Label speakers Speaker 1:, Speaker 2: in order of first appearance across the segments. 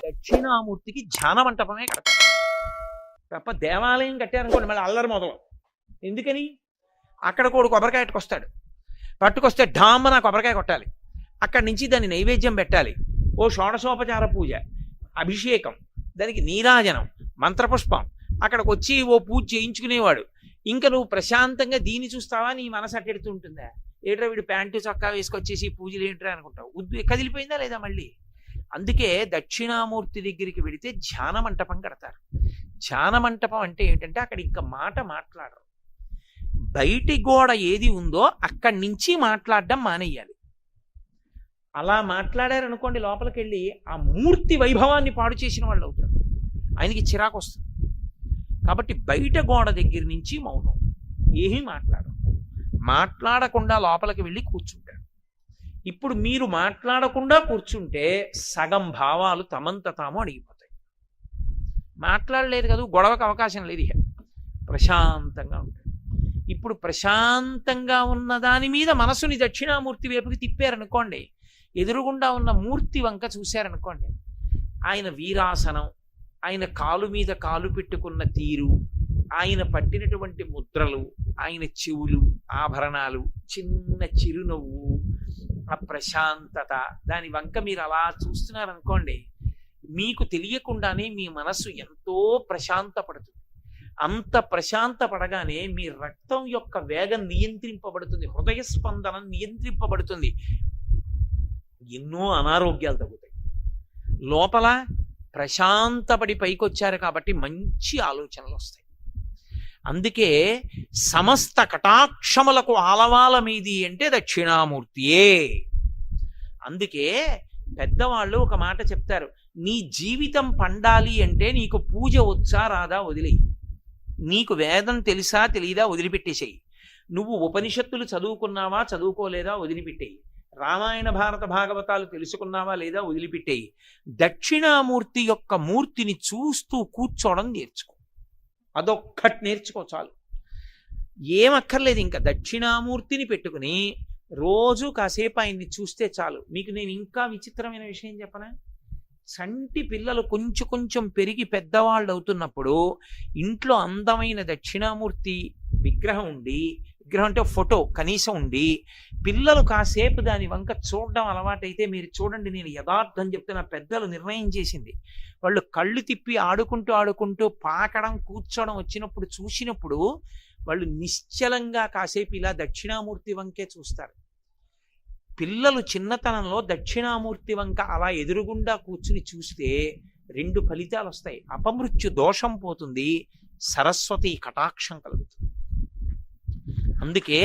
Speaker 1: దక్షిణామూర్తికి ధ్యాన మంటపమే కడతారు తప్ప దేవాలయం కట్టారనుకోండి మళ్ళీ అల్లరి మొదలు. ఎందుకని? అక్కడ కూడా కొబ్బరికాయ పట్టుకొస్తే ఢామ్మన కొబ్బరికాయ కొట్టాలి, అక్కడి నుంచి దాన్ని నైవేద్యం పెట్టాలి, ఓ షోడశోపచార పూజ, అభిషేకం, దానికి నీరాజనం, మంత్రపుష్పం, అక్కడికి వచ్చి ఓ పూజ చేయించుకునేవాడు. ఇంకా నువ్వు ప్రశాంతంగా దీన్ని చూస్తావా? నీ మనసు అట్టెడుతుంటుందా? ఏట్రా వీడు ప్యాంటు చొక్కా వేసుకొచ్చేసి పూజలు ఏంట్రా అనుకుంటావు. కదిలిపోయిందా లేదా మళ్ళీ? అందుకే దక్షిణామూర్తి దగ్గరికి వెళితే ధ్యాన మంటపం కడతారు. ధ్యాన మంటపం అంటే ఏంటంటే అక్కడ ఇంకా మాట మాట్లాడరు. బయటి గోడ ఏది ఉందో అక్కడి నుంచి మాట్లాడడం మానేయాలి. అలా మాట్లాడారనుకోండి లోపలికి వెళ్ళి ఆ మూర్తి వైభవాన్ని పాడు చేసిన వాళ్ళు అవుతారు, ఆయనకి చిరాకు వస్తుంది. కాబట్టి బయట గోడ దగ్గర నుంచి మౌనం, ఏమీ మాట్లాడకుండా లోపలికి వెళ్ళి కూర్చుంటారు. ఇప్పుడు మీరు మాట్లాడకుండా కూర్చుంటే సగం భావాలు తమంత తాము అడిగిపోతాయి. మాట్లాడలేదు కదా, గొడవకు అవకాశం లేదు, ప్రశాంతంగా ఉంటాడు. ఇప్పుడు ప్రశాంతంగా ఉన్న దాని మీద మనసుని దక్షిణామూర్తి వైపుకి తిప్పారనుకోండి, ఎదురుగుండా ఉన్న మూర్తి వంక చూశారనుకోండి, ఆయన వీరాసనం, ఆయన కాలు మీద కాలు పెట్టుకున్న తీరు, ఆయన పట్టినటువంటి ముద్రలు, ఆయన చెవులు, ఆభరణాలు, చిన్న చిరునవ్వు, ఆ ప్రశాంతత, దాని వంక మీరు అలా చూస్తున్నారనుకోండి, మీకు తెలియకుండానే మీ మనస్సు ఎంతో ప్రశాంతపడుతుంది. అంత ప్రశాంతపడగానే మీ రక్తం యొక్క వేగం నియంత్రింపబడుతుంది, హృదయ స్పందనం నియంత్రింపబడుతుంది, ఎన్నో అనారోగ్యాలు తగ్గుతాయి. లోపల ప్రశాంతపడి పైకొచ్చారు కాబట్టి మంచి ఆలోచనలు వస్తాయి. అందుకే సమస్త కటాక్షములకు ఆలవాల మీది అంటే దక్షిణామూర్తియే. అందుకే పెద్దవాళ్ళు ఒక మాట చెప్తారు, నీ జీవితం పండాలి అంటే నీకు పూజ వచ్చా రాదా వదిలేయి, నీకు వేదం తెలుసా తెలీదా వదిలిపెట్టేసేయి, నువ్వు ఉపనిషత్తులు చదువుకున్నావా చదువుకోలేదా వదిలిపెట్టేయి, రామాయణ భారత భాగవతాలు తెలుసుకున్నావా లేదా వదిలిపెట్టేయి, దక్షిణామూర్తి యొక్క మూర్తిని చూస్తూ కూర్చోవడం నేర్చుకో, అదొక్కటి నేర్చుకో చాలు, ఏమక్కర్లేదు. ఇంకా దక్షిణామూర్తిని పెట్టుకుని రోజు కాసేపు ఆయన్ని చూస్తే చాలు. మీకు నేను ఇంకా విచిత్రమైన విషయం చెప్పనా? చంటి పిల్లలు కొంచెం కొంచెం పెరిగి పెద్దవాళ్ళు అవుతున్నప్పుడు ఇంట్లో అందమైన దక్షిణామూర్తి విగ్రహం ఉండి, విగ్రహం అంటే ఫోటో కనీసం ఉండి, పిల్లలు కాసేపు దాని వంక చూడడం అలవాటైతే మీరు చూడండి, నేను యథార్థం చెప్తున్న, పెద్దలు నిర్ణయం చేసింది, వాళ్ళు కళ్ళు తిప్పి ఆడుకుంటూ పాకడం కూర్చోవడం వచ్చినప్పుడు చూసినప్పుడు వాళ్ళు నిశ్చలంగా కాసేపు ఇలా దక్షిణామూర్తి వంకే చూస్తారు. పిల్లలు చిన్నతనంలో దక్షిణామూర్తి వంక అలా ఎదురుగుండా కూర్చుని చూస్తే 2 ఫలితాలు వస్తాయి. అపమృత్యు దోషం పోతుంది, సరస్వతి కటాక్షం కలుగుతుంది. అందుకే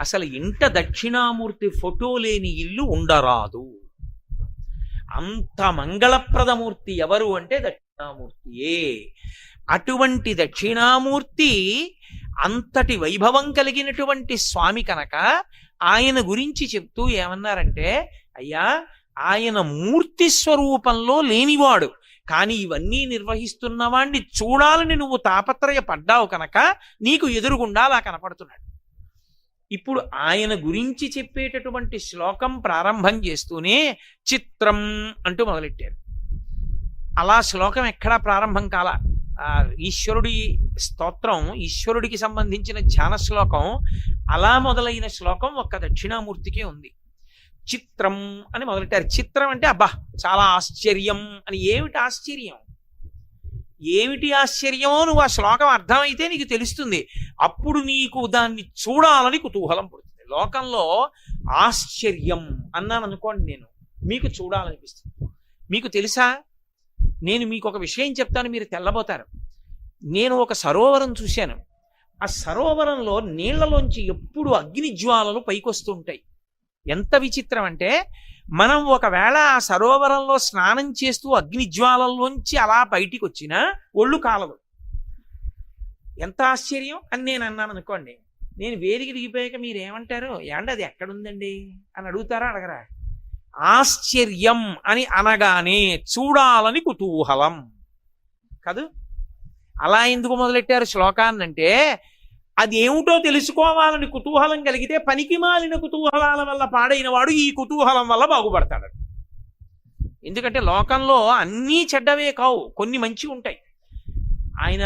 Speaker 1: అసలు ఇంట దక్షిణామూర్తి ఫోటో లేని ఇల్లు ఉండరాదు. అంత మంగళప్రదమూర్తి ఎవరు అంటే దక్షిణామూర్తియే. అటువంటి దక్షిణామూర్తి అంతటి వైభవం కలిగినటువంటి స్వామి కనుక ఆయన గురించి చెప్తూ ఏమన్నారంటే, అయ్యా ఆయన మూర్తి స్వరూపంలో లేనివాడు, కానీ ఇవన్నీ నిర్వహిస్తున్న వాణ్ణి చూడాలని నువ్వు తాపత్రయపడ్డావు కనుక నీకు ఎదురుగుండా అలా కనపడుతున్నాడు. ఇప్పుడు ఆయన గురించి చెప్పేటటువంటి శ్లోకం ప్రారంభం చేస్తూనే చిత్రం అంటూ మొదలెట్టారు. అలా శ్లోకం ఎక్కడా ప్రారంభం కాల. ఈశ్వరుడి స్తోత్రం, ఈశ్వరుడికి సంబంధించిన ధ్యాన శ్లోకం, అలా మొదలైన శ్లోకం ఒక్క దక్షిణామూర్తికే ఉంది. చిత్రం అని మొదలెట్టారు. చిత్రం అంటే అబ్బా చాలా ఆశ్చర్యం అని. ఏమిటి ఆశ్చర్యం? ఏమిటి ఆశ్చర్యమో నువ్వు ఆ శ్లోకం అర్థమైతే నీకు తెలుస్తుంది. అప్పుడు నీకు దాన్ని చూడాలని కుతూహలం పుడుతుంది. లోకంలో ఆశ్చర్యం అన్నాను అనుకోండి, నేను మీకు చూడాలనిపిస్తుంది. మీకు తెలుసా, నేను మీకు ఒక విషయం చెప్తాను, మీరు తెల్లబోతారు. నేను ఒక సరోవరం చూశాను. ఆ సరోవరంలో నీళ్లలోంచి ఎప్పుడు అగ్ని జ్వాలలు పైకొస్తూ ఉంటాయి. ఎంత విచిత్రం అంటే, మనం ఒకవేళ ఆ సరోవరంలో స్నానం చేస్తూ అగ్ని జ్వాలల్లోంచి అలా బయటికి వచ్చినా ఒళ్ళు కాలదు. ఎంత ఆశ్చర్యం అని నేను అన్నాను అనుకోండి. నేను వేదిక దిగిపోయాక మీరు ఏమంటారు? ఏమంటే అది ఎక్కడుందండి అని అడుగుతారా అడగరా? ఆశ్చర్యం అని అనగానే చూడాలని కుతూహలం కాదు. అలా ఎందుకు మొదలెట్టారు శ్లోకాన్నంటే, అది ఏమిటో తెలుసుకోవాలని కుతూహలం కలిగితే పనికి మాలిన కుతూహలాల వల్ల పాడైన వాడు ఈ కుతూహలం వల్ల బాగుపడతాడు. ఎందుకంటే లోకంలో అన్నీ చెడ్డవే కావు, కొన్ని మంచి ఉంటాయి. ఆయన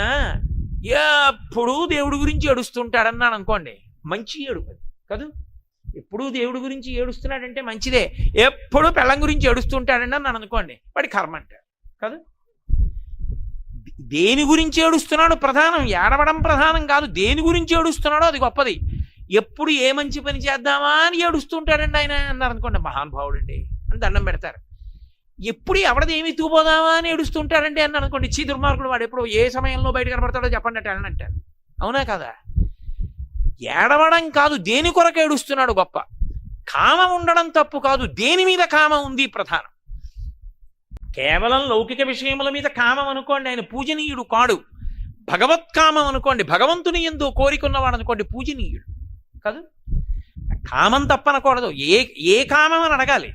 Speaker 1: ఎప్పుడూ దేవుడి గురించి ఏడుస్తుంటాడన్నాడు అనుకోండి, మంచి ఏడుపు కాదు. ఎప్పుడూ దేవుడి గురించి ఏడుస్తున్నాడంటే మంచిదే. ఎప్పుడూ పెళ్ళం గురించి ఏడుస్తుంటాడండి అన్నాను అనుకోండి, వాడి కర్మ అంటాడు కాదు. దేని గురించి ఏడుస్తున్నాడు ప్రధానం, ఏడవడం ప్రధానం కాదు. దేని గురించి ఏడుస్తున్నాడో అది గొప్పది. ఎప్పుడు ఏ మంచి పని చేద్దామా అని ఏడుస్తుంటాడండి ఆయన అన్నారు అనుకోండి, మహానుభావుడు అండి అని దండం పెడతారు. ఎప్పుడు ఎవడది ఏమి తూపోదామా అని ఏడుస్తుంటాడండి అన్నాను అనుకోండి, చీ దుర్మార్గుడు, వాడు ఎప్పుడు ఏ సమయంలో బయట కనపడతాడో చెప్పండి అంటే అంటారు. అవునా కదా? ఏడవడం కాదు, దేని కొరకు ఏడుస్తున్నాడు గొప్ప. కామం ఉండడం తప్పు కాదు, దేని మీద కామం ఉంది ప్రధానం. కేవలం లౌకిక విషయముల మీద కామం అనుకోండి, ఆయన పూజనీయుడు కాడు. భగవత్కామం అనుకోండి, భగవంతుని యందు కోరికున్నవాడు అనుకోండి, పూజనీయుడు కాదు. కామం తప్పనకూడదు, ఏ కామం అని అడగాలి,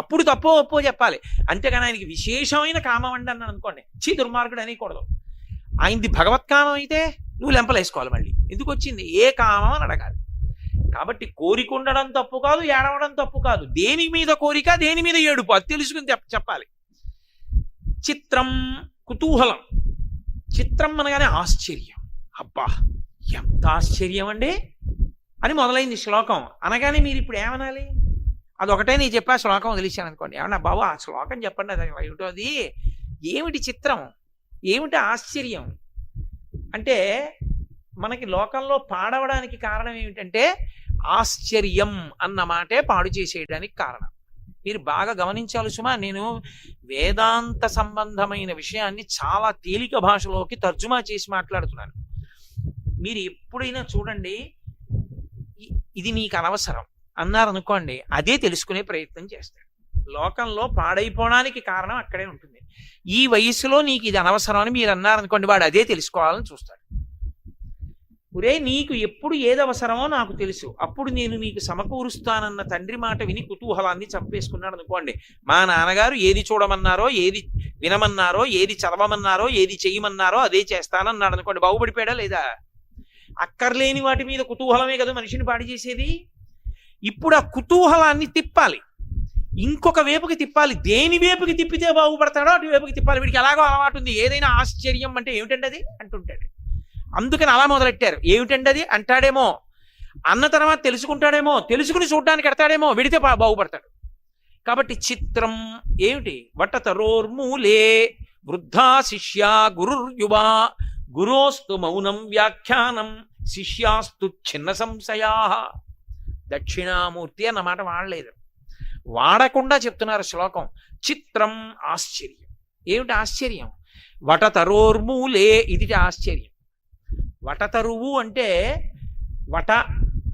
Speaker 1: అప్పుడు తప్పో ఒప్పో చెప్పాలి. అంతేగాని ఆయనకి విశేషమైన కామం అండి అన్నాను అనుకోండి, చీ దుర్మార్గుడు అనేకూడదు. ఆయనది భగవత్కామం అయితే నువ్వు లెంపలేసుకోవాలి. మళ్ళీ ఎందుకు వచ్చింది, ఏ కామం అని అడగాలి. కాబట్టి కోరిక ఉండడం తప్పు కాదు, ఏడవడం తప్పు కాదు. దేని మీద కోరిక, దేని మీద ఏడుపు, అది తెలుసుకుని చెప్పాలి. చిత్రం, కుతూహలం. చిత్రం అనగానే ఆశ్చర్యం. అబ్బా ఎంత ఆశ్చర్యం అండి అని మొదలైంది శ్లోకం అనగానే మీరు ఇప్పుడు ఏమనాలి? అదొకటే నేను చెప్పా, శ్లోకం వదిలేశాను అనుకోండి, ఏమన్నా బాబు ఆ శ్లోకం చెప్పండి, అది ఏమిటో, అది ఏమిటి చిత్రం, ఏమిటి ఆశ్చర్యం అంటే, మనకి లోకంలో పాడవడానికి కారణం ఏమిటంటే ఆశ్చర్యం అన్న మాటే పాడు చేసేయడానికి కారణం. మీరు బాగా గమనించాలి సుమా, నేను వేదాంత సంబంధమైన విషయాన్ని చాలా తేలిక భాషలోకి తర్జుమా చేసి మాట్లాడుతున్నాను. మీరు ఎప్పుడైనా చూడండి, ఇది నీకు అనవసరం అన్నారనుకోండి, అదే తెలుసుకునే ప్రయత్నం చేస్తాడు. లోకంలో పాడైపోవడానికి కారణం అక్కడే ఉంటుంది. ఈ వయసులో నీకు ఇది అనవసరం అని మీరు అన్నారనుకోండి, వాడు అదే తెలుసుకోవాలని చూస్తాడు. ఒరే నీకు ఎప్పుడు ఏది అవసరమో నాకు తెలుసు, అప్పుడు నేను నీకు సమకూరుస్తానన్న తండ్రి మాట విని కుతూహలాన్ని చంపేసుకున్నాడు అనుకోండి. మా నాన్నగారు ఏది చూడమన్నారో, ఏది వినమన్నారో, ఏది చదవమన్నారో, ఏది చెయ్యమన్నారో అదే చేస్తానన్నాడు అనుకోండి, బాగుపడిపోయాడా లేదా? అక్కర్లేని వాటి మీద కుతూహలమే కదా మనిషిని పాడి చేసేది. ఇప్పుడు ఆ కుతూహలాన్ని తిప్పాలి, ఇంకొక వేపుకి తిప్పాలి. దేని వేపుకి తిప్పితే బాగుపడతాడో అటు వేపుకి తిప్పాలి. వీడికి ఎలాగో అలవాటు ఉంది, ఏదైనా ఆశ్చర్యం అంటే ఏమిటండి అది అంటుంటాడు. అందుకని అలా మొదలెట్టారు. ఏమిటండి అది అంటాడేమో, అన్న తర్వాత తెలుసుకుంటాడేమో, తెలుసుకుని చూడడానికి ఎడతాడేమో, విడితే బాగుపడతాడు. కాబట్టి చిత్రం ఏమిటి? వటతరోర్మూలే వృద్ధా శిష్య గురుర్యువా గురోస్తు మౌనం వ్యాఖ్యానం శిష్యాస్తు చిన్న సంశయా. దక్షిణామూర్తి అన్నమాట వాడలేదు, వాడకుండా చెప్తున్నారు శ్లోకం. చిత్రం ఆశ్చర్యం. ఏమిటి ఆశ్చర్యం? వటతరోర్మూలే, ఇది ఆశ్చర్యం. వటతరువు అంటే, వట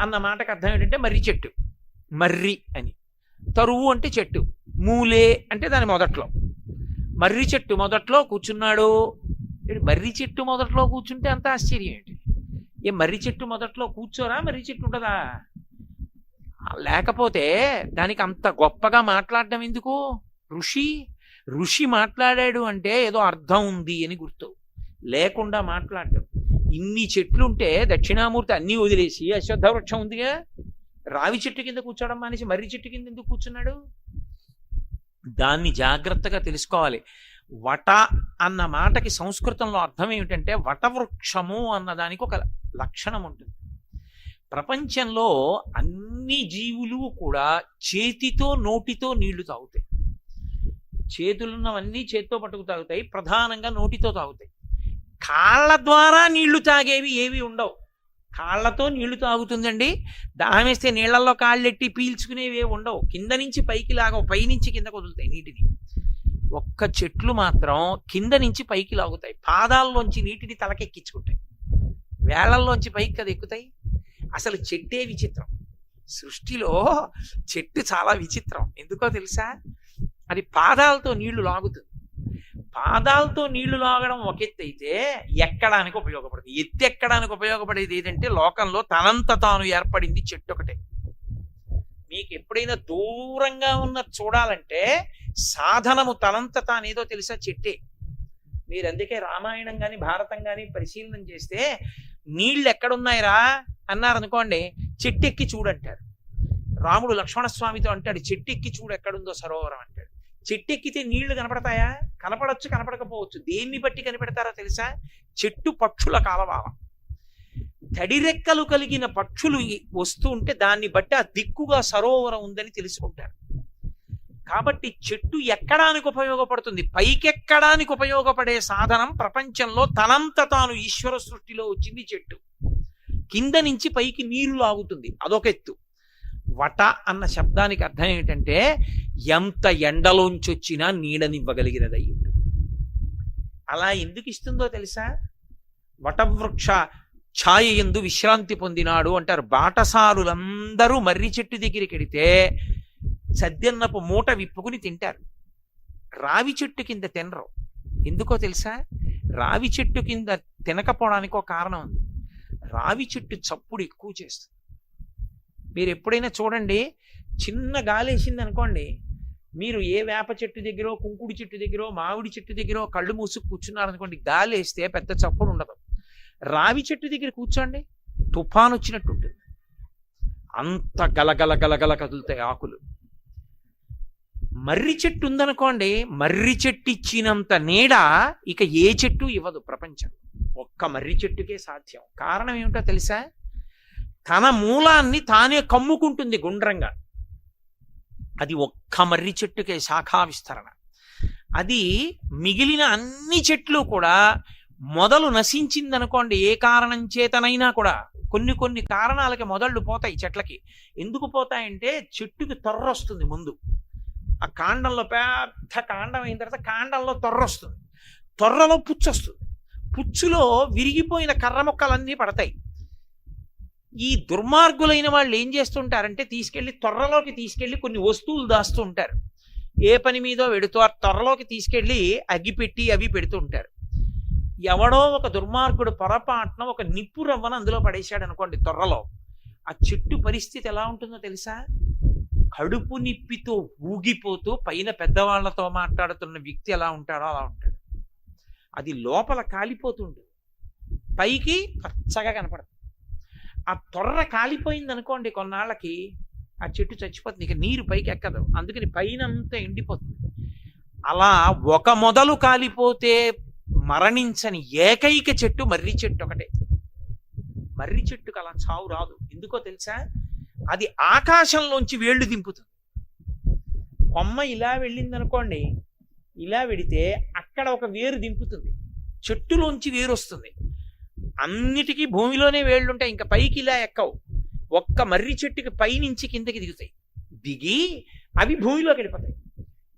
Speaker 1: అన్న మాటకు అర్థం ఏంటంటే మర్రి చెట్టు, మర్రి అని. తరువు అంటే చెట్టు, మూలే అంటే దాని మొదట్లో. మర్రి చెట్టు మొదట్లో కూర్చున్నాడు. మర్రి చెట్టు మొదట్లో కూర్చుంటే అంత ఆశ్చర్యం ఏంటి? ఏ మర్రి చెట్టు మొదట్లో కూర్చోరా? మర్రి చెట్టు ఉంటుందా? లేకపోతే దానికి అంత గొప్పగా మాట్లాడడం ఎందుకు? ఋషి మాట్లాడాడు అంటే ఏదో అర్థం ఉంది అని గుర్తు, లేకుండా మాట్లాడడం. ఇన్ని చెట్లుంటే దక్షిణామూర్తి అన్నీ వదిలేసి అశ్వత్థ వృక్షం ఉందిగా, రావి చెట్టు కింద కూర్చోవడం మానేసి మర్రి చెట్టు కింద ఎందుకు కూర్చున్నాడు? దాన్ని జాగ్రత్తగా తెలుసుకోవాలి. వట అన్న మాటకి సంస్కృతంలో అర్థం ఏమిటంటే, వటవృక్షము అన్నదానికి ఒక లక్షణం ఉంటుంది. ప్రపంచంలో అన్ని జీవులు కూడా చేతితో నోటితో నీళ్లు తాగుతాయి. చేతులున్నవన్నీ చేతితో పట్టుకు తాగుతాయి, ప్రధానంగా నోటితో తాగుతాయి. కాళ్ళ ద్వారా నీళ్లు తాగేవి ఏవి ఉండవు. కాళ్ళతో నీళ్లు తాగుతుందండి, దాహమేస్తే నీళ్లలో కాళ్ళెట్టి పీల్చుకునేవి ఉండవు. కింద నుంచి పైకి లాగవు, పైనుంచి కిందకు వదులుతాయి నీటిని. ఒక్క చెట్లు మాత్రం కింద నుంచి పైకి లాగుతాయి, పాదాల్లోంచి నీటిని తలకెక్కించుకుంటాయి, వేళ్లల్లోంచి పైకి కదా ఎక్కుతాయి. అసలు చెట్టే విచిత్రం. సృష్టిలో చెట్టు చాలా విచిత్రం. ఎందుకో తెలుసా? అది పాదాలతో నీళ్లు లాగుతుంది. పాదాలతో నీళ్లు లాగడం ఒక ఎత్తు అయితే, ఎక్కడానికి ఉపయోగపడుతుంది. ఎత్తి ఎక్కడానికి ఉపయోగపడేది ఏదంటే, లోకంలో తనంత తాను ఏర్పడింది చెట్టు ఒకటే. మీకు ఎప్పుడైనా దూరంగా ఉన్న చూడాలంటే సాధనము తనంత తానేదో తెలుసా? చెట్టే. మీరు అందుకే రామాయణం కానీ భారతం కానీ పరిశీలన చేస్తే, నీళ్ళు ఎక్కడున్నాయిరా అన్నారనుకోండి, చెట్టెక్కి చూడంటారు. రాముడు లక్ష్మణస్వామితో అంటాడు, చెట్టెక్కి చూడు ఎక్కడుందో సరోవరం అంటాడు. చెట్టు ఎక్కితే నీళ్లు కనపడతాయా? కనపడచ్చు, కనపడకపోవచ్చు. దేన్ని బట్టి కనిపెడతారో తెలుసా? చెట్టు పక్షుల కాలవాలం. తడిరెక్కలు కలిగిన పక్షులు వస్తూ ఉంటే దాన్ని బట్టి ఆ దిక్కుగా సరోవరం ఉందని తెలుసుకుంటారు. కాబట్టి చెట్టు ఎక్కడానికి ఉపయోగపడుతుంది. పైకెక్కడానికి ఉపయోగపడే సాధనం ప్రపంచంలో తనంత తాను ఈశ్వర సృష్టిలో వచ్చింది చెట్టు. కింద నుంచి పైకి నీరు లాగుతుంది, అదొక ఎత్తు. వట అన్న శబ్దానికి అర్థం ఏమిటంటే ఎంత ఎండలోంచి వచ్చినా నీడనివ్వగలిగినది అయి ఉంటుంది. అలా ఎందుకు ఇస్తుందో తెలుసా? వటవృక్ష ఛాయ యందు విశ్రాంతి పొందినాడు అంటారు. బాటసారులందరూ మర్రి చెట్టు దగ్గరికి వెడితే సద్యన్నపు మూట విప్పుకుని తింటారు. రావి చెట్టు కింద తినరు. ఎందుకో తెలుసా? రావి చెట్టు కింద తినకపోవడానికి ఒక కారణం ఉంది. రావి చెట్టు చప్పుడు ఎక్కువ చేస్తుంది. మీరు ఎప్పుడైనా చూడండి, చిన్న గాలి వేసింది అనుకోండి, మీరు ఏ వేప చెట్టు దగ్గర, కుంకుడి చెట్టు దగ్గర, మామిడి చెట్టు దగ్గర కళ్ళు మూసుకు కూర్చున్నారనుకోండి, గాలి వేస్తే పెద్ద చప్పుడు ఉండదు. రావి చెట్టు దగ్గర కూర్చోండి, తుఫాను వచ్చినట్టు ఉంటుంది. అంత గలగల గలగల కదులుతాయి ఆకులు. మర్రి చెట్టు ఉందనుకోండి, మర్రి చెట్టు ఇచ్చినంత నీడ ఇక ఏ చెట్టు ఇవ్వదు ప్రపంచం. ఒక్క మర్రి చెట్టుకే సాధ్యం. కారణం ఏమిటో తెలుసా? తన మూలాన్ని తానే కమ్ముకుంటుంది గుండ్రంగా. అది ఒక్క మర్రి చెట్టుకే శాఖా విస్తరణ. అది మిగిలిన అన్ని చెట్లు కూడా మొదలు నశించిందనుకోండి, ఏ కారణం చేతనైనా కూడా కొన్ని కొన్ని కారణాలకి మొదళ్ళు పోతాయి చెట్లకి. ఎందుకు పోతాయంటే చెట్టుకి తొర్ర వస్తుంది ముందు. ఆ కాండంలో పెద్ద కాండం అయిన తర్వాత కాండంలో తొర్ర వస్తుంది, తొర్రలో పుచ్చు వస్తుంది. పుచ్చులో విరిగిపోయిన కర్ర మొక్కలన్నీ పడతాయి. ఈ దుర్మార్గులైన వాళ్ళు ఏం చేస్తుంటారంటే తొర్రలోకి తీసుకెళ్లి కొన్ని వస్తువులు దాస్తూ ఉంటారు. ఏ పని మీదో వెడుతూ ఆ తొర్రలోకి తీసుకెళ్లి అగ్గిపెట్టి అవి పెడుతూ ఉంటారు. ఎవడో ఒక దుర్మార్గుడు పొరపాటున ఒక నిప్పు రవ్వను అందులో పడేశాడు అనుకోండి తొర్రలో, ఆ చెట్టు పరిస్థితి ఎలా ఉంటుందో తెలుసా? కడుపు నిప్పితో ఊగిపోతూ పైన పెద్దవాళ్లతో మాట్లాడుతున్న వ్యక్తి ఎలా ఉంటాడో అలా ఉంటాడు. అది లోపల కాలిపోతుంటుంది, పైకి పచ్చగా కనపడుతుంది. ఆ తొర్ర కాలిపోయింది అనుకోండి కొన్నాళ్ళకి, ఆ చెట్టు చచ్చిపోతుంది, ఇక నీరు పైకి ఎక్కదు, అందుకని పైన అంతా ఎండిపోతుంది. అలా ఒక మొదలు కాలిపోతే మరణించని ఏకైక చెట్టు మర్రి చెట్టు ఒకటే. మర్రి చెట్టుకు అలా చావు రాదు. ఎందుకో తెలుసా? అది ఆకాశంలోంచి వేళ్ళు దింపుతుంది. కొమ్మ ఇలా వెళ్ళింది అనుకోండి, ఇలా వెడితే అక్కడ ఒక వేరు దింపుతుంది, చెట్టులోంచి వేరు వస్తుంది. అన్నిటికీ భూమిలోనే వేళ్ళు ఉంటాయి, ఇంకా పైకి ఇలా ఎక్కవు. ఒక్క మర్రి చెట్టుకి పైనుంచి కిందకి దిగుతాయి, దిగి అవి భూమిలోకి వెళ్ళిపోతాయి.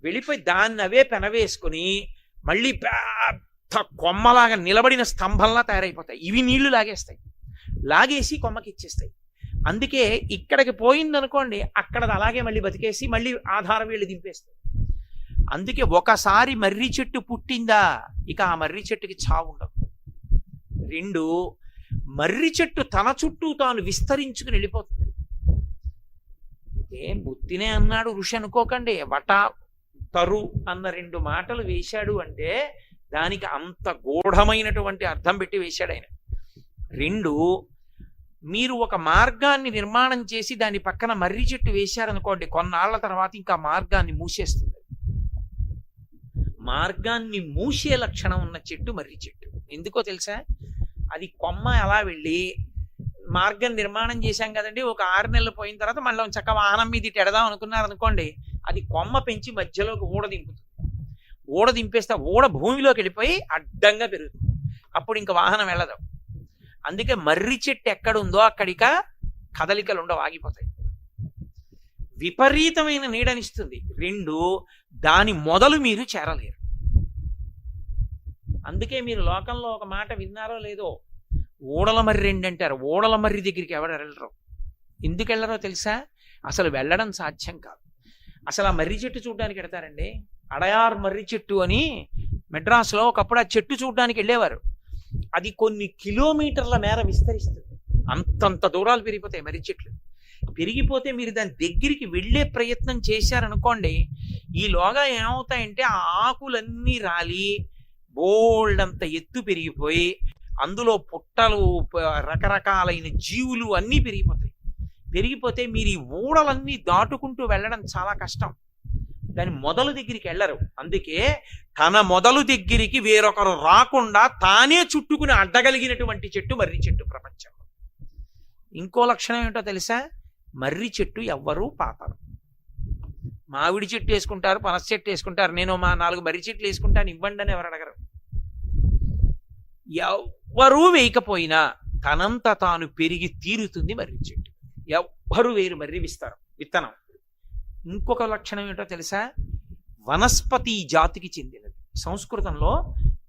Speaker 1: వెళ్ళిపోయి దాన్ని అవే పెనవేసుకుని మళ్ళీ పెద్ద కొమ్మలాగా నిలబడిన స్తంభంలా తయారైపోతాయి. ఇవి నీళ్లు లాగేస్తాయి, లాగేసి కొమ్మకి ఇచ్చేస్తాయి. అందుకే ఇక్కడికి పోయిందనుకోండి, అక్కడ అలాగే మళ్ళీ బతికేసి మళ్ళీ ఆధార వేళ్ళు దింపేస్తాయి. అందుకే ఒకసారి మర్రి చెట్టు పుట్టిందా ఇక ఆ మర్రి చెట్టుకి చావు ఉండదు. రెండు, మర్రి చెట్టు తన చుట్టూ తాను విస్తరించుకుని వెళ్ళిపోతుంది. ఏం బుద్ధినే అన్నాడు ఋషి అనుకోకండి. వట తరు అన్న రెండు మాటలు వేశాడు అంటే దానికి అంత గూఢమైనటువంటి అర్థం పెట్టి వేశాడు ఆయన. రెండు, మీరు ఒక మార్గాన్ని నిర్మాణం చేసి దాని పక్కన మర్రి చెట్టు వేశారనుకోండి, కొన్నాళ్ల తర్వాత ఇంకా మార్గాన్ని మూసేస్తుంది. మార్గాన్ని మూసే లక్షణం ఉన్న చెట్టు మర్రి చెట్టు. ఎందుకో తెలుసా? అది కొమ్మ ఎలా వెళ్ళి మార్గం నిర్మాణం చేశాం కదండి, ఒక 6 నెలలు పోయిన తర్వాత మళ్ళీ చక్క వాహనం మీద ఇటు ఎడదాం అనుకున్నారనుకోండి, అది కొమ్మ పెంచి మధ్యలోకి ఊడ దింపుతుంది. ఊడ దింపేస్తే ఊడ భూమిలోకి వెళ్ళిపోయి అడ్డంగా పెరుగుతుంది. అప్పుడు ఇంకా వాహనం వెళ్ళదు. అందుకే మర్రి చెట్టు ఎక్కడుందో అక్కడిక కదలికలు ఉండవు, ఆగిపోతాయి. విపరీతమైన నీడనిస్తుంది. రెండు, దాని మొదలు మీరు చేరలేరు. అందుకే మీరు లోకంలో ఒక మాట విన్నారో లేదో, ఊడల మర్రి రెండు అంటారు. ఊడల మర్రి దగ్గరికి ఎవరు వెళ్ళరు. ఎందుకు వెళ్ళరో తెలుసా? అసలు వెళ్ళడం సాధ్యం కాదు. అసలు ఆ మర్రి చెట్టు చూడడానికి వెడతారండి. అడయార్ మర్రి చెట్టు అని మెడ్రాస్లో ఒకప్పుడు ఆ చెట్టు చూడడానికి వెళ్ళేవారు. అది కొన్ని కిలోమీటర్ల మేర విస్తరిస్తుంది. అంతంత దూరాలు పెరిగిపోతాయి మర్రి చెట్లు. పెరిగిపోతే మీరు దాని దగ్గరికి వెళ్ళే ప్రయత్నం చేశారనుకోండి, ఈలోగా ఏమవుతాయంటే ఆ ఆకులన్నీ రాలి బోల్డంత ఎత్తు పెరిగిపోయి అందులో పుట్టలు, రకరకాలైన జీవులు అన్నీ పెరిగిపోతాయి. పెరిగిపోతే మీరు ఈ ఊడలన్నీ దాటుకుంటూ వెళ్ళడం చాలా కష్టం. దాని మొదలు దగ్గరికి వెళ్ళరు. అందుకే తన మొదలు దగ్గరికి వేరొకరు రాకుండా తానే చుట్టుకుని అడ్డగలిగినటువంటి చెట్టు మర్రి చెట్టు ప్రపంచంలో. ఇంకో లక్షణం ఏంటో తెలుసా? మర్రి చెట్టు ఎవ్వరూ పాతరు. మామిడి చెట్టు వేసుకుంటారు, పనస చెట్టు వేసుకుంటారు, నేను మా 4 మర్రి చెట్లు వేసుకుంటాను ఇవ్వండి అని ఎవరు అడగరు. ఎవ్వరూ వేయకపోయినా తనంత తాను పెరిగి తీరుతుంది మర్రి చెట్టు. ఎవ్వరు వేరు మర్రి విత్తనం. ఇంకొక లక్షణం ఏంటో తెలుసా? వనస్పతి జాతికి చెందినది. సంస్కృతంలో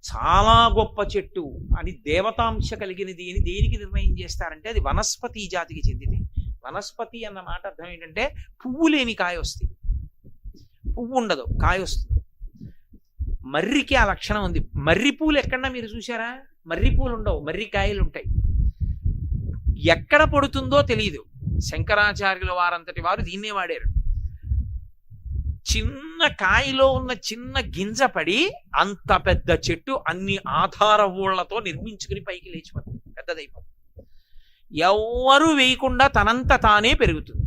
Speaker 1: చాలా గొప్ప చెట్టు అని దేవతాంశ కలిగినది అని దేనికి నిర్ణయం చేస్తారంటే అది వనస్పతి జాతికి చెందింది. వనస్పతి అన్న మాట అర్థం ఏంటంటే పువ్వు లేని కాయ వస్తుంది, పువ్వు ఉండదు కాయ వస్తుంది. మర్రికి ఆ లక్షణం ఉంది. మర్రి పూలు ఎక్కడన్నా మీరు చూసారా? మర్రి పూలు ఉండవు, మర్రి కాయలు ఉంటాయి. ఎక్కడ పడుతుందో తెలియదు. శంకరాచార్యుల వారంతటి వారు దీన్నే వాడారు. చిన్న కాయలో ఉన్న చిన్న గింజ పడి అంత పెద్ద చెట్టు అన్ని ఆధార ఊళ్లతో నిర్మించుకుని పైకి లేచిపోతుంది, పెద్దదైపోతుంది. ఎవ్వరూ వేయకుండా తనంత తానే పెరుగుతుంది.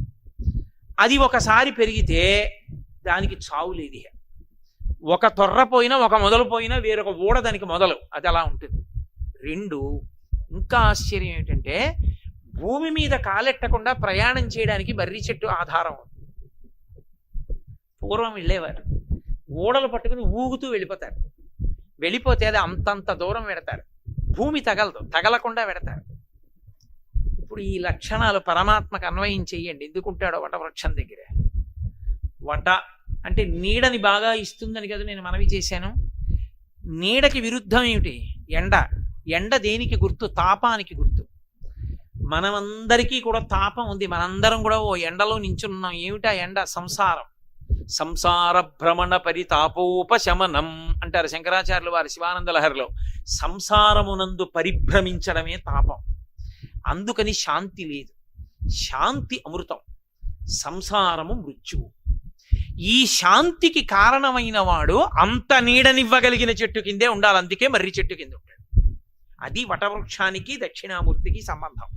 Speaker 1: అది ఒకసారి పెరిగితే దానికి చావు లేదు. ఒక తొర్ర పోయినా, ఒక మొదలు పోయినా వేరొక ఊడ దానికి మొదలు. అది అలా ఉంటుంది. 2, ఇంకా ఆశ్చర్యం ఏంటంటే భూమి మీద కాలెట్టకుండా ప్రయాణం చేయడానికి మర్రి చెట్టు ఆధారం. పూర్వం వెళ్ళేవారు, ఓడలు పట్టుకుని ఊగుతూ వెళ్ళిపోతారు. వెళ్ళిపోతే అది అంతంత దూరం పెడతారు, భూమి తగలదు, తగలకుండా పెడతారు. ఇప్పుడు ఈ లక్షణాలు పరమాత్మకు అన్వయం చెయ్యండి. ఎందుకుంటాడో వటవృక్షం దగ్గర. వట అంటే నీడని బాగా ఇస్తుందని కదా నేను మనవి చేశాను. నీడకి విరుద్ధం ఏమిటి? ఎండ. ఎండ దేనికి గుర్తు? తాపానికి గుర్తు. మనమందరికీ కూడా తాపం ఉంది, మనందరం కూడా ఓ ఎండలో నించున్నాం. ఏమిటా ఎండ? సంసారం. సంసార భ్రమణ పరితాపోపశమనం అంటారు శంకరాచార్యులు వారి శివానంద లహరిలో. సంసారమునందు పరిభ్రమించడమే తాపం. అందుకని శాంతి లేదు. శాంతి అమృతం, సంసారము మృత్యువు. ఈ శాంతికి కారణమైన వాడు అంత నీడనివ్వగలిగిన చెట్టు కిందే ఉండాలి. అందుకే మర్రి చెట్టు కింద ఉంటాడు. అది వటవృక్షానికి దక్షిణామూర్తికి సంబంధం.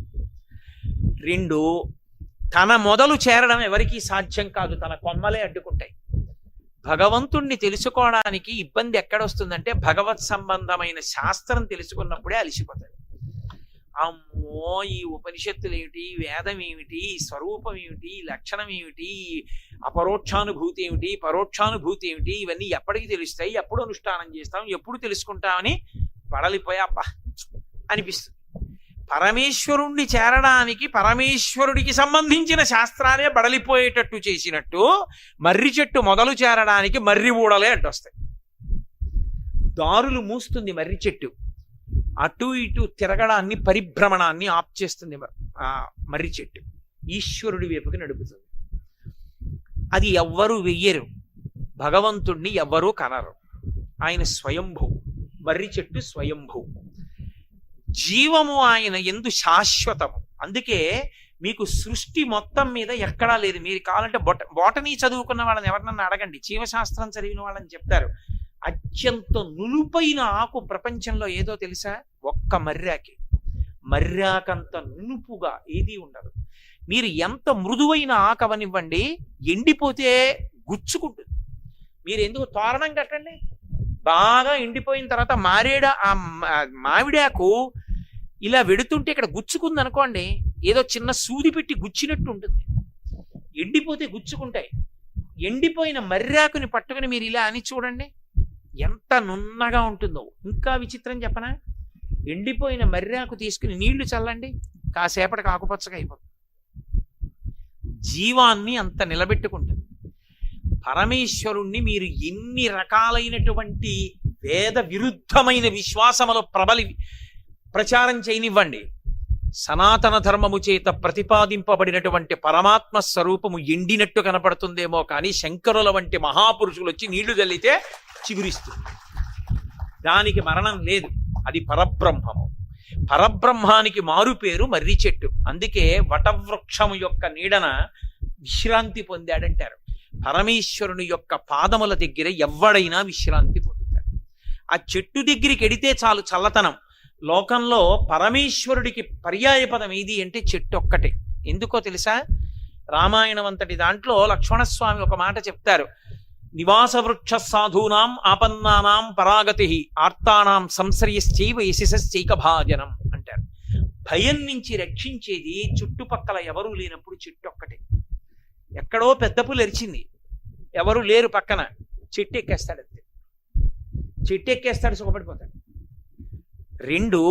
Speaker 1: 2, తన మొదలు చేరడం ఎవరికీ సాధ్యం కాదు, తన కొమ్మలే అడ్డుకుంటాయి. భగవంతుణ్ణి తెలుసుకోవడానికి ఇబ్బంది ఎక్కడొస్తుందంటే భగవత్ సంబంధమైన శాస్త్రం తెలుసుకున్నప్పుడే అలిసిపోతాడు. అమ్మో, ఈ ఉపనిషత్తులు ఏమిటి, వేదం ఏమిటి, స్వరూపం ఏమిటి, లక్షణం ఏమిటి, అపరోక్షానుభూతి ఏమిటి, పరోక్షానుభూతి ఏమిటి, ఇవన్నీ ఎప్పటికి తెలుస్తాయి, ఎప్పుడు అనుష్ఠానం చేస్తాం, ఎప్పుడు తెలుసుకుంటామని బడలిపోయా అనిపిస్తుంది. పరమేశ్వరుణ్ణి చేరడానికి పరమేశ్వరుడికి సంబంధించిన శాస్త్రాలే బడలిపోయేటట్టు చేసినట్టు మర్రి చెట్టు మొదలు చేరడానికి మర్రి ఊడలే అడ్డొస్తాయి. దారులు మూస్తుంది మర్రి చెట్టు. అటు ఇటు తిరగడాన్ని, పరిభ్రమణాన్ని ఆప్ చేస్తుంది మర్రి చెట్టు. ఈశ్వరుడి వైపుకి నడుపుతుంది. అది ఎవ్వరూ వెయ్యరు, భగవంతుణ్ణి ఎవ్వరూ కనరు. ఆయన స్వయంభూ. మర్రి చెట్టు స్వయంభూ. జీవము ఆయన యందు శాశ్వతము. అందుకే మీకు సృష్టి మొత్తం మీద ఎక్కడా లేదు. మీరు కావాలంటే బోటనీ చదువుకున్న వాళ్ళని ఎవరినన్నా అడగండి, జీవశాస్త్రం చదివిన వాళ్ళని చెప్తారు. అత్యంత నునుపైన ఆకు ప్రపంచంలో ఏదో తెలుసా? ఒక్క మర్రాకి. మర్రాకంత నునుపుగా ఏదీ ఉండదు. మీరు ఎంత మృదువైన ఆకవనివ్వండి, ఎండిపోతే గుచ్చుకుంటుంది. మీరు ఎందుకు తోరణం కట్టండి, బాగా ఎండిపోయిన తర్వాత మామిడాకు ఇలా వెడుతుంటే ఇక్కడ గుచ్చుకుంది అనుకోండి, ఏదో చిన్న సూది పెట్టి గుచ్చినట్టు ఉంటుంది. ఎండిపోతే గుచ్చుకుంటాయి. ఎండిపోయిన మర్రాకుని పట్టుకుని మీరు ఇలా అని చూడండి, ఎంత నున్నగా ఉంటుందో. ఇంకా విచిత్రం చెప్పనా? ఎండిపోయిన మర్రాకు తీసుకుని నీళ్లు చల్లండి, కాసేపటికి ఆకుపచ్చగా అయిపోతుంది. జీవాన్ని అంత నిలబెట్టుకుంటుంది. పరమేశ్వరుణ్ణి మీరు ఎన్ని రకాలైనటువంటి వేద విరుద్ధమైన విశ్వాసములో ప్రచారం చేయనివ్వండి, సనాతన ధర్మము చేత ప్రతిపాదింపబడినటువంటి పరమాత్మ స్వరూపము ఎండినట్టు కనపడుతుందేమో కానీ శంకరుల వంటి మహాపురుషులు వచ్చి నీళ్లు చల్లితే చిగురిస్తుంది. దానికి మరణం లేదు, అది పరబ్రహ్మము. పరబ్రహ్మానికి మారు పేరు మర్రి చెట్టు. అందుకే వటవృక్షము యొక్క నీడన విశ్రాంతి పొందాడంటారు. పరమేశ్వరుని యొక్క పాదముల దగ్గర ఎవడైనా విశ్రాంతి పొందుతాడు. ఆ చెట్టు దగ్గరికి ఎడితే చాలు చల్లతనం. లోకంలో పరమేశ్వరుడికి పర్యాయ పదం ఏది అంటే చెట్టు ఒక్కటే. ఎందుకో తెలుసా? రామాయణం అంతటి దాంట్లో లక్ష్మణస్వామి ఒక మాట చెప్తారు. నివాస వృక్ష సాధూనాం ఆపన్నానాం పరాగతి ఆర్తానాం సంశ్రయశ్చైవ యశశ్చైక భాజనం అంటారు. భయం నుంచి రక్షించేది చుట్టుపక్కల ఎవరూ లేనప్పుడు చెట్టు ఒక్కటే. ఎక్కడో పెద్ద పులి అరిచింది, ఎవరు లేరు పక్కన, చెట్టు ఎక్కేస్తాడు. అంతే, చెట్టు ఎక్కేస్తాడు, సుఖపడిపోతాడు. 2,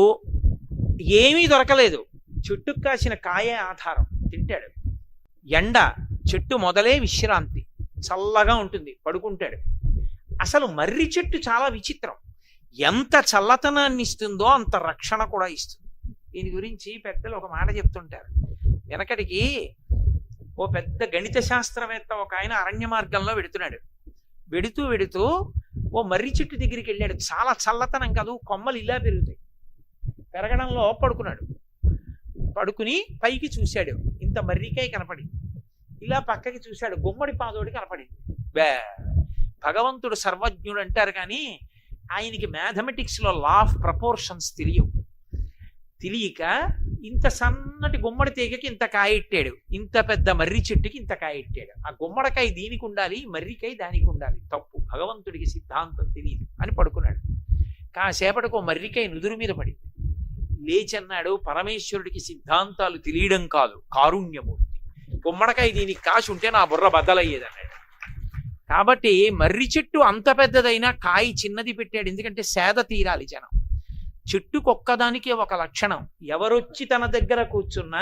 Speaker 1: ఏమీ దొరకలేదు, చెట్టుకు కాసిన కాయే ఆధారం, తింటాడు. ఎండ, చెట్టు మొదలే విశ్రాంతి, చల్లగా ఉంటుంది, పడుకుంటాడు. అసలు మర్రి చెట్టు చాలా విచిత్రం. ఎంత చల్లతనాన్ని ఇస్తుందో అంత రక్షణ కూడా ఇస్తుంది. దీని గురించి పెద్దలు ఒక మాట చెప్తుంటారు. వెనకటికి ఓ పెద్ద గణిత శాస్త్రవేత్త ఒక ఆయన అరణ్య మార్గంలో వెడుతున్నాడు. వెడుతూ ఓ మర్రి చెట్టు దగ్గరికి వెళ్ళాడు. చాలా చల్లతనం కాదు, కొమ్మలు ఇలా పెరుగుతాయి. పెరగడంలో పడుకున్నాడు. పడుకుని పైకి చూశాడు, ఇంత మర్రికాయ కనపడింది. ఇలా పక్కకి చూశాడు, గుమ్మడి పాదోడి కనపడింది. భగవంతుడు సర్వజ్ఞుడు అంటారు కానీ ఆయనకి మ్యాథమెటిక్స్లో లా ఆఫ్ ప్రపోర్షన్స్ తెలియక ఇంత సన్నటి గుమ్మడి తీగకి ఇంత కాయెట్టాడు, ఇంత పెద్ద మర్రి చెట్టుకి ఇంత కాయెట్టాడు. ఆ గుమ్మడికాయ దీనికి ఉండాలి, మర్రికాయ దానికి ఉండాలి. తప్పు, భగవంతుడికి సిద్ధాంతం తెలియదు అని పడుకున్నాడు. కాసేపటికి ఓ మర్రికాయ నుదురు మీద పడింది. లేచన్నాడు, పరమేశ్వరుడికి సిద్ధాంతాలు తెలియడం కాదు, కారుణ్యమూర్తి. గుమ్మడికాయ దీనికి కాసి ఉంటే నా బుర్ర బద్దలయ్యేది అన్నాడు. కాబట్టి మర్రి చెట్టు అంత పెద్దదైనా కాయ చిన్నది పెట్టాడు, ఎందుకంటే సేద తీరాలి జనం. చెట్టుకొక్కదానికి ఒక లక్షణం, ఎవరొచ్చి తన దగ్గర కూర్చున్నా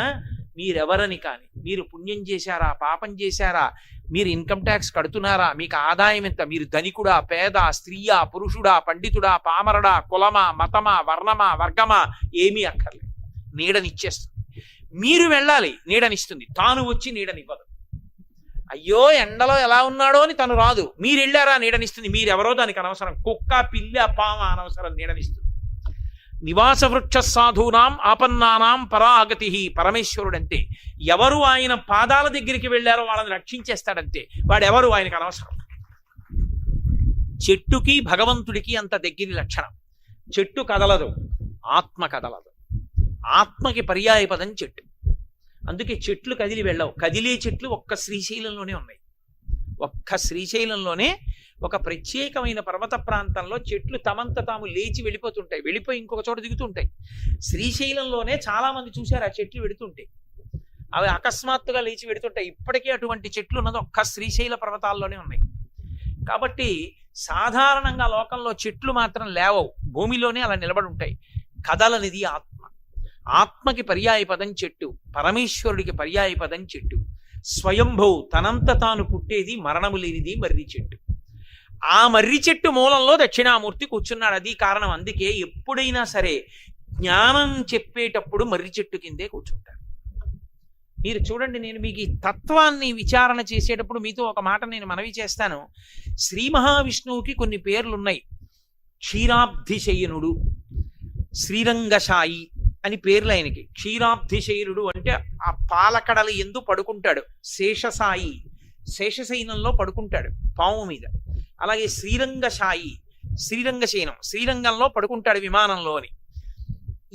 Speaker 1: మీరెవరని కానీ, మీరు పుణ్యం చేశారా, పాపం చేశారా, మీరు ఇన్కమ్ ట్యాక్స్ కడుతున్నారా, మీకు ఆదాయం ఎంత, మీరు ధనికుడా, పేద, స్త్రీయా, పురుషుడా, పండితుడా, పామరడా, కులమా, మతమా, వర్ణమా, వర్గమా, ఏమీ అక్కర్లేదు, నీడనిచ్చేస్తుంది. మీరు వెళ్ళాలి, నీడనిస్తుంది. తాను వచ్చి నీడనివ్వదు. అయ్యో ఎండలో ఎలా ఉన్నాడో అని తను రాదు, మీరు వెళ్ళారా నీడనిస్తుంది. మీరెవరో దానికి అనవసరం. కుక్క, పిల్ల, పామ అనవసరం, నీడనిస్తుంది. నివాస వృక్ష సాధూనాం ఆపన్నానాం పరాగతి. పరమేశ్వరుడంతే. ఎవరు ఆయన పాదాల దగ్గరికి వెళ్ళారో వాళ్ళని రక్షించేస్తాడంతే. వాడెవరు ఆయనకు అనవసరం. చెట్టుకి భగవంతుడికి అంత దగ్గర లక్షణం. చెట్టు కదలదు, ఆత్మ కదలదు. ఆత్మకి పర్యాయపదం చెట్టు. అందుకే చెట్లు కదిలి వెళ్ళవు. కదిలే చెట్లు ఒక్క శ్రీశైలంలోనే ఉన్నాయి. ఒక్క శ్రీశైలంలోనే ఒక ప్రత్యేకమైన పర్వత ప్రాంతంలో చెట్లు తమంత తాము లేచి వెళ్ళిపోతుంటాయి, వెళ్ళిపోయి ఇంకొక చోట దిగుతుంటాయి. శ్రీశైలంలోనే చాలా మంది చూశారు ఆ చెట్లు వెడుతుంటాయి. అవి అకస్మాత్తుగా లేచి వెడుతుంటాయి. ఇప్పటికీ అటువంటి చెట్లు ఉన్నది ఒక్క శ్రీశైల పర్వతాల్లోనే ఉన్నాయి. కాబట్టి సాధారణంగా లోకంలో చెట్లు మాత్రం లేవవు, భూమిలోనే అలా నిలబడి ఉంటాయి. కదలనిది ఆత్మ. ఆత్మకి పర్యాయపదం చెట్టు, పరమేశ్వరుడికి పర్యాయపదం చెట్టు. స్వయంభూ, తనంత తాను పుట్టేది, మరణము లేనిది మర్రి చెట్టు. ఆ మర్రి చెట్టు మూలంలో దక్షిణామూర్తి కూర్చున్నాడు. అది కారణం. అందుకే ఎప్పుడైనా సరే జ్ఞానం చెప్పేటప్పుడు మర్రి చెట్టు కిందే కూర్చుంటాడు. మీరు చూడండి, నేను మీకు ఈ తత్వాన్ని విచారణ చేసేటప్పుడు మీతో ఒక మాట నేను మనవి చేస్తాను. శ్రీ మహావిష్ణువుకి కొన్ని పేర్లున్నాయి. క్షీరాబ్ధిశయనుడు, శ్రీరంగశాయి అని పేర్లు ఆయనకి. క్షీరాబ్ధిశయనుడు అంటే ఆ పాలకడల ఎందు పడుకుంటాడు. శేషసాయి, శేషశయనంలో పడుకుంటాడు పాము మీద. అలాగే శ్రీరంగశాయి, శ్రీరంగశయనం, శ్రీరంగంలో పడుకుంటాడు విమానంలో అని.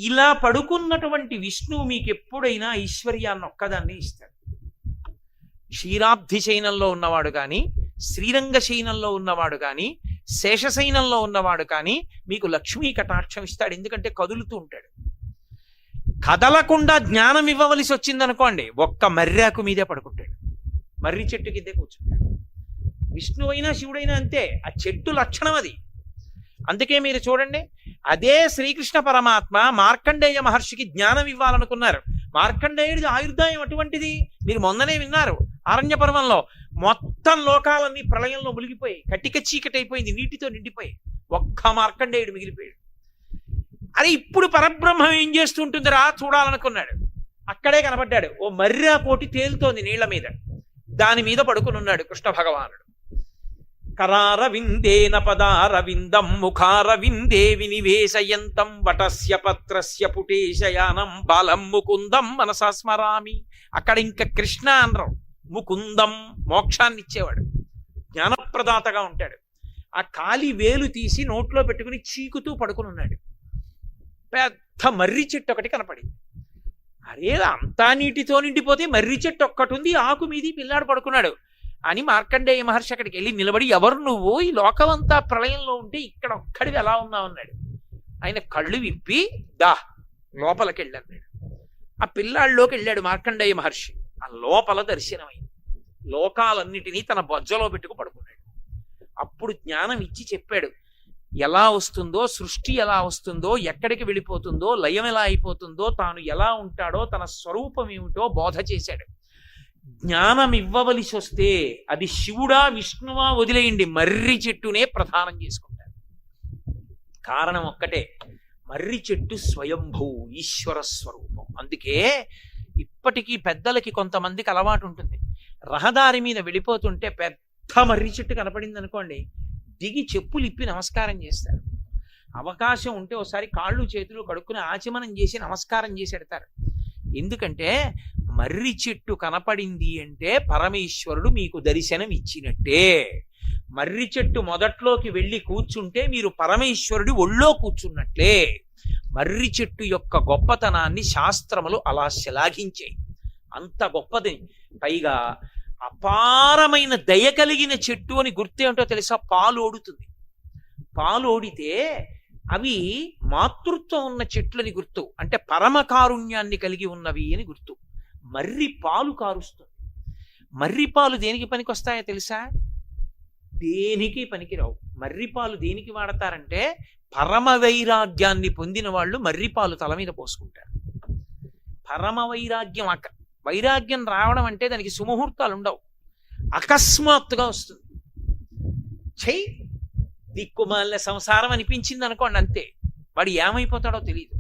Speaker 1: ఇలా పడుకున్నటువంటి విష్ణువు మీకు ఎప్పుడైనా ఐశ్వర్యాన్ని ఒక్కదాన్ని ఇస్తాడు. క్షీరాబ్ధిశయనంలో ఉన్నవాడు కానీ, శ్రీరంగశయనంలో ఉన్నవాడు కానీ, శేషశయనంలో ఉన్నవాడు కానీ మీకు లక్ష్మీ కటాక్షం ఇస్తాడు. ఎందుకంటే కదులుతూ ఉంటాడు. కదలకుండా జ్ఞానం ఇవ్వవలసి వచ్చిందనుకోండి, ఒక్క మర్రాకు మీదే పడుకుంటాడు, మర్రి చెట్టు కిందే కూర్చుంటాడు. విష్ణువైనా శివుడైనా అంతే. ఆ చెట్టు లక్షణం అది. అందుకే మీరు చూడండి, అదే శ్రీకృష్ణ పరమాత్మ మార్కండేయ మహర్షికి జ్ఞానం ఇవ్వాలనుకున్నారు. మార్కండేయుడి ఆయుర్దాయం అటువంటిది. మీరు మొన్ననే విన్నారు అరణ్య పర్వంలో. మొత్తం లోకాలన్నీ ప్రళయంలో మునిగిపోయి కటిక చీకటైపోయింది, నీటితో నిండిపోయి ఒక్క మార్కండేయుడు మిగిలిపోయాడు. అరే ఇప్పుడు పరబ్రహ్మం ఏం చేస్తుంటుందిరా చూడాలనుకున్నాడు. అక్కడే కనబడ్డాడు. ఓ మర్రా కోటి తేలుతోంది నీళ్ల మీద, దాని మీద పడుకుని ఉన్నాడు కృష్ణ భగవానుడు. కరారవిందేన పదారవిందం ముఖారవిందే వినివేశయంతం వటస్య పత్రస్య పుటేశయానం బాలం ముకుందం మనసా స్మరామి. అక్కడ ఇంకా కృష్ణ అనరు, ముకుందం, మోక్షాన్ని ఇచ్చేవాడు, జ్ఞానప్రదాతగా ఉంటాడు. ఆ కాలి వేలు తీసి నోట్లో పెట్టుకుని చీకుతూ పడుకుని ఉన్నాడు. పెద్ద మర్రి చెట్టు ఒకటి కనపడింది. అరే అంతా నీటితో నిండిపోతే మర్రి చెట్టు ఒక్కటి ఉంది, ఆకు మీది పిల్లాడు పడుకున్నాడు. అని మార్కండేయ మహర్షి అక్కడికి వెళ్ళి నిలబడి, ఎవరు నువ్వు, ఈ లోకమంతా ప్రళయంలో ఉంటే ఇక్కడ ఒక్కడివి ఎలా ఉన్నావు అన్నాడు. ఆయన కళ్ళు విప్పి దా లోపలికి వెళ్ళన్నాడు. ఆ పిల్లాళ్ళలోకి వెళ్ళాడు మార్కండేయ మహర్షి. ఆ లోపల దర్శనమైంది. లోకాలన్నిటినీ తన బొజ్జలో పెట్టుకు పడుకున్నాడు. అప్పుడు జ్ఞానం ఇచ్చి చెప్పాడు, ఎలా వస్తుందో, సృష్టి ఎలా వస్తుందో, ఎక్కడికి వెళ్ళిపోతుందో, లయం ఎలా అయిపోతుందో, తాను ఎలా ఉంటాడో, తన స్వరూపం ఏమిటో బోధ చేశాడు. జ్ఞానం ఇవ్వవలసి వస్తే అది శివుడా విష్ణువా వదిలేయండి, మర్రి చెట్టునే ప్రధానం చేసుకుంటారు. కారణం ఒక్కటే, మర్రి చెట్టు స్వయంభూ ఈశ్వర స్వరూపం. అందుకే ఇప్పటికీ పెద్దలకి కొంతమందికి అలవాటు ఉంటుంది, రహదారి మీద వెళ్ళిపోతుంటే పెద్ద మర్రి చెట్టు కనపడింది అనుకోండి, దిగి చెప్పులు ఇప్పి నమస్కారం చేస్తారు. అవకాశం ఉంటే ఒకసారి కాళ్ళు చేతులు కడుక్కుని ఆచమనం చేసి నమస్కారం చేసి పెడతారు. ఎందుకంటే మర్రి చెట్టు కనపడింది అంటే పరమేశ్వరుడు మీకు దర్శనం ఇచ్చినట్టే. మర్రి చెట్టు మొదట్లోకి వెళ్ళి కూర్చుంటే మీరు పరమేశ్వరుడి ఒళ్ళో కూర్చున్నట్లే. మర్రి చెట్టు యొక్క గొప్పతనాన్ని శాస్త్రములు అలా శ్లాఘించాయి. అంత గొప్పది. పైగా అపారమైన దయ కలిగిన చెట్టు అని గుర్తేమిటో తెలుసా? పాలు ఓడుతుంది. పాలు ఓడితే అవి మాతృత్వం ఉన్న చెట్లని గుర్తు, అంటే పరమ కారుణ్యాన్ని కలిగి ఉన్నవి అని గుర్తు. మర్రి పాలు కారుస్తుంది. మర్రి పాలు దేనికి పనికి వస్తాయో తెలుసా? దేనికి పనికిరావు. మర్రిపాలు దేనికి వాడతారంటే, పరమ వైరాగ్యాన్ని పొందిన వాళ్ళు మర్రిపాలు తల మీద పోసుకుంటారు. పరమ వైరాగ్యం, వైరాగ్యం రావడం అంటే దానికి సుముహూర్తాలు ఉండవు, అకస్మాత్తుగా వస్తుంది. చెయ్యి దిక్కుమాలిన సంసారం అనిపించింది అనుకోండి, అంతే, వాడు ఏమైపోతాడో తెలియదు.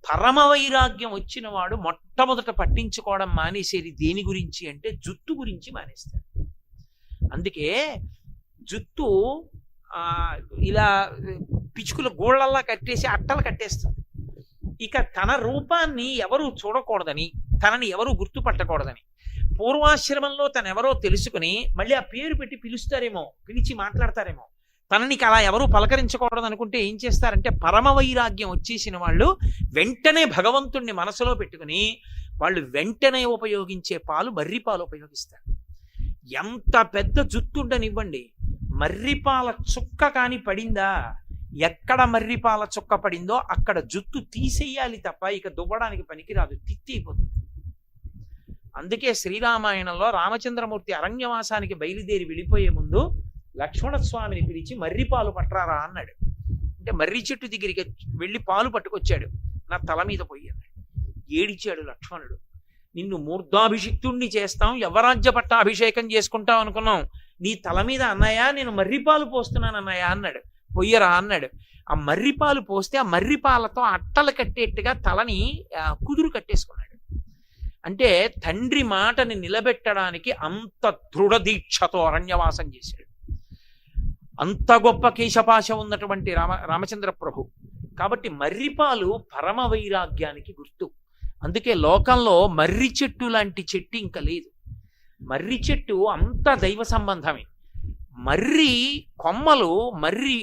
Speaker 1: పరమ వైరాగ్యం వచ్చిన వాడు మొట్టమొదట పట్టించుకోవడం మానేసేది దేని గురించి అంటే జుత్తు గురించి మానేస్తాడు. అందుకే జుత్తు ఇలా పిచ్చుకుల గోళ్ళల్లా కట్టేసి అట్టలు కట్టేస్తుంది. ఇక తన రూపాన్ని ఎవరు చూడకూడదని, తనని ఎవరు గుర్తుపట్టకూడదని, పూర్వాశ్రమంలో తనెవరో తెలుసుకుని మళ్ళీ ఆ పేరు పెట్టి పిలుస్తారేమో, పిలిచి మాట్లాడతారేమో, తనని అలా ఎవరు పలకరించకూడదు అనుకుంటే ఏం చేస్తారంటే, పరమ వైరాగ్యం వచ్చేసిన వాళ్ళు వెంటనే భగవంతుణ్ణి మనసులో పెట్టుకుని వాళ్ళు వెంటనే ఉపయోగించే పాలు మర్రిపాలు ఉపయోగిస్తారు. ఎంత పెద్ద జుత్తుండనివ్వండి, మర్రిపాల చుక్క కాని పడిందా, ఎక్కడ మర్రిపాల చుక్క పడిందో అక్కడ జుత్తు తీసేయాలి తప్ప ఇక దువ్వడానికి పనికిరాదు, తిత్తి అయిపోతుంది. అందుకే శ్రీరామాయణంలో రామచంద్రమూర్తి అరణ్యవాసానికి బయలుదేరి వెళ్ళిపోయే ముందు లక్ష్మణస్వామిని పిలిచి మర్రిపాలు పట్టరారా అన్నాడు. అంటే మర్రి చెట్టు దగ్గరికి వెళ్ళి పాలు పట్టుకొచ్చాడు. నా తల మీద పోయి అన్నాడు. ఏడిచాడు లక్ష్మణుడు. నిన్ను మూర్ధాభిషిక్తుణ్ణి చేస్తాం, యవరాజ్య పట్టాభిషేకం చేసుకుంటాం అనుకున్నాం, నీ తల మీద అన్నయ్య నేను మర్రిపాలు పోస్తున్నాను అన్నయ్య అన్నాడు. పొయ్యరా అన్నాడు. ఆ మర్రిపాలు పోస్తే ఆ మర్రిపాలతో అట్టలు కట్టేట్టుగా తలని కుదురు కట్టేసుకున్నాడు. అంటే తండ్రి మాటని నిలబెట్టడానికి అంత దృఢ దీక్షతో అరణ్యవాసం చేశాడు. అంత గొప్ప కేశపాశ ఉన్నటువంటి రామచంద్ర ప్రభు. కాబట్టి మర్రిపాలు పరమ వైరాగ్యానికి గుర్తు. అందుకే లోకంలో మర్రి చెట్టు లాంటి చెట్టు ఇంకా లేదు. మర్రి చెట్టు అంత దైవ సంబంధమే. మర్రి కొమ్మలు, మర్రి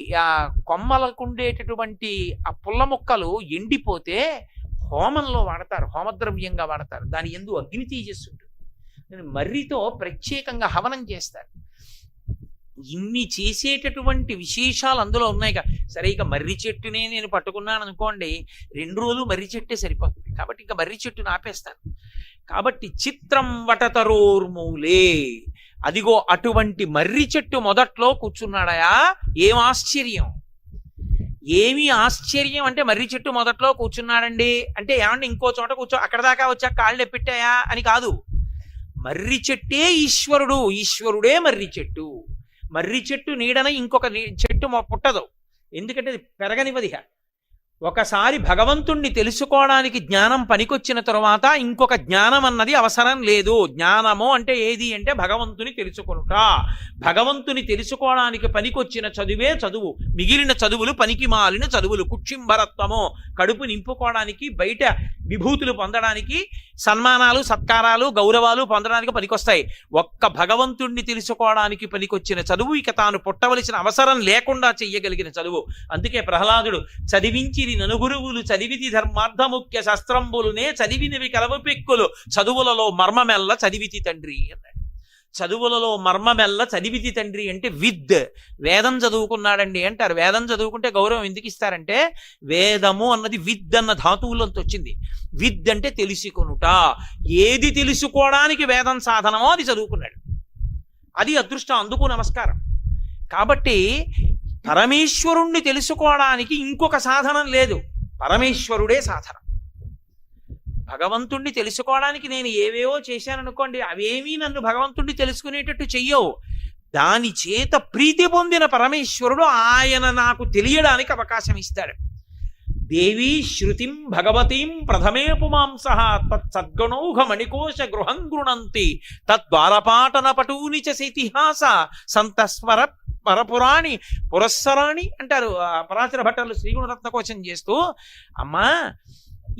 Speaker 1: కొమ్మలకు ఉండేటటువంటి ఆ పుల్ల మొక్కలు ఎండిపోతే హోమంలో వాడతారు, హోమద్రవ్యంగా వాడతారు. దాని యందు అగ్ని తేజస్సుంటుంది. మర్రితో ప్రత్యేకంగా హవనం చేస్తారు. ఇన్ని చేసేటటువంటి విశేషాలు అందులో ఉన్నాయి. సరే, ఇక మర్రి చెట్టునే నేను పట్టుకున్నాను అనుకోండి, 2 రోజులు మర్రి చెట్టే సరిపోతుంది. కాబట్టి ఇంకా మర్రి చెట్టును ఆపేస్తాను. కాబట్టి చిత్రం వటతరోర్మూలే, అదిగో అటువంటి మర్రి చెట్టు మొదట్లో కూర్చున్నాడయా. ఏం ఆశ్చర్యం, ఏమి ఆశ్చర్యం అంటే మర్రి చెట్టు మొదట్లో కూర్చున్నాడండి అంటే ఏమంటే ఇంకో చోట కూర్చో, అక్కడ దాకా వచ్చా కాళ్ళు ఎప్పెట్టాయా అని కాదు. మర్రి చెట్టే ఈశ్వరుడు, ఈశ్వరుడే మర్రి చెట్టు. మర్రి చెట్టు నీడన ఇంకొక చెట్టు పుట్టదు, ఎందుకంటే అది పెరగనివదిహ. ఒకసారి భగవంతుణ్ణి తెలుసుకోవడానికి జ్ఞానం పనికొచ్చిన తరువాత ఇంకొక జ్ఞానం అన్నది అవసరం లేదు. జ్ఞానము అంటే ఏది అంటే భగవంతుని తెలుసుకొనుట. భగవంతుని తెలుసుకోవడానికి పనికొచ్చిన చదువే చదువు, మిగిలిన చదువులు పనికి మాలిన చదువులు. కుక్షింభరత్వము, కడుపు నింపుకోవడానికి, బయట విభూతులు పొందడానికి, సన్మానాలు సత్కారాలు గౌరవాలు పొందడానికి పనికొస్తాయి. ఒక్క భగవంతుణ్ణి తెలుసుకోవడానికి పనికొచ్చిన చదువు, ఇక తాను పుట్టవలసిన అవసరం లేకుండా చెయ్యగలిగిన చదువు. అందుకే ప్రహ్లాదుడు చదివించి ననుగురువులు చదివితి ధర్మార్థముఖ్య శస్త్రంబులునే చదివినవి కలవ పెక్కులు చదువులలో మర్మమెల్ల చదివితి తండ్రి అన్నాడు. చదువులలో మర్మమెల్ల చదివితి తండ్రి అంటే విద్, వేదం చదువుకున్నాడండి అంటారు. వేదం చదువుకుంటే గౌరవం ఎందుకు ఇస్తారంటే వేదము అన్నది విద్ అన్న ధాతువులంతో వచ్చింది. విద్ అంటే తెలుసుకొనుట. ఏది తెలుసుకోవడానికి వేదం సాధనమో అది చదువుకున్నాడు. అది అదృష్టం, అందుకు నమస్కారం. కాబట్టి పరమేశ్వరుణ్ణి తెలుసుకోవడానికి ఇంకొక సాధనం లేదు, పరమేశ్వరుడే సాధనం. భగవంతుణ్ణి తెలుసుకోవడానికి నేను ఏవేవో చేశాననుకోండి, అవేమీ నన్ను భగవంతుణ్ణి తెలుసుకునేటట్టు చెయ్యవు. దాని చేత ప్రీతి పొందిన పరమేశ్వరుడు ఆయన నాకు తెలియడానికి అవకాశం ఇస్తాడు. దేవీ శృతిం భగవతీం ప్రథమే పుమాంసః తత్సద్గణౌఘ మణికోశ గృహం గృణంతి తద్వారపాటన పటూని చ ఇతిహాస సంతస్వర పరపురాణి పురస్సరాణి అంటారు పరాశర భట్టర్లు శ్రీగుణరత్నకోశం చేస్తూ. అమ్మా,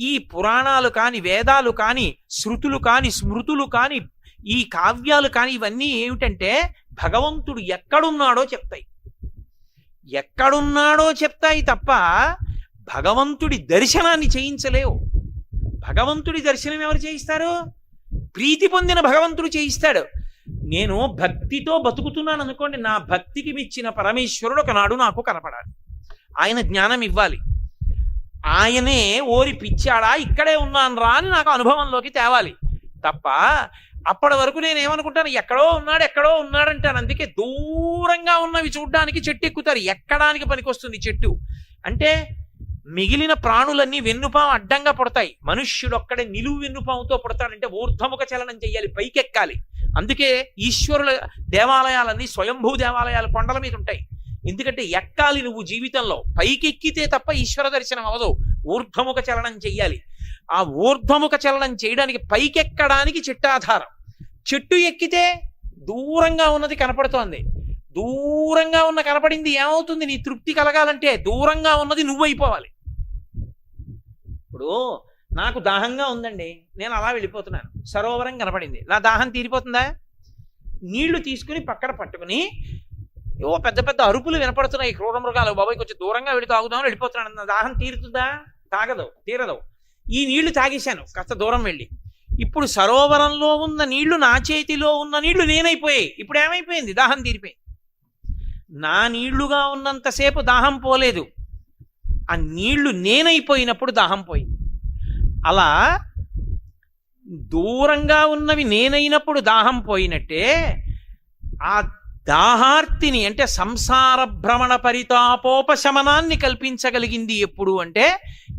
Speaker 1: ఈ పురాణాలు కాని, వేదాలు కాని, శృతులు కాని, స్మృతులు కాని, ఈ కావ్యాలు కాని, ఇవన్నీ ఏమిటంటే భగవంతుడు ఎక్కడున్నాడో చెప్తాయి. ఎక్కడున్నాడో చెప్తాయి తప్ప భగవంతుడి దర్శనాన్ని చేయించలేవు. భగవంతుడి దర్శనం ఎవరు చేయిస్తారు? ప్రీతి పొందిన భగవంతుడు చేయిస్తాడు. నేను భక్తితో బతుకుతున్నాను అనుకోండి, నా భక్తికి మెచ్చిన పరమేశ్వరుడు ఒకనాడు నాకు కనపడాలి. ఆయన జ్ఞానం ఇవ్వాలి. ఆయనే ఓరి పిచ్చాడా ఇక్కడే ఉన్నాను రా అని నాకు అనుభవంలోకి తేవాలి తప్ప అప్పటి వరకు నేనేమనుకుంటాను, ఎక్కడో ఉన్నాడంటాను. అందుకే దూరంగా ఉన్నవి చూడ్డానికి చెట్టు ఎక్కుతారు. ఎక్కడానికి పనికొస్తుంది చెట్టు అంటే? మిగిలిన ప్రాణులన్నీ వెన్నుపాము అడ్డంగా పుడతాయి, మనుష్యుడు ఒక్కడే నిలువు వెన్నుపాముతో పుడతాడంటే ఊర్ధముఖ చలనం చెయ్యాలి, పైకెక్కాలి. అందుకే ఈశ్వరుల దేవాలయాలన్నీ స్వయంభూ దేవాలయాలు కొండల మీద ఉంటాయి. ఎందుకంటే ఎక్కాలి నువ్వు జీవితంలో, పైకెక్కితే తప్ప ఈశ్వర దర్శనం అవదు, ఊర్ధ్వముఖ చలనం చెయ్యాలి. ఆ ఊర్ధ్వముఖ చలనం చేయడానికి పైకెక్కడానికి చెట్టు ఆధారం. చెట్టు ఎక్కితే దూరంగా ఉన్నది కనపడుతోంది. దూరంగా ఉన్న కనపడింది ఏమవుతుంది? నీ తృప్తి కలగాలంటే దూరంగా ఉన్నది నువ్వైపోవాలి. ఇప్పుడు నాకు దాహంగా ఉందండి, నేను అలా వెళ్ళిపోతున్నాను, సరోవరం కనపడింది, నా దాహం తీరిపోతుందా? నీళ్లు తీసుకుని పక్కన పట్టుకుని ఏవో పెద్ద పెద్ద అరుపులు వినపడుతున్నాయి, క్రూర మృగాలు, బాబాయ్ కొంచెం దూరంగా వెళ్ళి తాగుదామని వెళ్ళిపోతున్నాను. నా దాహం తీరుతుందా? తీరదు. ఈ నీళ్లు తాగేశాను కాస్త దూరం వెళ్ళి. ఇప్పుడు సరోవరంలో ఉన్న నీళ్లు, నా చేతిలో ఉన్న నీళ్లు నేనైపోయాయి. ఇప్పుడు ఏమైపోయింది? దాహం తీరిపోయింది. నా నీళ్లుగా ఉన్నంతసేపు దాహం పోలేదు, ఆ నీళ్లు నేనైపోయినప్పుడు దాహం పోయింది. అలా దూరంగా ఉన్నవి నేనైనప్పుడు దాహం పోయినట్టే ఆ దాహార్తిని అంటే సంసార భ్రమణ పరితాపోపశమనాన్ని కల్పించగలిగింది ఎప్పుడు అంటే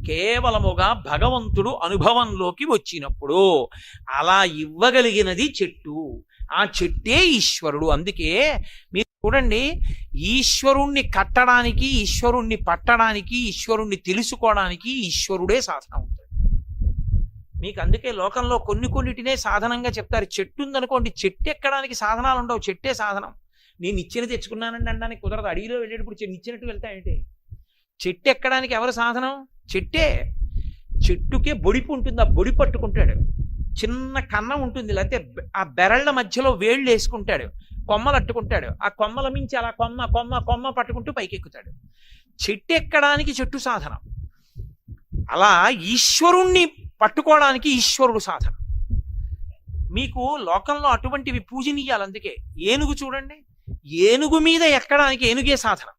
Speaker 1: కేవలముగా భగవంతుడు అనుభవంలోకి వచ్చినప్పుడు. అలా ఇవ్వగలిగినది చెట్టు, ఆ చెట్టే ఈశ్వరుడు. అందుకే మీరు చూడండి, ఈశ్వరుణ్ణి కట్టడానికి, ఈశ్వరుణ్ణి పట్టడానికి, ఈశ్వరుణ్ణి తెలుసుకోవడానికి ఈశ్వరుడే సాధన అవుతాడు మీకు. అందుకే లోకంలో కొన్నిటినే సాధనంగా చెప్తారు. చెట్టు ఉందనుకోండి, చెట్టు ఎక్కడానికి సాధనాలు ఉండవు, చెట్టే సాధనం. నేను ఇచ్చిన తెచ్చుకున్నానండి అనడానికి కుదరదు. అడవిలో వెళ్ళేటప్పుడు ఇచ్చినట్టు వెళ్తాయంటే చెట్టు ఎక్కడానికి ఎవరు సాధనం? చెట్టే. చెట్టుకే బొడిపు ఉంటుంది, ఆ బొడి పట్టుకుంటాడు. చిన్న కన్నం ఉంటుంది, లేకపోతే ఆ బెరళ్ళ మధ్యలో వేళ్ళు వేసుకుంటాడు, కొమ్మలు అట్టుకుంటాడు. ఆ కొమ్మల మించి అలా కొమ్మ కొమ్మ కొమ్మ పట్టుకుంటూ పైకెక్కుతాడు. చెట్టు ఎక్కడానికి చెట్టు సాధనం. అలా ఈశ్వరుణ్ణి పట్టుకోవడానికి ఈశ్వరుడు సాధన. మీకు లోకంలో అటువంటివి పూజనీయాలు. అందుకే ఏనుగు చూడండి, ఏనుగు మీద ఎక్కడానికి ఏనుగే సాధనం.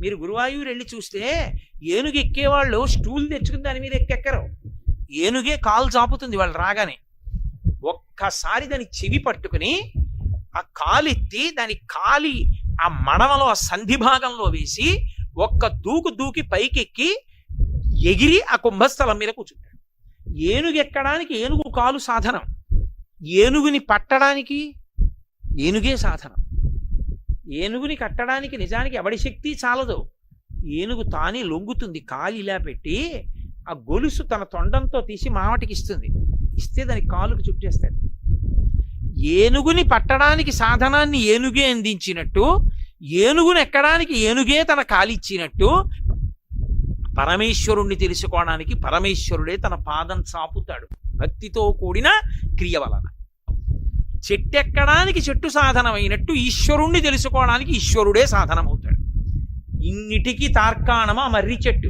Speaker 1: మీరు గురువాయూరు వెళ్ళి చూస్తే ఏనుగు ఎక్కేవాళ్ళు స్టూల్ తెచ్చుకుని దాని మీద ఎక్కెక్కరు, ఏనుగే కాలు చాపుతుంది వాళ్ళు రాగానే. ఒక్కసారి దాని చెవి పట్టుకుని ఆ కాలు ఎత్తి దాని కాలి ఆ మడమలో ఆ సంధి భాగంలో వేసి ఒక్క దూకి పైకెక్కి ఎగిరి ఆ కుంభస్థలం మీద కూర్చుంటాడు. ఏనుగు ఎక్కడానికి ఏనుగు కాలు సాధనం, ఏనుగుని పట్టడానికి ఏనుగే సాధనం. ఏనుగుని కట్టడానికి నిజానికి ఎవడి శక్తి చాలదు. ఏనుగు తానే లొంగుతుంది, కాలు ఇలా పెట్టి ఆ గొలుసు తన తొండంతో తీసి మావటికి ఇస్తుంది, ఇస్తే దాని కాలుకు చుట్టేస్తాడు. ఏనుగుని పట్టడానికి సాధనాన్ని ఏనుగే అందించినట్టు, ఏనుగుని ఎక్కడానికి ఏనుగే తన కాలిచ్చినట్టు, పరమేశ్వరుణ్ణి తెలుసుకోవడానికి పరమేశ్వరుడే తన పాదం చాపుతాడు భక్తితో కూడిన క్రియ వలన. చెట్టెక్కడానికి చెట్టు సాధనమైనట్టు ఈశ్వరుణ్ణి తెలుసుకోవడానికి ఈశ్వరుడే సాధనమవుతాడు. ఇన్నిటికీ తార్కాణం ఆ మర్రి చెట్టు.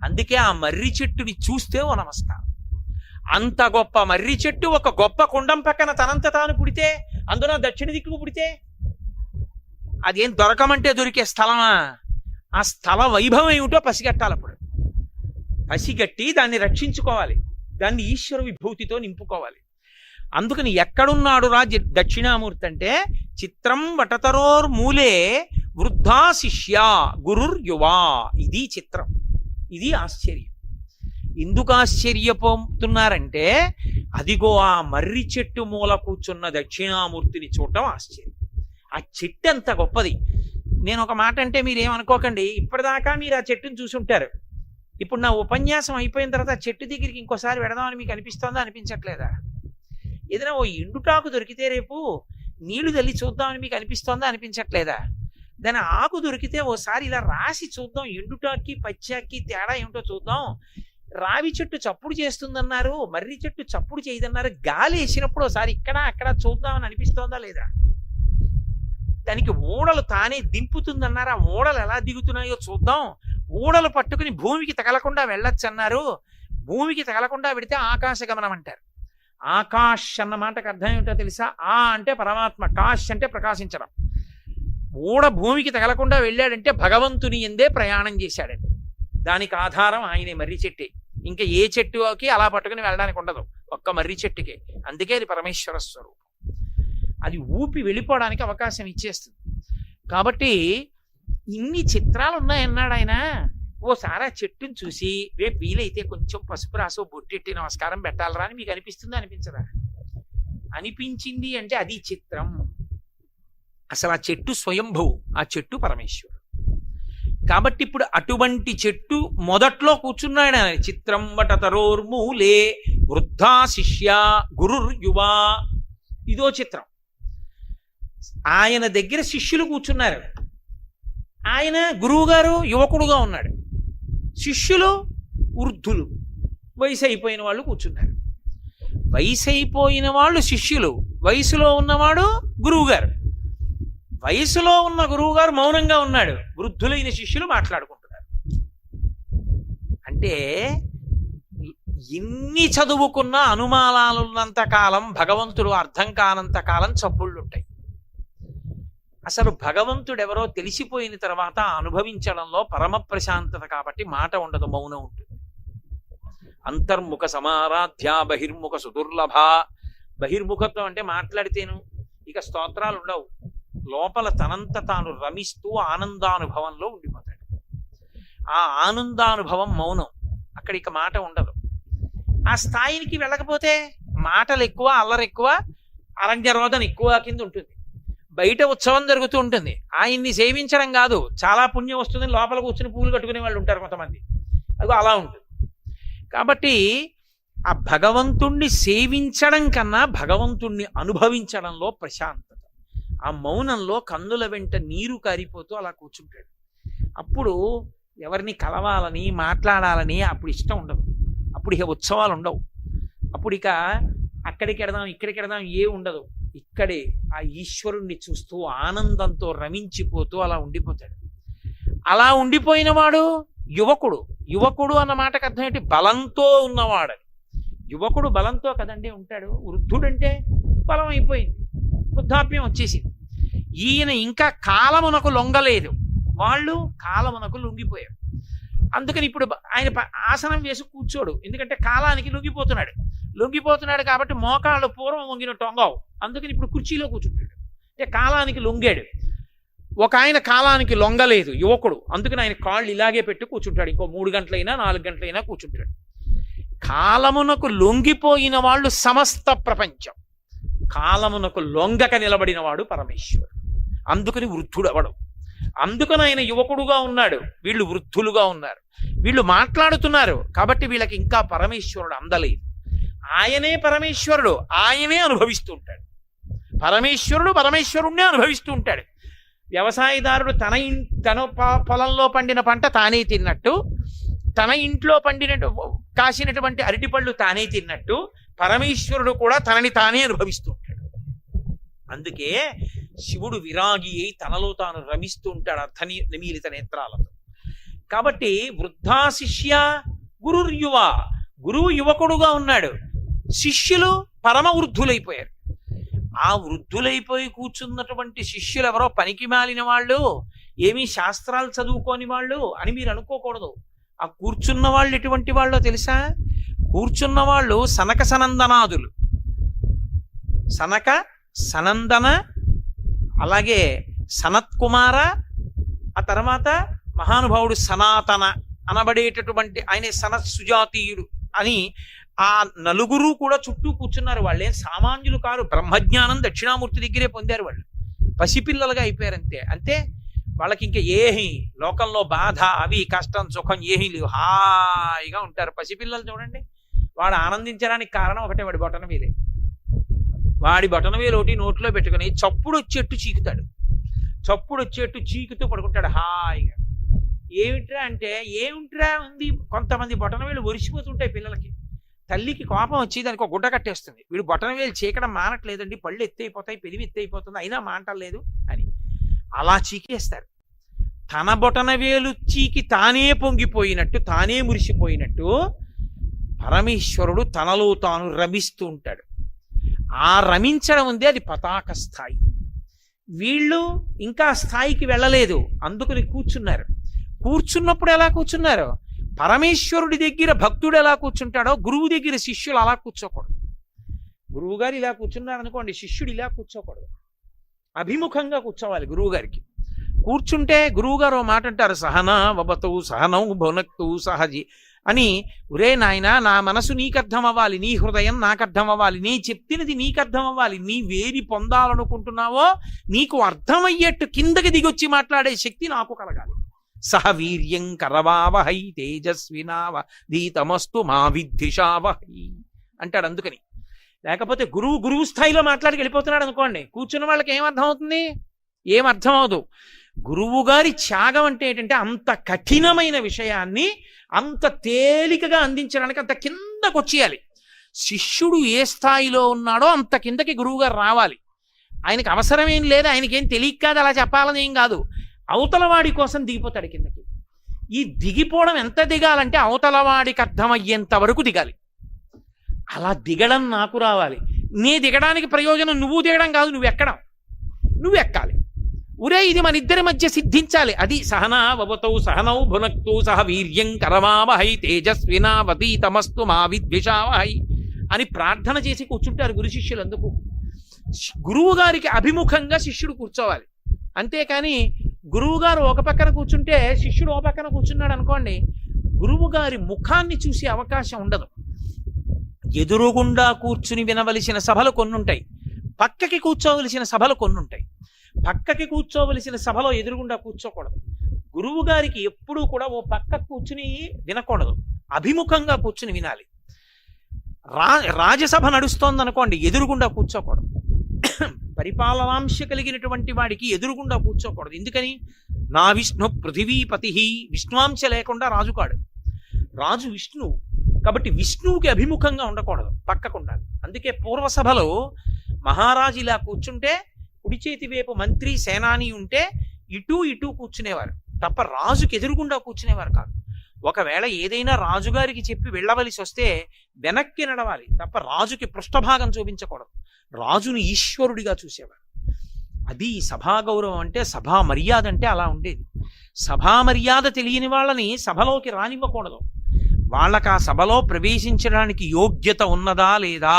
Speaker 1: అందుకే ఆ మర్రి చెట్టుని చూస్తే ఓ నమస్కారం. అంత గొప్ప మర్రి చెట్టు ఒక గొప్ప కుండం పక్కన తనంత తాను పుడితే అందున దక్షిణ దిక్కుకు పుడితే అదేం దొరకమంటే దొరికే స్థలమా? ఆ స్థల వైభవం ఏమిటో పసిగట్టాలి. అప్పుడు పసిగట్టి దాన్ని రక్షించుకోవాలి, దాన్ని ఈశ్వర విభూతితో నింపుకోవాలి. అందుకని ఎక్కడున్నాడు రా దక్షిణామూర్తి అంటే చిత్రం వటతరోర్ మూలే వృద్ధా శిష్య గురుర్ యువా. ఇది చిత్రం, ఇది ఆశ్చర్యం. ఎందుకు ఆశ్చర్యపోతున్నారంటే అదిగో ఆ మర్రి చెట్టు మూల కూర్చున్న దక్షిణామూర్తిని చూడటం ఆశ్చర్యం. ఆ చెట్టు ఎంత గొప్పది. నేను ఒక మాట అంటే మీరేమనుకోకండి, ఇప్పటిదాకా మీరు ఆ చెట్టును చూసి ఉంటారు. ఇప్పుడు నా ఉపన్యాసం అయిపోయిన తర్వాత ఆ చెట్టు దగ్గరికి ఇంకోసారి వెడదామని మీకు అనిపిస్తోందా, అనిపించట్లేదా? ఏదైనా ఓ ఎండుటాకు దొరికితే రేపు నీళ్లు తల్లి చూద్దామని మీకు అనిపిస్తోందా, అనిపించట్లేదా? దాని ఆకు దొరికితే ఓసారి ఇలా రాసి చూద్దాం, ఎండుటాకి పచ్చాకి తేడా ఏమిటో చూద్దాం. రావి చెట్టు చప్పుడు చేస్తుందన్నారు, మర్రి చెట్టు చప్పుడు చేయదన్నారు. గాలి వేసినప్పుడు ఒకసారి ఇక్కడ అక్కడ చూద్దామని అనిపిస్తోందా లేదా? దానికి ఊడలు తానే దింపుతుందన్నారు, ఆ ఊడలు ఎలా దిగుతున్నాయో చూద్దాం. ఊడలు పట్టుకుని భూమికి తగలకుండా వెళ్ళొచ్చు అన్నారు. భూమికి తగలకుండా పెడితే ఆకాశ గమనం అంటారు. ఆకాశ్ అన్న మాటకు అర్థం ఏమిటో తెలుసా? ఆ అంటే పరమాత్మ, కాశ్ అంటే ప్రకాశించడం. ఊడ భూమికి తగలకుండా వెళ్ళాడంటే భగవంతుని ఎందే ప్రయాణం చేశాడండి. దానికి ఆధారం ఆయనే, మర్రి చెట్టే. ఇంకా ఏ చెట్టుకి అలా పట్టుకుని వెళ్ళడానికి ఉండదు, ఒక్క మర్రి చెట్టుకే. అందుకే అది పరమేశ్వర స్వరూపం. అది ఊపి వెళ్ళిపోవడానికి అవకాశం ఇచ్చేస్తుంది. కాబట్టి ఇన్ని చిత్రాలు ఉన్నాయన్నాడు ఆయన. ఓసారి ఆ చెట్టుని చూసి రేపు వీలైతే కొంచెం పసుపు రాసో బొట్టెట్టి నమస్కారం పెట్టాలరా అని మీకు అనిపిస్తుందా, అనిపించదా? అనిపించింది అంటే అది చిత్రం. అసలు ఆ చెట్టు స్వయంభూ, ఆ చెట్టు పరమేశ్వరుడు. కాబట్టి ఇప్పుడు అటువంటి చెట్టు మొదట్లో కూర్చున్నాడు ఆయన. చిత్రం వటతరోర్మూలే వృద్ధా శిష్య గురుర్ యువా. ఇదో చిత్రం. ఆయన దగ్గర శిష్యులు కూర్చున్నారు. ఆయన గురువు గారు యువకుడుగా ఉన్నాడు, శిష్యులు వృద్ధులు, వయసు అయిపోయిన వాళ్ళు కూర్చున్నారు. వయసు అయిపోయిన వాళ్ళు శిష్యులు, వయసులో ఉన్నవాడు గురువు గారు. వయసులో ఉన్న గురువు గారు మౌనంగా ఉన్నాడు, వృద్ధులైన శిష్యులు మాట్లాడుకుంటున్నారు. అంటే ఎన్ని చదువుకున్న అనుమానాలున్నంత కాలం, భగవంతుడు అర్థం కానంత కాలం చప్పుళ్ళుంటాయి. అసలు భగవంతుడు ఎవరో తెలిసిపోయిన తర్వాత అనుభవించడంలో పరమ ప్రశాంతత. కాబట్టి మాట ఉండదు, మౌనం ఉంటుంది. అంతర్ముఖ సమారాధ్య బహిర్ముఖ సుదుర్లభ. బహిర్ముఖత్వం అంటే మాట్లాడితేను ఇక స్తోత్రాలు ఉండవు. లోపల తనంత తాను రమిస్తూ ఆనందానుభవంలో ఉండిపోతాడు. ఆ ఆనందానుభవం మౌనం. అక్కడ ఇక మాట ఉండదు. ఆ స్థాయికి వెళ్ళకపోతే మాటలు ఎక్కువ, అల్లరి ఎక్కువ, అరణ్యరోధన ఎక్కువ కింద ఉంటుంది. బయట ఉత్సవం జరుగుతూ ఉంటుంది, ఆయన్ని సేవించడం కాదు, చాలా పుణ్యం వస్తుంది, లోపల కూర్చుని పూలు కట్టుకునే వాళ్ళు ఉంటారు కొంతమంది. అది అలా ఉంటుంది. కాబట్టి ఆ భగవంతుణ్ణి సేవించడం కన్నా భగవంతుణ్ణి అనుభవించడంలో ప్రశాంతత. ఆ మౌనంలో కన్నుల వెంట నీరు కారిపోతూ అలా కూర్చుంటాడు. అప్పుడు ఎవరిని కలవాలని, మాట్లాడాలని అప్పుడు ఇష్టం ఉండదు. అప్పుడు ఇక ఉత్సవాలు ఉండవు. అప్పుడు ఇక అక్కడికి వెడదాం, ఇక్కడికి వెడదాం ఏ ఉండదు. ఇక్కడే ఆ ఈశ్వరుణ్ణి చూస్తూ ఆనందంతో రమించిపోతూ అలా ఉండిపోతాడు. అలా ఉండిపోయిన వాడు యువకుడు. యువకుడు అన్న మాటకు అర్థం ఏంటి? బలంతో ఉన్నవాడని. యువకుడు బలంతో కదండి ఉంటాడు. వృద్ధుడంటే బలం అయిపోయింది, వృద్ధాప్యం వచ్చేసింది. ఈయన ఇంకా కాలమునకు లొంగలేదు, వాళ్ళు కాలమునకు లొంగిపోయారు. అందుకని ఇప్పుడు ఆయన ఆసనం వేసి కూర్చోడు, ఎందుకంటే కాలానికి లొంగిపోతున్నాడు కాబట్టి మోకాళ్ళు పూర్వం వంగినట్టు వంగవు. అందుకని ఇప్పుడు కుర్చీలో కూర్చుంటాడు. అంటే కాలానికి లొంగాడు. ఒక ఆయన కాలానికి లొంగలేదు, యువకుడు. అందుకని ఆయన కాళ్ళు ఇలాగే పెట్టి కూర్చుంటాడు. ఇంకో 3 గంటలైనా 4 గంటలైనా కూర్చుంటాడు. కాలమునకు లొంగిపోయిన వాళ్ళు సమస్త ప్రపంచం, కాలమునకు లొంగక నిలబడిన వాడు పరమేశ్వరుడు. అందుకని వృద్ధుడు అవడు. అందుకని ఆయన యువకుడుగా ఉన్నాడు, వీళ్ళు వృద్ధులుగా ఉన్నారు. వీళ్ళు మాట్లాడుతున్నారు కాబట్టి వీళ్ళకి ఇంకా పరమేశ్వరుడు అందలేదు. ఆయనే పరమేశ్వరుడు, ఆయనే అనుభవిస్తూ ఉంటాడు. పరమేశ్వరుణ్ణే అనుభవిస్తూ ఉంటాడు. వ్యవసాయదారుడు తన పొలంలో పండిన పంట తానే తిన్నట్టు, తన ఇంట్లో కాసినటువంటి అరటిపళ్ళు తానే తిన్నట్టు పరమేశ్వరుడు కూడా తనని తానే అనుభవిస్తూ ఉంటాడు. అందుకే శివుడు విరాగి అయి తనలో తాను రమిస్తూ ఉంటాడు అర్థనిమీలిత నేత్రాలతో. కాబట్టి వృద్ధా శిష్య గురుర్యువ. గురువు యువకుడుగా ఉన్నాడు, శిష్యులు పరమ వృద్ధులైపోయారు. ఆ వృద్ధులైపోయి కూర్చున్నటువంటి శిష్యులు ఎవరో పనికి మాలిన వాళ్ళు, ఏమీ శాస్త్రాలు చదువుకోని వాళ్ళు అని మీరు అనుకోకూడదు. ఆ కూర్చున్న వాళ్ళు ఎటువంటి వాళ్ళో తెలుసా? కూర్చున్న వాళ్ళు సనక సనందనాదులు. సనక, సనందన, అలాగే సనత్కుమార, ఆ తర్వాత మహానుభావుడు సనాతన అనబడేటటువంటి ఆయన సనత్సుజాతీయుడు అని ఆ నలుగురు కూడా చుట్టూ కూర్చున్నారు. వాళ్ళేం సామాన్యులు కారు, బ్రహ్మజ్ఞానం దక్షిణామూర్తి దగ్గరే పొందారు. వాళ్ళు పసిపిల్లలుగా అయిపోయారంతే. అంతే, వాళ్ళకి ఇంకా ఏహి లోకంలో బాధ అవి కష్టం సుఖం ఏహీ లేవు, హాయిగా ఉంటారు. పసిపిల్లలు చూడండి, వాడు ఆనందించడానికి కారణం ఒకటే, వాడి బొటన వేలే. వాడి బొటన వేలు ఒకటి నోట్లో పెట్టుకుని చప్పుడు వచ్చేట్టు చీకుతాడు, చప్పుడు వచ్చేట్టు చీకుతూ పడుకుంటాడు హాయిగా. ఏమిట్రా అంటే ఏమిట్రా ఉంది, కొంతమంది బొటన వేలు ఒరిసిపోతుంటాయి పిల్లలకి. తల్లికి కోపం వచ్చి దానికి ఒక గుడ్డ కట్టేస్తుంది. వీడు బొటన వేలు చీకడం మానట్లేదండి, పళ్ళు ఎత్తైపోతాయి, పెరివి ఎత్తైపోతుంది, అయినా మాంటలేదు అని అలా చీకేస్తారు. తన బొటన వేలు చీకి తానే పొంగిపోయినట్టు, తానే మురిసిపోయినట్టు పరమేశ్వరుడు తనలో తాను రమిస్తూ ఉంటాడు. ఆ రమించడం ఉంది, అది పతాక స్థాయి. వీళ్ళు ఇంకా స్థాయికి వెళ్ళలేదు, అందుకని కూర్చున్నారు. కూర్చున్నప్పుడు ఎలా కూర్చున్నారు? పరమేశ్వరుడి దగ్గర భక్తుడు ఎలా కూర్చుంటాడో గురువు దగ్గర శిష్యులు అలా కూర్చోకూడదు. గురువు గారు ఇలా కూర్చున్నారు అనుకోండి, శిష్యుడు ఇలా కూర్చోకూడదు, అభిముఖంగా కూర్చోవాలి గురువు గారికి. కూర్చుంటే గురువు గారు ఓ మాట అంటారు, సహనా వబతు సహనౌ భునక్తు సహజి అని. ఒరే నాయన, నా మనసు నీకు అర్థం అవ్వాలి, నీ హృదయం నాకు అర్థం అవ్వాలి, నీ చెప్తినది నీకు అర్థం అవ్వాలి. నీవేది పొందాలనుకుంటున్నావో నీకు అర్థమయ్యేట్టు కిందకి దిగొచ్చి మాట్లాడే శక్తి నాకు కలగాలి. సహ వీర్యం కరవావహై తేజస్వినావధీతమస్తు మా విద్విషావహై అంటాడు. అందుకని లేకపోతే గురువు స్థాయిలో మాట్లాడికి వెళ్ళిపోతున్నాడు అనుకోండి, కూర్చున్న వాళ్ళకి ఏమర్థం అవుతుంది? ఏమర్థం అవదు. గురువు గారి త్యాగం అంటే ఏంటంటే అంత కఠినమైన విషయాన్ని అంత తేలికగా అందించడానికి అంత కిందకు వచ్చేయాలి. శిష్యుడు ఏ స్థాయిలో ఉన్నాడో అంత కిందకి గురువు గారు రావాలి. ఆయనకి అవసరం ఏం లేదు, ఆయనకేం తెలియక కాదు అలా చెప్పాలని ఏం కాదు, అవతలవాడి కోసం దిగిపోతాడు కిందకి. ఈ దిగిపోవడం ఎంత దిగాలంటే అవతలవాడికి అర్థమయ్యేంత వరకు దిగాలి. అలా దిగడం నాకు రావాలి. నీ దిగడానికి ప్రయోజనం నువ్వు దిగడం కాదు, నువ్వు ఎక్కాలి. ఉరే ఇది మన ఇద్దరి మధ్య సిద్ధించాలి. అది సహనా వవతౌ సహనౌ భునక్తు సహ వీర్యం కరవావహై తేజస్వినావధీతమస్తు మా విద్విషావహై అని ప్రార్థన చేసి కూర్చుంటారు గురు శిష్యులందుకు. గురువు గారికి అభిముఖంగా శిష్యుడు కూర్చోవాలి. అంతేకాని గురువు గారు ఒక పక్కన కూర్చుంటే శిష్యుడు ఒక పక్కన కూర్చున్నాడు అనుకోండి, గురువు గారి ముఖాన్ని చూసే అవకాశం ఉండదు. ఎదురుగుండా కూర్చుని వినవలసిన సభలు కొన్నుంటాయి, పక్కకి కూర్చోవలసిన సభలు కొన్నుంటాయి. పక్కకి కూర్చోవలసిన సభలో ఎదురుగుండా కూర్చోకూడదు. గురువు గారికి ఎప్పుడూ కూడా ఓ పక్క కూర్చుని వినకూడదు, అభిముఖంగా కూర్చుని వినాలి. రాజసభ నడుస్తోందనుకోండి, ఎదురుగుండా కూర్చోకూడదు. పరిపాలనాంశ కలిగినటువంటి వాడికి ఎదురుగుండా కూర్చోకూడదు. ఎందుకని? నా విష్ణు పృథివీపతి, విష్ణువాంశ లేకుండా రాజు కాడు. రాజు విష్ణువు కాబట్టి విష్ణువుకి అభిముఖంగా ఉండకూడదు, పక్కకు ఉండాలి. అందుకే పూర్వసభలో మహారాజు ఇలా కూర్చుంటే కుడి చేతి వైపు మంత్రి సేనాని ఉంటే ఇటు కూర్చునేవారు తప్ప రాజుకి ఎదురుగుండా కూర్చునేవారు కాదు. ఒకవేళ ఏదైనా రాజుగారికి చెప్పి వెళ్ళవలసి వస్తే వెనక్కి నడవాలి తప్ప రాజుకి పృష్ఠభాగం చూపించకూడదు. రాజుని ఈశ్వరుడిగా చూసేవారు. అది సభా గౌరవం అంటే, సభా మర్యాద అంటే అలా ఉండేది. సభా మర్యాద తెలియని వాళ్ళని సభలోకి రానివ్వకూడదు. వాళ్ళకి ఆ సభలో ప్రవేశించడానికి యోగ్యత ఉన్నదా లేదా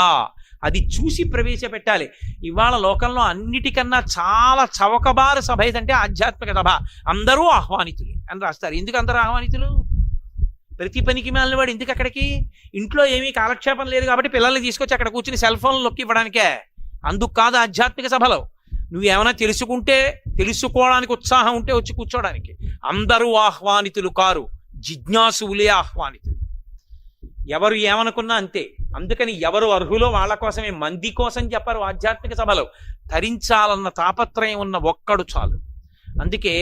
Speaker 1: అది చూసి ప్రవేశపెట్టాలి. ఇవాళ లోకంలో అన్నిటికన్నా చాలా చవకబారు సభ ఏదంటే ఆధ్యాత్మిక సభ. అందరూ ఆహ్వానితులే అని రాస్తారు. ఎందుకు అందరూ ఆహ్వానితులు? ప్రతి పనికి మాలిన వాడు ఎందుకు అక్కడికి? ఇంట్లో ఏమీ కాలక్షేపం లేదు కాబట్టి పిల్లల్ని తీసుకొచ్చి అక్కడ కూర్చుని సెల్ ఫోన్లు నొక్కి ఇవ్వడానికే. అందుకు కాదు ఆధ్యాత్మిక సభలో. నువ్వేమైనా తెలుసుకోవడానికి ఉత్సాహం ఉంటే వచ్చి కూర్చోడానికి. అందరూ ఆహ్వానితులు కారు, జిజ్ఞాసువులే ఆహ్వానితులు. ఎవరు ఏమనుకున్నా అంతే. అందుకని ఎవరు అర్హులో వాళ్ళ కోసమే, మంది కోసం చెప్పరు ఆధ్యాత్మిక సభలో. ధరించాలన్న తాపత్రయం ఉన్న ఒక్కడు చాలు. అందుకే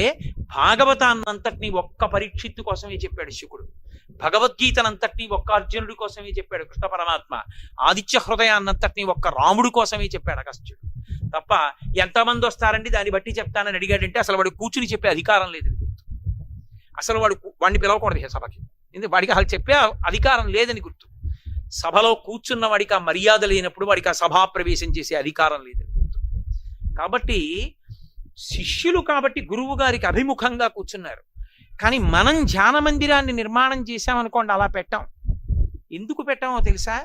Speaker 1: భాగవతాన్నంతటినీ ఒక్క పరీక్షిత్తు కోసమే చెప్పాడు శుకుడు. భగవద్గీతనంతటినీ ఒక్క అర్జునుడి కోసమే చెప్పాడు కృష్ణ పరమాత్మ. ఆదిత్య హృదయాన్నంతటినీ ఒక్క రాముడి కోసమే చెప్పాడు అగస్త్యుడు. తప్ప ఎంతమంది వస్తారండి దాన్ని బట్టి చెప్తానని అడిగాడంటే అసలు వాడు కూర్చుని చెప్పే అధికారం లేదు. అసలు వాడిని పిలవకూడదు సభకి, ఎందుకంటే వాడికి అసలు చెప్పే అధికారం లేదని గుర్తు. సభలో కూర్చున్న వాడికి ఆ మర్యాద లేనప్పుడు వాడికి ఆ సభా ప్రవేశం చేసే అధికారం లేదని. కాబట్టి శిష్యులు కాబట్టి గురువు గారికి అభిముఖంగా కూర్చున్నారు. కానీ మనం ధ్యాన మందిరాన్ని నిర్మాణం చేశామనుకోండి, అలా పెట్టాం. ఎందుకు పెట్టామో తెలుసా?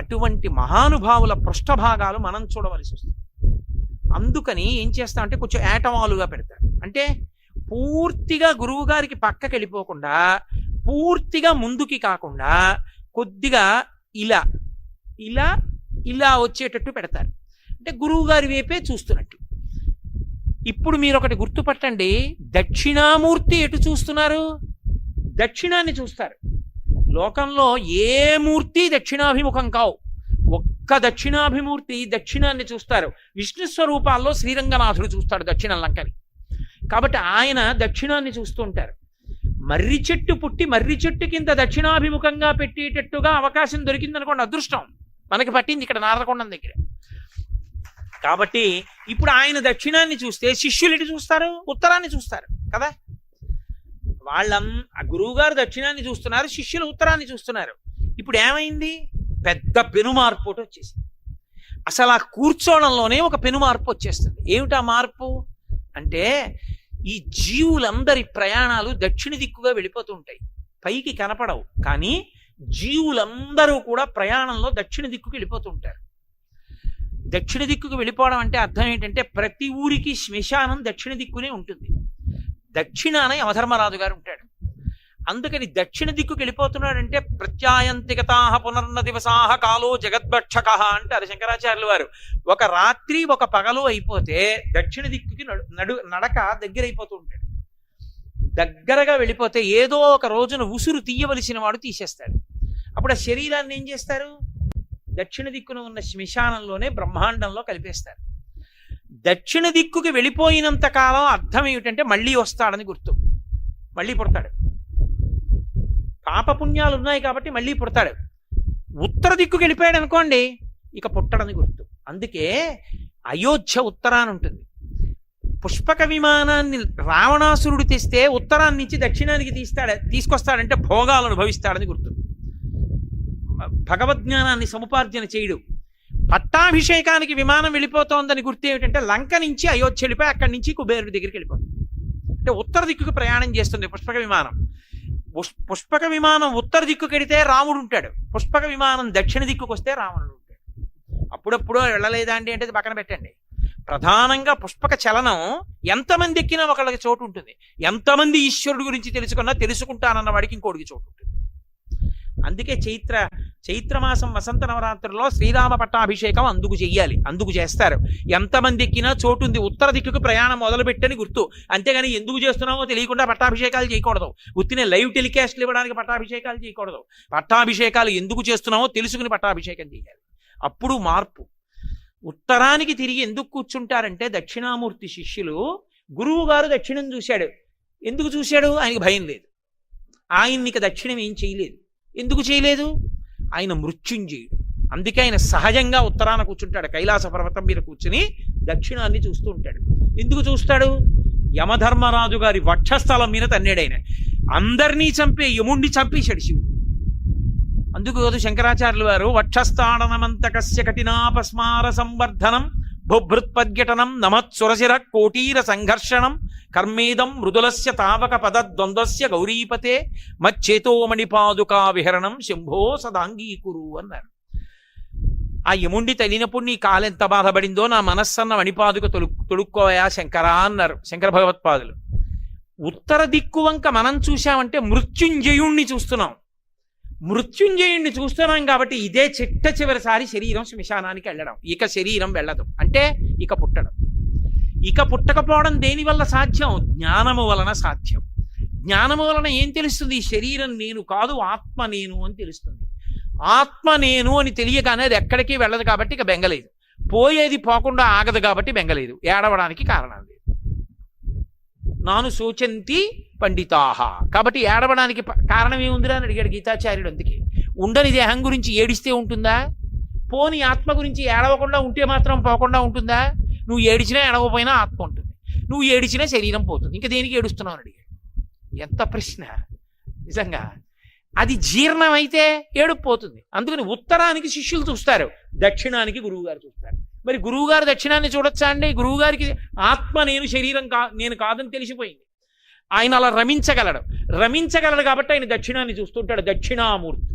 Speaker 1: అటువంటి మహానుభావుల పృష్ఠభాగాలు మనం చూడవలసి వస్తుంది. అందుకని ఏం చేస్తామంటే కొంచెం ఏటవాలుగా పెడతారు. అంటే పూర్తిగా గురువు గారికి పక్కకి వెళ్ళిపోకుండా, పూర్తిగా ముందుకి కాకుండా, కొద్దిగా ఇలా ఇలా ఇలా వచ్చేటట్టు పెడతారు. అంటే గురువు గారి వైపే చూస్తున్నట్టు. ఇప్పుడు మీరు ఒకటి గుర్తుపట్టండి, దక్షిణామూర్తి ఎటు చూస్తున్నారు? దక్షిణాన్ని చూస్తారు. లోకంలో ఏ మూర్తి దక్షిణాభిముఖం కావు. ఒక్క దక్షిణాభిమూర్తి దక్షిణాన్ని చూస్తారు. విష్ణు స్వరూపాల్లో శ్రీరంగనాథుడు చూస్తాడు దక్షిణ లంకని. కాబట్టి ఆయన దక్షిణాన్ని చూస్తూ ఉంటారు. మర్రి చెట్టు పుట్టి మర్రి చెట్టు కింద దక్షిణాభిముఖంగా పెట్టేటట్టుగా అవకాశం దొరికిందనుకోండి, అదృష్టం మనకి పట్టింది ఇక్కడ నారకొండం దగ్గర. కాబట్టి ఇప్పుడు ఆయన దక్షిణాన్ని చూస్తే శిష్యులు ఎటు చూస్తారు? ఉత్తరాన్ని చూస్తారు కదా. గురువు గారు దక్షిణాన్ని చూస్తున్నారు, శిష్యులు ఉత్తరాన్ని చూస్తున్నారు. ఇప్పుడు ఏమైంది? పెద్ద పెనుమార్పు వచ్చేసింది. అసలు ఆ కూర్చోవడంలోనే ఒక పెనుమార్పు వచ్చేస్తుంది. ఏమిటా మార్పు అంటే, ఈ జీవులందరి ప్రయాణాలు దక్షిణ దిక్కుగా వెళ్ళిపోతూ ఉంటాయి. పైకి కనపడవు, కానీ జీవులందరూ కూడా ప్రయాణంలో దక్షిణ దిక్కుకు వెళ్ళిపోతూ ఉంటారు. దక్షిణ దిక్కుకు వెళ్ళిపోవడం అంటే అర్థం ఏంటంటే, ప్రతి ఊరికి శ్మశానం దక్షిణ దిక్కునే ఉంటుంది. దక్షిణాన యమధర్మరాజు గారు ఉంటాడు. అందుకని దక్షిణ దిక్కుకు వెళ్ళిపోతున్నాడంటే, ప్రత్యాయంతికతాహ పునర్న దివసాహ కాలో జగద్భక్షక అంటారు శంకరాచార్యులు వారు. ఒక రాత్రి ఒక పగలు అయిపోతే దక్షిణ దిక్కుకి నడక దగ్గర అయిపోతూ ఉంటాడు. దగ్గరగా వెళ్ళిపోతే ఏదో ఒక రోజున ఉసురు తీయవలసిన వాడు తీసేస్తాడు. అప్పుడు ఆ శరీరాన్ని ఏం చేస్తారు? దక్షిణ దిక్కున ఉన్న శ్మశానంలోనే బ్రహ్మాండంలో కలిపేస్తారు. దక్షిణ దిక్కుకి వెళ్ళిపోయినంత కాలం అర్థం ఏమిటంటే మళ్ళీ వస్తాడని గుర్తు. మళ్ళీ పుడతాడు. పాపపుణ్యాలు ఉన్నాయి కాబట్టి మళ్ళీ పుడతాడు. ఉత్తర దిక్కుకి వెళ్ళిపోయాడు అనుకోండి, ఇక పుట్టడని గుర్తు. అందుకే అయోధ్య ఉత్తరాన్ని ఉంటుంది. పుష్పక విమానాన్ని రావణాసురుడు తెస్తే ఉత్తరాన్ని నుంచి దక్షిణానికి తీసుకొస్తాడంటే భోగాలను అనుభవిస్తాడని గుర్తు. భగవద్జ్ఞానాన్ని సముపార్జన చేయడు. పట్టాభిషేకానికి విమానం వెళ్ళిపోతోందని గుర్తు ఏమిటంటే, లంక నుంచి అయోధ్య వెళ్ళిపోయి అక్కడి నుంచి కుబేరుడి దగ్గరికి వెళ్ళిపోతుంది. అంటే ఉత్తర దిక్కుకు ప్రయాణం చేస్తుంది పుష్పక విమానం. పుష్పక విమానం ఉత్తర దిక్కుకి వెడితే రాముడు ఉంటాడు. పుష్పక విమానం దక్షిణ దిక్కుకు వస్తే రావణుడు ఉంటాడు. అప్పుడప్పుడు వెళ్ళలేదా అండి అంటే పక్కన పెట్టండి. ప్రధానంగా పుష్పక చలనం ఎంతమంది ఎక్కినా ఒకళ్ళకి చోటు ఉంటుంది. ఎంతమంది ఈశ్వరుడు గురించి తెలుసుకుంటానన్న వాడికి ఇంకోటికి చోటు ఉంటుంది. అందుకే చైత్రమాసం వసంత నవరాత్రుల్లో శ్రీరామ పట్టాభిషేకం అందుకు చెయ్యాలి, అందుకు చేస్తారు. ఎంతమంది ఎక్కినా చోటు ఉంది. ఉత్తర దిక్కుకు ప్రయాణం మొదలుపెట్టని గుర్తు. అంతేగాని ఎందుకు చేస్తున్నామో తెలియకుండా పట్టాభిషేకాలు చేయకూడదు. ఉత్తినే లైవ్ టెలికాస్ట్లు ఇవ్వడానికి పట్టాభిషేకాలు చేయకూడదు. పట్టాభిషేకాలు ఎందుకు చేస్తున్నామో తెలుసుకుని పట్టాభిషేకం చేయాలి. అప్పుడు మార్పు. ఉత్తరానికి తిరిగి ఎందుకు కూర్చుంటారంటే, దక్షిణామూర్తి శిష్యులు, గురువు గారు దక్షిణం చూశాడు. ఎందుకు చూశాడు? ఆయనకి భయం లేదు. ఆయన్నికి దక్షిణం ఏం చేయలేదు. ఎందుకు చేయలేదు? ఆయన మృత్యుంజయుడు. అందుకే ఆయన సహజంగా ఉత్తరాన కూర్చుంటాడు. కైలాస పర్వతం మీద కూర్చుని దక్షిణాన్ని చూస్తూ ఉంటాడు. ఎందుకు చూస్తాడు? యమధర్మరాజు గారి వక్షస్థలం మీద తన్నాడు ఆయన. అందరినీ చంపే యముణ్ణి చంపేశాడు శివుడు. అందుకు కాదు శంకరాచార్యులు వారు, వక్షస్థాడనమంతకస్య కఠినాపస్మార సంవర్ధనం బుభృత్పద్యటనం నమత్సురశిర కోటీర సంఘర్షణం కర్మేదం మృదులస్య తావక పదద్వంద్వస్య గౌరీపతే మచ్చేతోమణిపాదుకా విహరణం శంభో సదాంగీకురు అన్నారు. ఆ యముండి తగినప్పుడు నీ కాలెంత బాధపడిందో నా మనస్సన్న మణిపాదుక తొడుక్కోయా శంకరా అన్నారు శంకర భగవత్పాదులు. ఉత్తర దిక్కు వంక మనం చూశామంటే మృత్యుంజయుణ్ణి చూస్తున్నాం. మృత్యుంజయుణ్ణి చూస్తున్నాం కాబట్టి ఇదే చిట్ట చివరిసారి శరీరం శ్మశానానికి వెళ్ళడం. ఇక శరీరం వెళ్ళదు అంటే ఇక పుట్టడం. ఇక పుట్టకపోవడం దేని వల్ల సాధ్యం? జ్ఞానము వలన సాధ్యం. జ్ఞానము వలన ఏం తెలుస్తుంది? శరీరం నేను కాదు, ఆత్మ నేను అని తెలుస్తుంది. ఆత్మ నేను అని తెలియగానే అది ఎక్కడికి వెళ్ళదు కాబట్టి ఇక బెంగలేదు. పోయేది పోకుండా ఆగదు కాబట్టి బెంగలేదు. ఏడవడానికి కారణం లేదు. నాను శోచంతి పండితాహ. కాబట్టి ఏడవడానికి కారణం ఏముందిరా అని అడిగాడు గీతాచార్యుడు. అందుకే ఉండని దేహం గురించి ఏడిస్తే ఉంటుందా? పోని ఆత్మ గురించి ఏడవకుండా ఉంటే మాత్రం పోకుండా ఉంటుందా? నువ్వు ఏడిచినా ఏడవపోయినా ఆత్మ ఉంటుంది. నువ్వు ఏడిచినా శరీరం పోతుంది. ఇంకా దేనికి ఏడుస్తున్నావు అని అడిగాడు. ఎంత ప్రశ్న నిజంగా. అది జీర్ణమైతే ఏడుపు పోతుంది. అందుకని ఉత్తరానికి శిష్యులు చూస్తారు, దక్షిణానికి గురువు గారు చూస్తారు. మరి గురువుగారు దక్షిణాన్ని చూడొచ్చా అండి? గురువుగారికి ఆత్మ నేను, శరీరం నేను కాదని తెలిసిపోయింది. ఆయన అలా రమించగలడు కాబట్టి ఆయన దక్షిణాన్ని చూస్తుంటాడు, దక్షిణామూర్తి.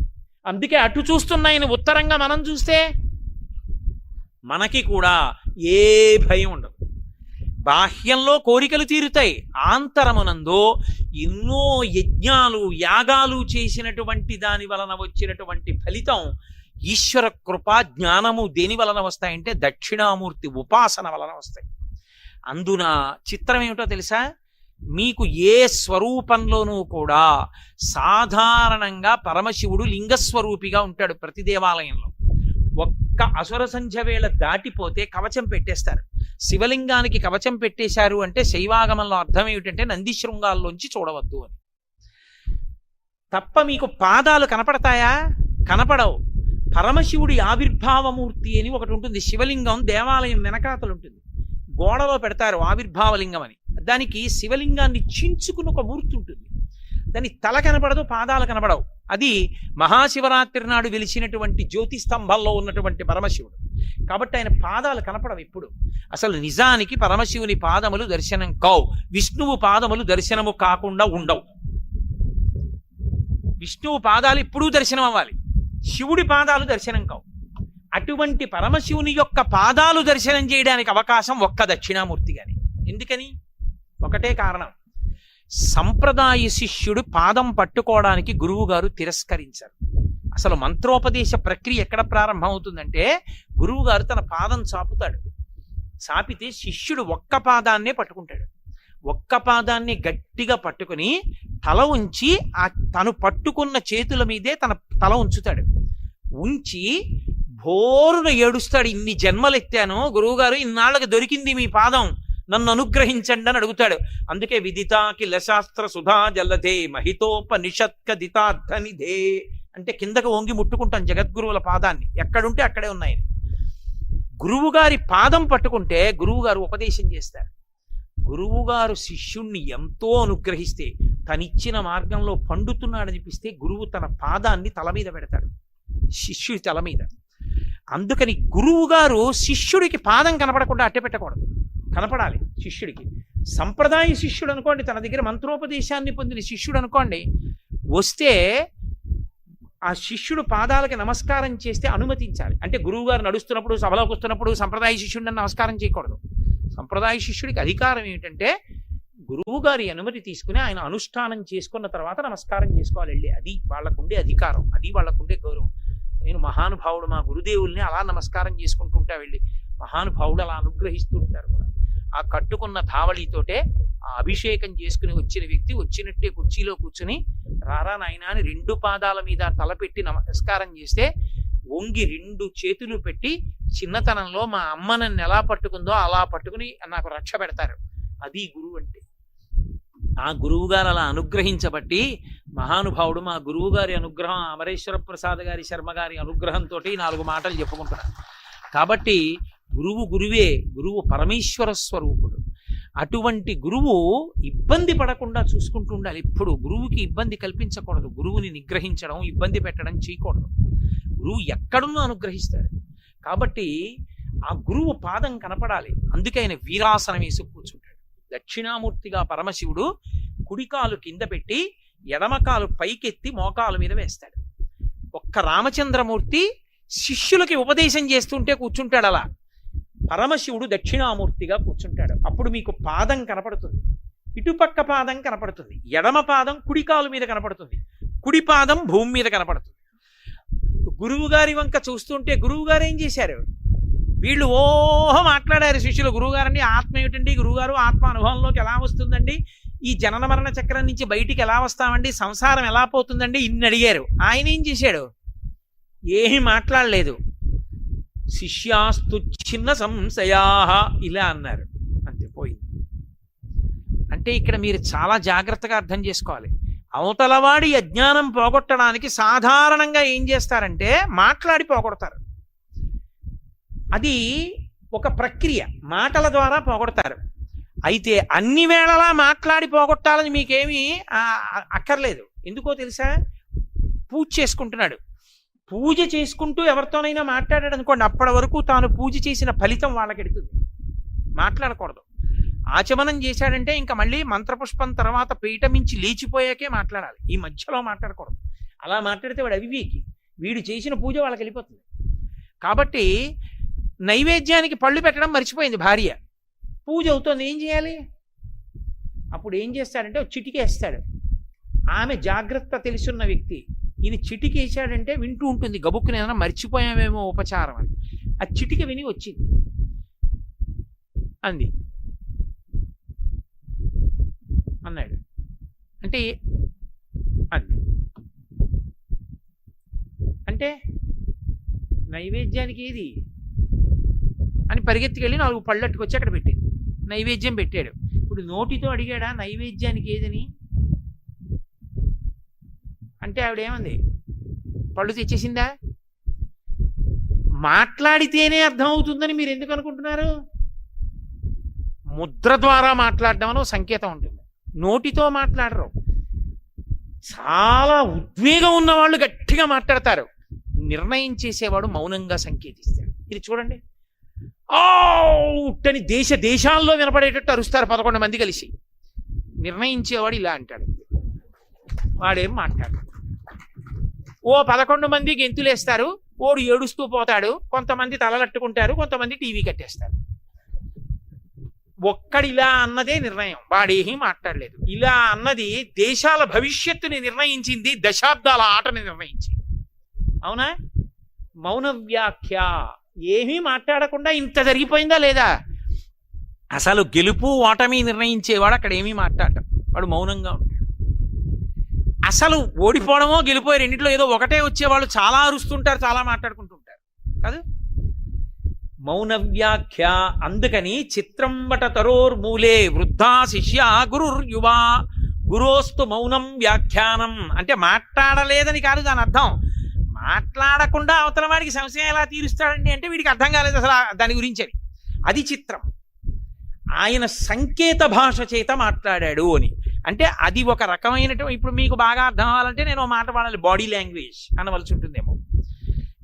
Speaker 1: అందుకే అటు చూస్తున్న ఆయన ఉత్తరంగా మనం చూస్తే మనకి కూడా ఏ భయం ఉండదు. బాహ్యంలో కోరికలు తీరుతాయి, ఆంతరమునందు ఎన్నో యజ్ఞాలు యాగాలు చేసినటువంటి దాని వలన వచ్చినటువంటి ఫలితం ఈశ్వర కృప జ్ఞానము దేని వలన వస్తాయంటే దక్షిణామూర్తి ఉపాసన వలన వస్తాయి. అందున చిత్రం ఏమిటో తెలుసా? మీకు ఏ స్వరూపంలోనూ కూడా సాధారణంగా పరమశివుడు లింగస్వరూపిగా ఉంటాడు. ప్రతి దేవాలయంలో ఒక్క అసుర సంధ్య వేళ దాటిపోతే కవచం పెట్టేస్తారు. శివలింగానికి కవచం పెట్టేశారు అంటే శైవాగమంలో అర్థం ఏమిటంటే నంది శృంగాల్లోంచి చూడవద్దు అని. తప్ప మీకు పాదాలు కనపడతాయా? కనపడవు. పరమశివుడి ఆవిర్భావమూర్తి అని ఒకటి ఉంటుంది. శివలింగం దేవాలయం వెనకాతలు ఉంటుంది, గోడలో పెడతారు ఆవిర్భావలింగం అని. దానికి శివలింగాన్ని చించుకుని ఒక మూర్తి ఉంటుంది. దాని తల కనపడదు, పాదాలు కనపడవు. అది మహాశివరాత్రి నాడు వెలిసినటువంటి జ్యోతి స్తంభంలో ఉన్నటువంటి పరమశివుడు కాబట్టి ఆయన పాదాలు కనపడవు ఎప్పుడు. అసలు నిజానికి పరమశివుని పాదములు దర్శనం కావు, విష్ణువు పాదములు దర్శనము కాకుండా ఉండవు. విష్ణువు పాదాలు ఎప్పుడూ దర్శనం అవ్వాలి, శివుడి పాదాలు దర్శనం కావు. అటువంటి పరమశివుని యొక్క పాదాలు దర్శనం చేయడానికి అవకాశం ఒక్క దక్షిణామూర్తి గాని. ఎందుకని? ఒకటే కారణం, సంప్రదాయ శిష్యుడు పాదం పట్టుకోవడానికి గురువు గారు తిరస్కరించారు. అసలు మంత్రోపదేశ ప్రక్రియ ఎక్కడ ప్రారంభం అవుతుందంటే గురువు గారు తన పాదం చాపుతాడు, చాపితే శిష్యుడు ఒక్క పాదాన్నే పట్టుకుంటాడు. ఒక్క పాదాన్ని గట్టిగా పట్టుకుని తల ఉంచి తను పట్టుకున్న చేతుల మీదే తన తల ఉంచుతాడు. ఉంచి భోరున ఏడుస్తాడు, ఇన్ని జన్మలెత్తాను గురువుగారు, ఇన్నాళ్ళకి దొరికింది మీ పాదం, నన్ను అనుగ్రహించండి అని అడుగుతాడు. అందుకే విదితాకి లశాస్త్ర సుధా జలధే మహితోపనిషత్కదితార్థనిధే అంటే కిందకు వంగి ముట్టుకుంటాం జగద్గురువుల పాదాన్ని, ఎక్కడుంటే అక్కడే ఉన్నాయని. గురువుగారి పాదం పట్టుకుంటే గురువుగారు ఉపదేశం చేస్తారు. గురువుగారు శిష్యుణ్ణి ఎంతో అనుగ్రహిస్తే, తనిచ్చిన మార్గంలో పండుతున్నాడనిపిస్తే గురువు తన పాదాన్ని తల మీద పెడతాడు, శిష్యుడి తల మీద. అందుకని గురువు గారు శిష్యుడికి పాదం కనపడకుండా అట్టే పెట్టకూడదు, కనపడాలి శిష్యుడికి. సంప్రదాయ శిష్యుడు అనుకోండి, తన దగ్గర మంత్రోపదేశాన్ని పొందిన శిష్యుడు అనుకోండి, వస్తే ఆ శిష్యుడు పాదాలకి నమస్కారం చేస్తే అనుమతించాలి. అంటే గురువు గారు నడుస్తున్నప్పుడు, సభలోకి వస్తున్నప్పుడు సంప్రదాయ శిష్యుడిని నమస్కారం చేయకూడదు. సంప్రదాయ శిష్యుడికి అధికారం ఏమిటంటే గురువు గారి అనుమతి తీసుకుని ఆయన అనుష్ఠానం చేసుకున్న తర్వాత నమస్కారం చేసుకోవాలి వెళ్ళి. అది వాళ్ళకుండే అధికారం, అది వాళ్ళకుండే గౌరవం. నేను మహానుభావుడు మా గురుదేవుల్ని అలా నమస్కారం చేసుకుంటుంటా వెళ్ళి, మహానుభావుడు అలా అనుగ్రహిస్తూ ఉంటారు కూడా. ఆ కట్టుకున్న ధావళితోటే ఆ అభిషేకం చేసుకుని వచ్చిన వ్యక్తి వచ్చినట్టే కుర్చీలో కూర్చుని రారా నాయనా అని రెండు పాదాల మీద తలపెట్టి నమస్కారం చేస్తే వంగి రెండు చేతులు పెట్టి చిన్నతనంలో మా అమ్మ నన్ను ఎలా పట్టుకుందో అలా పట్టుకుని నాకు రక్ష పెడతారు. అది గురువు అంటే. ఆ గురువు గారు అలా అనుగ్రహించబట్టి మహానుభావుడు మా గురువు గారి అనుగ్రహం, అమరేశ్వర ప్రసాద్ గారి శర్మ గారి అనుగ్రహంతో 4 మాటలు చెప్పుకుంటున్నారు. కాబట్టి గురువు గురువే, గురువు పరమేశ్వర స్వరూపుడు. అటువంటి గురువు ఇబ్బంది పడకుండా చూసుకుంటూ ఉండాలి. ఎప్పుడు గురువుకి ఇబ్బంది కల్పించకూడదు, గురువుని నిగ్రహించడం, ఇబ్బంది పెట్టడం చేయకూడదు. గురువు ఎక్కడున్నా అనుగ్రహిస్తాడు. కాబట్టి ఆ గురువు పాదం కనపడాలి. అందుకే ఆయన వీరాసనం వేసి కూర్చుంటాడు. దక్షిణామూర్తిగా పరమశివుడు కుడికాలు కింద పెట్టి ఎడమకాలు పైకెత్తి మోకాలు మీద వేస్తాడు. ఒక్క రామచంద్రమూర్తి శిష్యులకి ఉపదేశం చేస్తుంటే కూర్చుంటాడు అలా. పరమశివుడు దక్షిణామూర్తిగా కూర్చుంటాడు. అప్పుడు మీకు పాదం కనపడుతుంది, ఇటుపక్క పాదం కనపడుతుంది, ఎడమ పాదం కుడికాలు మీద కనపడుతుంది, కుడి పాదం భూమి మీద కనపడుతుంది. గురువుగారి వంక చూస్తుంటే గురువుగారు ఏం చేశారు? వీళ్ళు మాట్లాడారు శిష్యులు. గురువుగారండి ఆత్మ ఏమిటండి, గురువుగారు ఆత్మ అనుభవంలోకి ఎలా వస్తుందండి, ఈ జనన మరణ చక్రం నుంచి బయటికి ఎలా వస్తామండి, సంసారం ఎలా పోతుందండి, ఇన్ని అడిగారు. ఆయన ఏం చేశాడు? ఏమీ మాట్లాడలేదు. శిష్యాస్తు చిన్న సంశయా ఇలా అన్నారు, అంతే పోయింది. అంటే ఇక్కడ మీరు చాలా జాగ్రత్తగా అర్థం చేసుకోవాలి. అవతలవాడి అజ్ఞానం పోగొట్టడానికి సాధారణంగా ఏం చేస్తారంటే మాట్లాడి పోగొడతారు. అది ఒక ప్రక్రియ, మాటల ద్వారా పోగొడతారు. అయితే అన్ని వేళలా మాట్లాడి పోగొట్టాలని మీకేమీ అక్కర్లేదు. ఎందుకో తెలుసా? పూజ చేసుకుంటున్నాడు, పూజ చేసుకుంటూ ఎవరితోనైనా మాట్లాడాడు అనుకోండి, అప్పటి వరకు తాను పూజ చేసిన ఫలితం వాళ్ళకి ఎడుతుంది. మాట్లాడకూడదు. ఆచమనం చేశాడంటే ఇంకా మళ్ళీ మంత్రపుష్పం తర్వాత పీట మించి లేచిపోయాకే మాట్లాడాలి, ఈ మధ్యలో మాట్లాడకూడదు. అలా మాట్లాడితే వాడు అవివేకి, వీడు చేసిన పూజ వాళ్ళకి వెళ్ళిపోతుంది. కాబట్టి నైవేద్యానికి పళ్ళు పెట్టడం మర్చిపోయింది భార్య, పూజ అవుతుంది, ఏం చేయాలి? అప్పుడు ఏం చేస్తాడంటే చిటికేస్తాడు. ఆమె జాగ్రత్త తెలుసున్న వ్యక్తి, ఈయన చిటికేసాడంటే వింటూ ఉంటుంది, గబుక్కుని ఏదైనా మర్చిపోయామేమో ఉపచారం అని. ఆ చిటిక విని వచ్చింది, అంది అన్నాడు అంటే అంది అంటే నైవేద్యానికి ఏది అని పరిగెత్తుకెళ్ళి 4 పళ్ళట్టుకొచ్చి అక్కడ పెట్టింది, నైవేద్యం పెట్టాడు. ఇప్పుడు నోటితో అడిగాడా నైవేద్యానికి ఏదని అంటే ఆవిడేమంది, పళ్ళు తెచ్చేసిందా? మాట్లాడితేనే అర్థం అవుతుందని మీరు ఎందుకు అనుకుంటున్నారు? ముద్ర ద్వారా మాట్లాడడం అని సంకేతం ఉంటుంది, నోటితో మాట్లాడరు. చాలా ఉద్వేగం ఉన్నవాళ్ళు గట్టిగా మాట్లాడతారు, నిర్ణయం చేసేవాడు మౌనంగా సంకేతిస్తాడు. ఇది చూడండి, ఉట్టని దేశాల్లో వినపడేటట్టు అరుస్తారు 11 మంది కలిసి. నిర్ణయించేవాడు ఇలా అంటాడు, వాడేం మాట్లాడు. ఓ 11 మంది గెంతులేస్తారు, ఓడు ఏడుస్తూ పోతాడు, కొంతమంది తలలట్టుకుంటారు, కొంతమంది టీవీ కట్టేస్తారు. ఒక్కడిలా అన్నదే నిర్ణయం, వాడేమీ మాట్లాడలేదు. ఇలా అన్నది దేశాల భవిష్యత్తుని నిర్ణయించింది, దశాబ్దాల ఆటని నిర్ణయించింది. అవునా? మౌన వ్యాఖ్య, ఏమీ మాట్లాడకుండా ఇంత జరిగిపోయిందా లేదా? అసలు గెలుపు ఓటమి నిర్ణయించేవాడు అక్కడ ఏమీ మాట్లాడటం, వాడు మౌనంగా ఉంటాడు. అసలు ఓడిపోవడమో గెలిపోయే రెండింటిలో ఏదో ఒకటే వచ్చేవాళ్ళు చాలా అరుస్తుంటారు, చాలా మాట్లాడుకుంటుంటారు కాదు. మౌన వ్యాఖ్య. అందుకని చిత్రంబట తరోర్మూలే వృద్ధా శిష్య గురుర్యువా గురోస్తు మౌనం వ్యాఖ్యానం అంటే మాట్లాడలేదని కాదు దాని అర్థం. మాట్లాడకుండా అవతల వాడికి సంశయం ఎలా తీరుస్తాడండి అంటే వీడికి అర్థం కాలేదు అసలు దాని గురించి అని. అది చిత్రం. ఆయన సంకేత భాష చేత మాట్లాడాడు అని అంటే అది ఒక రకమైనటువంటి, ఇప్పుడు మీకు బాగా అర్థం అవ్వాలంటే నేను మాట వాడాలి, బాడీ లాంగ్వేజ్ అనవలసి ఉంటుందేమో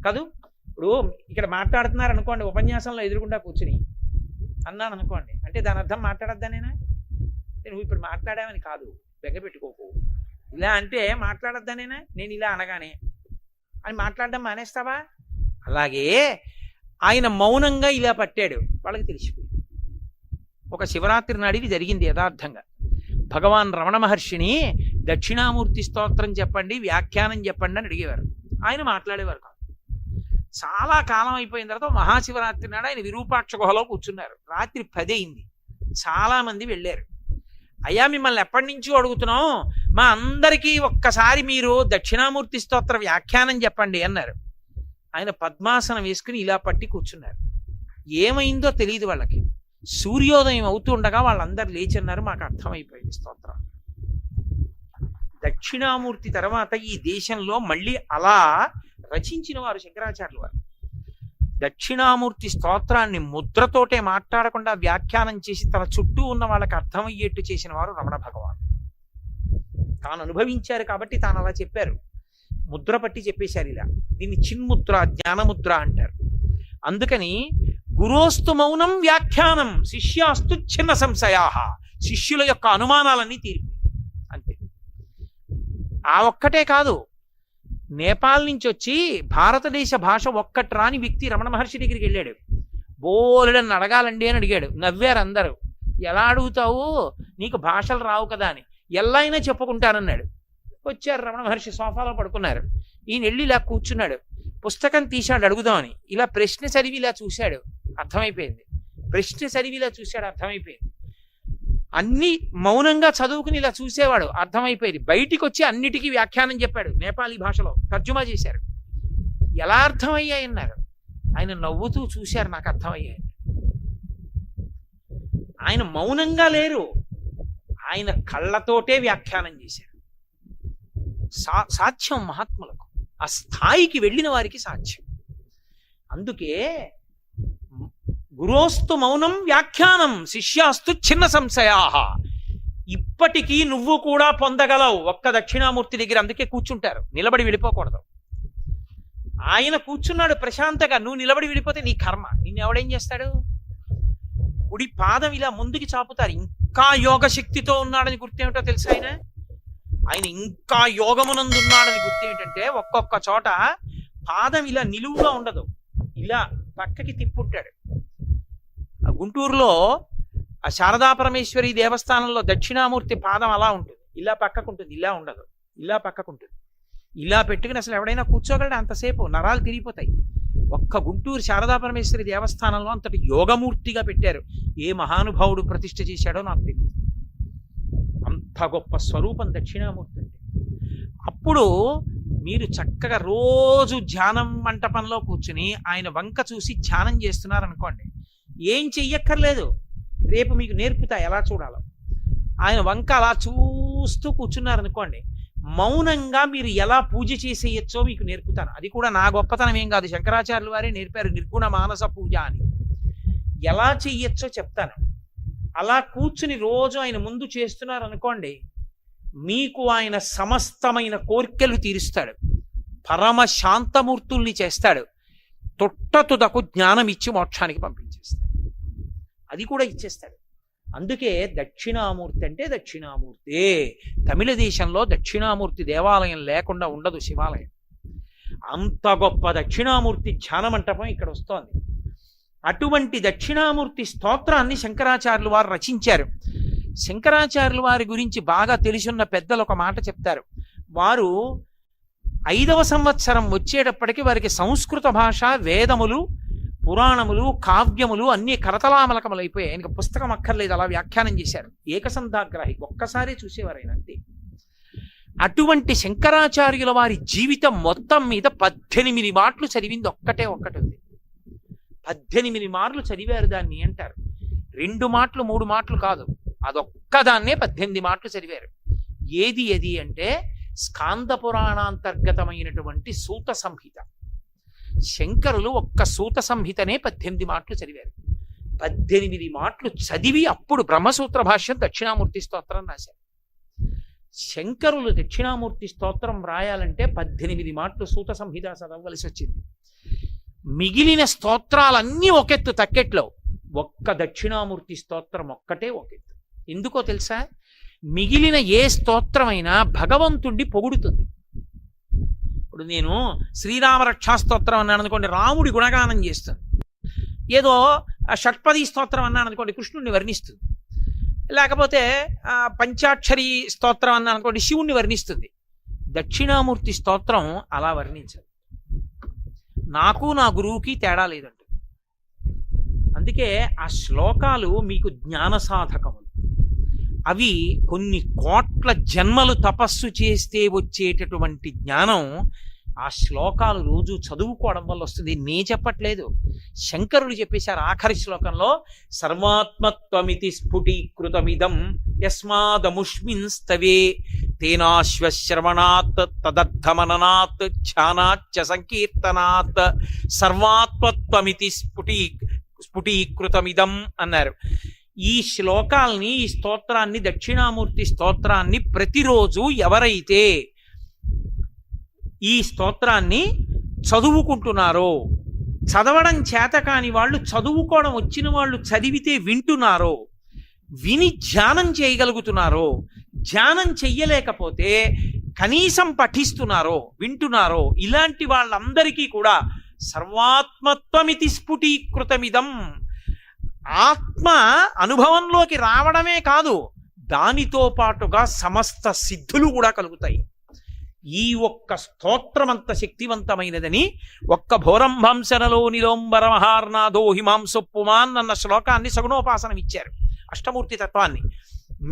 Speaker 1: కాదు. ఇప్పుడు ఇక్కడ మాట్లాడుతున్నారు అనుకోండి, ఉపన్యాసంలో ఎదురుకుండా కూర్చుని అన్నాను అనుకోండి, అంటే దాని అర్థం మాట్లాడొద్దనేనా? నువ్వు ఇప్పుడు మాట్లాడామని కాదు, బెగ్గపెట్టుకోకు. ఇలా అంటే మాట్లాడొద్దనేనా? నేను ఇలా అనగానే అని మాట్లాడడం మానేస్తావా? అలాగే ఆయన మౌనంగా ఇలా పట్టాడు, వాళ్ళకి తెలిసిపోయింది. ఒక శివరాత్రి నాడు ఇది జరిగింది యథార్థంగా. భగవాన్ రమణ మహర్షిని దక్షిణామూర్తి స్తోత్రం చెప్పండి, వ్యాఖ్యానం చెప్పండి అని అడిగేవారు. ఆయన మాట్లాడేవారు కాదు. చాలా కాలం అయిపోయిన తర్వాత మహాశివరాత్రి నాడు ఆయన విరూపాక్ష గుహలో కూర్చున్నారు. రాత్రి 10 అయింది. చాలా మంది వెళ్ళారు. అయ్యా మిమ్మల్ని ఎప్పటి నుంచి అడుగుతున్నాం, మా అందరికీ ఒక్కసారి మీరు దక్షిణామూర్తి స్తోత్ర వ్యాఖ్యానం చెప్పండి అన్నారు. ఆయన పద్మాసనం వేసుకుని ఇలా పట్టి కూర్చున్నారు. ఏమైందో తెలియదు వాళ్ళకి. సూర్యోదయం అవుతూ ఉండగా వాళ్ళందరూ లేచన్నారు, మాకు అర్థమైపోయింది స్తోత్రం. దక్షిణామూర్తి తర్వాత ఈ దేశంలో మళ్ళీ అలా రచించిన వారు శంకరాచార్యులు వారు. దక్షిణామూర్తి స్తోత్రాన్ని ముద్రతోటే మాట్లాడకుండా వ్యాఖ్యానం చేసి తన చుట్టూ ఉన్న వాళ్ళకి అర్థమయ్యేట్టు చేసిన వారు రమణ భగవాన్. తాను అనుభవించారు కాబట్టి తాను అలా చెప్పారు, ముద్ర పట్టి చెప్పేశారు. ఇలా దీన్ని చిన్ముద్ర, జ్ఞానముద్ర అంటారు. అందుకని గురోస్తు మౌనం వ్యాఖ్యానం శిష్యాస్తు చిన్న సంశయా, శిష్యుల యొక్క అనుమానాలన్నీ తీరిపోయి అంతే. ఆ ఒక్కటే కాదు, నేపాల్ నుంచి వచ్చి భారతదేశ భాష ఒక్కటి రాని వ్యక్తి రమణ మహర్షి దగ్గరికి వెళ్ళాడు. బోలెడని అడగాలండి అని అడిగాడు. నవ్వారు అందరూ. ఎలా అడుగుతావు, నీకు భాషలు రావు కదా అని. ఎలా అయినా చెప్పుకుంటానన్నాడు. వచ్చారు రమణ మహర్షి, సోఫాలో పడుకున్నారు. ఈయన వెళ్ళి ఇలా కూర్చున్నాడు. పుస్తకం తీశాడు అడుగుదామని. ఇలా ప్రశ్న చదివి ఇలా చూశాడు, అర్థమైపోయింది. ప్రశ్న చదివి ఇలా చూశాడు, అర్థమైపోయింది. అన్ని మౌనంగా చదువుకుని ఇలా చూసేవాడు, అర్థమైపోయింది. బయటికి వచ్చి అన్నిటికీ వ్యాఖ్యానం చెప్పాడు, నేపాలీ భాషలో తర్జుమా చేశారు. ఎలా అర్థమయ్యాయి అన్నారు. ఆయన నవ్వుతూ చూశారు, నాకు అర్థమయ్యాయి. ఆయన మౌనంగా లేరు, ఆయన కళ్ళతోటే వ్యాఖ్యానం చేశారు. సాధ్యం మహాత్ములకు, ఆ స్థాయికి వెళ్ళిన వారికి సాధ్యం. అందుకే గురోస్తు మౌనం వ్యాఖ్యానం శిష్యాస్తు చిన్న సంశయా. ఇప్పటికీ నువ్వు కూడా పొందగలవు ఒక్క దక్షిణామూర్తి దగ్గర. అందుకే కూర్చుంటారు, నిలబడి వెళ్ళిపోకూడదు. ఆయన కూర్చున్నాడు ప్రశాంతంగా, నువ్వు నిలబడి వెళ్ళిపోతే నీ కర్మ, నిన్ను ఎవడేం చేస్తాడు? కుడి పాదం ఇలా ముందుకి చాపుతారు. ఇంకా యోగ శక్తితో ఉన్నాడని గుర్తేమిటో తెలుసా? ఆయన ఇంకా యోగమునందు ఉన్నాడని గుర్తేమిటంటే, ఒక్కొక్క చోట పాదం ఇలా నిలువుగా ఉండదు, ఇలా పక్కకి తిప్పుంటాడు. గుంటూరులో ఆ శారదా పరమేశ్వరి దేవస్థానంలో దక్షిణామూర్తి పాదం అలా ఉంటుంది, ఇలా పక్కకుంటుంది, ఇలా ఉండదు, ఇలా పక్కకుంటుంది. ఇలా పెట్టుకుని అసలు ఎవడైనా కూర్చోగలడు అంతసేపు? నరాలు తిరిగిపోతాయి. ఒక్క గుంటూరు శారదా పరమేశ్వరి దేవస్థానంలో అంతటి యోగమూర్తిగా పెట్టారు. ఏ మహానుభావుడు ప్రతిష్ఠ చేశాడో నాకు తెలియదు. అంత గొప్ప స్వరూపం దక్షిణామూర్తి అంటే. అప్పుడు మీరు చక్కగా రోజు ధ్యానం మంటపంలో కూర్చుని ఆయన వంక చూసి ధ్యానం చేస్తున్నారనుకోండి, ఏం చెయ్యక్కర్లేదు, రేపు మీకు నేర్పుతా ఎలా చూడాలో. ఆయన వంక అలా చూస్తూ కూర్చున్నారనుకోండి, మౌనంగా మీరు ఎలా పూజ చేసేయచ్చో మీకు నేర్పుతాను. అది కూడా నా గొప్పతనం ఏం కాదు, శంకరాచార్యుల వారే నేర్పారు నిర్గుణ మానస పూజ అని. ఎలా చెయ్యొచ్చో చెప్తాను. అలా కూర్చుని రోజు ఆయన ముందు చేస్తున్నారు అనుకోండి, మీకు ఆయన సమస్తమైన కోర్కెలు తీరుస్తాడు, పరమ శాంతమూర్తుల్ని చేస్తాడు, తొట్టతుదకు జ్ఞానం ఇచ్చి మోక్షానికి పంపించేస్తాడు. అది కూడా ఇచ్చేస్తాడు. అందుకే దక్షిణామూర్తి అంటే దక్షిణామూర్తి. తమిళ దేశంలో దక్షిణామూర్తి దేవాలయం లేకుండా ఉండదు, శివాలయం. అంత గొప్ప దక్షిణామూర్తి ధ్యాన మంటపం ఇక్కడ వస్తోంది. అటువంటి దక్షిణామూర్తి స్తోత్రాన్ని శంకరాచార్యులు వారు రచించారు. శంకరాచార్యుల వారి గురించి బాగా తెలిసున్న పెద్దలు ఒక మాట చెప్తారు. వారు 5వ సంవత్సరం వచ్చేటప్పటికి వారికి సంస్కృత భాష, వేదములు, పురాణములు, కావ్యములు అన్నీ కరతలామలకములైపోయాయి. ఆయనకు పుస్తకం అక్కర్లేదు, అలా వ్యాఖ్యానం చేశారు. ఏకసంధాగ్రాహి, ఒక్కసారి చూసేవారు ఆయన అంతే. అటువంటి శంకరాచార్యుల వారి జీవితం మొత్తం మీద 18 మాటలు చదివింది ఒక్కటే ఒక్కటి ఉంది. 18 మార్లు చదివారు దాన్ని అంటారు. 2 మాటలు 3 మాటలు కాదు, అదొక్కదాన్నే 18 మాటలు చదివారు. ఏది అంటే స్కాంద పురాణాంతర్గతమైనటువంటి సూత సంహిత. శంకరులు ఒక్క సూత సంహితనే 18 మాటలు చదివారు. 18 మాటలు చదివి అప్పుడు బ్రహ్మసూత్ర భాష్యం దక్షిణామూర్తి స్తోత్రం రాశారు. శంకరులు దక్షిణామూర్తి స్తోత్రం రాయాలంటే 18 మాటలు సూత సంహిత చదవలసి వచ్చింది. మిగిలిన స్తోత్రాలన్నీ ఒకెత్తు తక్కెట్లో, ఒక్క దక్షిణామూర్తి స్తోత్రం ఒక్కటే ఒకెత్తు. ఎందుకో తెలుసా? మిగిలిన ఏ స్తోత్రమైనా భగవంతుణ్ణి పొగుడుతుంది. ఇప్పుడు నేను శ్రీరామ రక్షాస్తోత్రం అన్నాను అనుకోండి, రాముడి గుణగానం చేస్తుంది. ఏదో షట్పది స్తోత్రం అన్నాను అనుకోండి, కృష్ణుడిని వర్ణిస్తుంది. లేకపోతే పంచాక్షరి స్తోత్రం అన్నాను అనుకోండి, శివుణ్ణి వర్ణిస్తుంది. దక్షిణామూర్తి స్తోత్రం అలా వర్ణించదు. నాకు నా గురువుకి తేడా లేదంట. అందుకే ఆ శ్లోకాలు మీకు జ్ఞాన సాధకములు. అవి కొన్ని కోట్ల జన్మలు తపస్సు చేస్తే వచ్చేటటువంటి జ్ఞానం ఆ శ్లోకాలు రోజు చదువుకోవడం వల్ల వస్తుంది. నే చెప్పట్లేదు, శంకరులు చెప్పేశారు ఆఖరి శ్లోకంలో, సర్వాత్మత్వమితి స్ఫుటీకృతమిదం యస్మాదముష్మిన్ స్తవే తేనాశ్వశ్రవణాత్ తదర్థమననాత్ ధ్యానాచ్చ సంకీర్తనాత్ సర్వాత్మత్వమితి స్ఫుటీకృతమిదం అన్నారు. ఈ శ్లోకాల్ని, ఈ స్తోత్రాన్ని, దక్షిణామూర్తి స్తోత్రాన్ని ప్రతిరోజు ఎవరైతే ఈ స్తోత్రాన్ని చదువుకుంటున్నారో, చదవడం చేత కాని వాళ్ళు, చదువుకోవడం వచ్చిన వాళ్ళు చదివితే వింటున్నారో, విని ధ్యానం చేయగలుగుతున్నారో, ధ్యానం చెయ్యలేకపోతే కనీసం పఠిస్తున్నారో, వింటున్నారో, ఇలాంటి వాళ్ళందరికీ కూడా సర్వాత్మత్వమితి స్ఫుటీకృతమిదం, ఆత్మ అనుభవంలోకి రావడమే కాదు, దానితో పాటుగా సమస్త సిద్ధులు కూడా కలుగుతాయి. ఈ ఒక్క స్తోత్రం అంత శక్తివంతమైనదని ఒక్క భోరంభంశనలో నిలోంబర మహార్నాదో హిమాంసొప్పుమాన్ అన్న శ్లోకాన్ని సగుణోపాసనం ఇచ్చారు, అష్టమూర్తి తత్వాన్ని.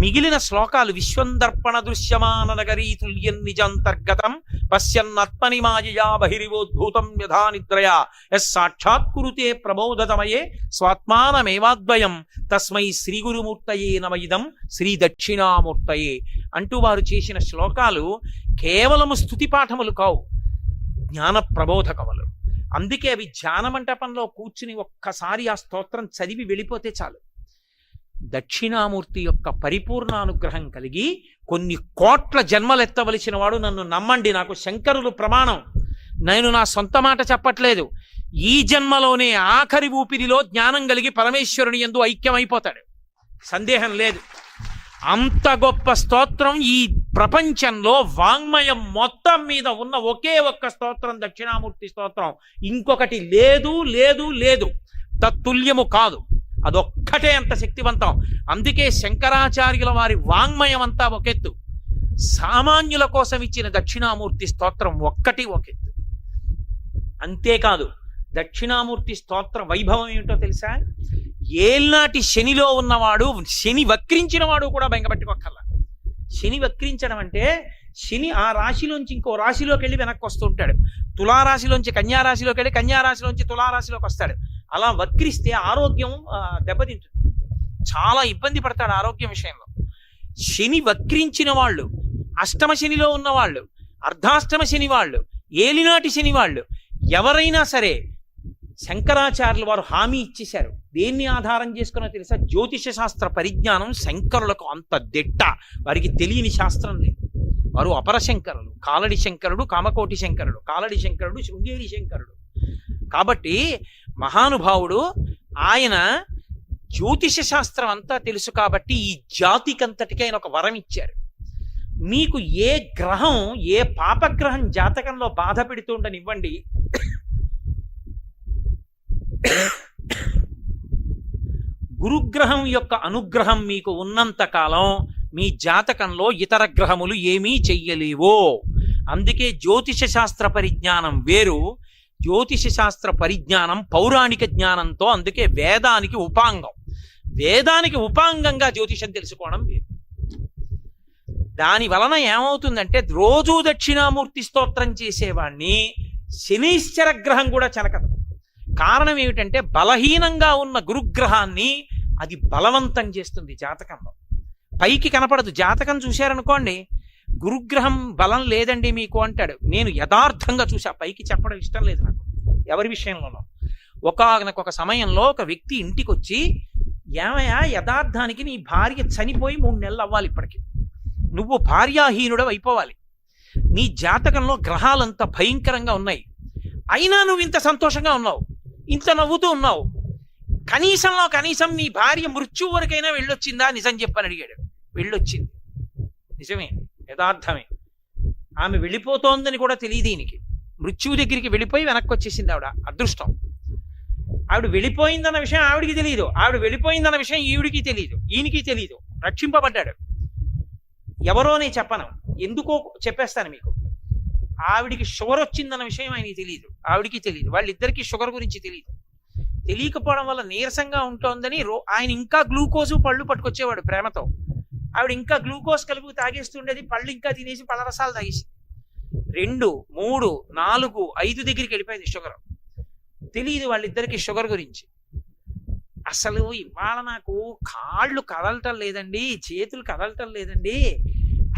Speaker 1: మిగిలిన శ్లోకాలు విశ్వందర్పణ దృశ్యమాన నగరీ తుల్యం నిజాంతర్గతం పశ్యన్నాత్మని మాయయా బహిరివోద్భూతం యథా నిద్రయా యస్ సాక్షాత్కురుతే ప్రబోధతమయే స్వాత్మానమేవాద్వయం తస్మై శ్రీ గురుమూర్తయే నమయిదం శ్రీ దక్షిణామూర్తయే అంటూ వారు చేసిన శ్లోకాలు కేవలము స్తుతి పాఠములు కావు, జ్ఞాన ప్రబోధకములు. అందుకే అవి ధ్యాన మంటపంలో కూర్చుని ఒక్కసారి ఆ స్తోత్రం చదివి వెళ్ళిపోతే చాలు. దక్షిణామూర్తి యొక్క పరిపూర్ణానుగ్రహం కలిగి కొన్ని కోట్ల జన్మలెత్తవలసిన వాడు, నన్ను నమ్మండి, నాకు శంకరులు ప్రమాణం, నేను నా సొంత మాట చెప్పట్లేదు. ఈ జన్మలోనే ఆఖరి ఊపిరిలో జ్ఞానం కలిగి పరమేశ్వరుని యందు ఐక్యమైపోతాడు, సందేహం లేదు. అంత గొప్ప స్తోత్రం ఈ ప్రపంచంలో వాంగ్మయం మొత్తం మీద ఉన్న ఒకే ఒక్క స్తోత్రం దక్షిణామూర్తి స్తోత్రం. ఇంకొకటి లేదు లేదు లేదు, తత్తుల్యము కాదు. అదొక్కటే అంత శక్తివంతం. అందుకే శంకరాచార్యుల వారి వాంగ్మయం అంతా ఒకెత్తు, సామాన్యుల కోసం ఇచ్చిన దక్షిణామూర్తి స్తోత్రం ఒక్కటి ఒకెత్తు. అంతేకాదు, దక్షిణామూర్తి స్తోత్ర వైభవం ఏమిటో తెలుసా? ఏల్నాటి శనిలో ఉన్నవాడు, శని వక్రించిన వాడు కూడా బెంగపెట్టుకోక్కర్లా. శని వక్రించడం అంటే శని ఆ రాశిలోంచి ఇంకో రాశిలోకి వెళ్ళి వెనక్కి వస్తుంటాడు. తులారాశిలోంచి కన్యారాశిలోకి వెళ్ళి కన్యారాశిలోంచి తులారాశిలోకి వస్తాడు. అలా వక్రిస్తే ఆరోగ్యం దెబ్బతింటుంది, చాలా ఇబ్బంది పడతాడు ఆరోగ్యం విషయంలో. శని వక్రించిన వాళ్ళు, అష్టమ శనిలో ఉన్నవాళ్ళు, అర్ధాష్టమ శని వాళ్ళు, ఏలినాటి శని వాళ్ళు ఎవరైనా సరే శంకరాచార్యులు వారు హామీ ఇచ్చేశారు. దేన్ని ఆధారం చేసుకున్నా తెలుసా? జ్యోతిష శాస్త్ర పరిజ్ఞానం శంకరులకు అంత దిట్ట. వారికి తెలియని శాస్త్రం లేదు. వారు అపర శంకరులు. కాలడి శంకరుడు, కామకోటి శంకరుడు, కాలడి శంకరుడు, శృంగేరి శంకరుడు. కాబట్టి మహానుభావుడు ఆయన జ్యోతిష శాస్త్రం అంతా తెలుసు. కాబట్టి ఈ జాతికంతటికి ఆయన ఒక వరం ఇచ్చారు. మీకు ఏ గ్రహం, ఏ పాపగ్రహం జాతకంలో బాధ పెడుతుండనివ్వండి, గురుగ్రహం యొక్క అనుగ్రహం మీకు ఉన్నంత కాలం మీ జాతకంలో ఇతర గ్రహములు ఏమీ చెయ్యలేవో. అందుకే జ్యోతిష శాస్త్ర పరిజ్ఞానం వేరు, జ్యోతిష శాస్త్ర పరిజ్ఞానం పౌరాణిక జ్ఞానంతో. అందుకే వేదానికి ఉపాంగం, వేదానికి ఉపాంగంగా జ్యోతిషం తెలుసుకోవడం వేరు. దాని వలన ఏమవుతుందంటే రోజూ దక్షిణామూర్తి స్తోత్రం చేసేవాణ్ణి శనీశ్వర గ్రహం కూడా చెనకదు. కారణం ఏమిటంటే బలహీనంగా ఉన్న గురుగ్రహాన్ని అది బలవంతం చేస్తుంది జాతకంలో. పైకి కనపడదు. జాతకం చూశారనుకోండి, గురుగ్రహం బలం లేదండి మీకు అంటాడు. నేను యథార్థంగా చూసా, పైకి చెప్పడం ఇష్టం లేదు నాకు ఎవరి విషయంలోనో. ఒక సమయంలో ఒక వ్యక్తి ఇంటికి వచ్చి, ఏమయ్యా యథార్థానికి నీ భార్య చనిపోయి 3 నెలలు అవ్వాలి, ఇప్పటికి నువ్వు భార్యాహీనుడు అయిపోవాలి, నీ జాతకంలో గ్రహాలంత భయంకరంగా ఉన్నాయి, అయినా నువ్వు ఇంత సంతోషంగా ఉన్నావు, ఇంత నవ్వుతూ ఉన్నావు, కనీసం నీ భార్య మృత్యు వరకైనా వెళ్ళొచ్చిందా? నిజం చెప్పని అడిగాడు. వెళ్ళొచ్చింది, నిజమే, యథార్థమే. ఆమె వెళ్ళిపోతోందని కూడా తెలియదు ఈయనకి. మృత్యువు దగ్గరికి వెళ్ళిపోయి వెనక్కి వచ్చేసింది ఆవిడ. అదృష్టం. ఆవిడ వెళ్ళిపోయిందన్న విషయం ఆవిడికి తెలియదు, ఆవిడ వెళ్ళిపోయిందన్న విషయం ఈవిడికి తెలియదు, ఈయనకి తెలియదు. రక్షింపబడ్డాడు. ఎవరో నేను చెప్పను, ఎందుకో చెప్పేస్తాను మీకు. ఆవిడికి షుగర్ వచ్చిందన్న విషయం ఆయనకి తెలియదు, ఆవిడికి తెలియదు. వాళ్ళిద్దరికీ షుగర్ గురించి తెలియదు. తెలియకపోవడం వల్ల నీరసంగా ఉంటోందని ఆయన ఇంకా గ్లూకోజు పళ్ళు పట్టుకొచ్చేవాడు ప్రేమతో. ఆవిడ ఇంకా గ్లూకోజ్ కలిపి తాగేస్తుండేది, పళ్ళు ఇంకా తినేసి పళ్ళరసాలు తాగేసి 2, 3, 4, 5 దగ్గరికి వెళ్ళిపోయింది షుగర్. తెలియదు వాళ్ళిద్దరికి షుగర్ గురించి. అసలు ఇవాళ నాకు కాళ్ళు కదలటం లేదండి, చేతులు కదలటం లేదండి,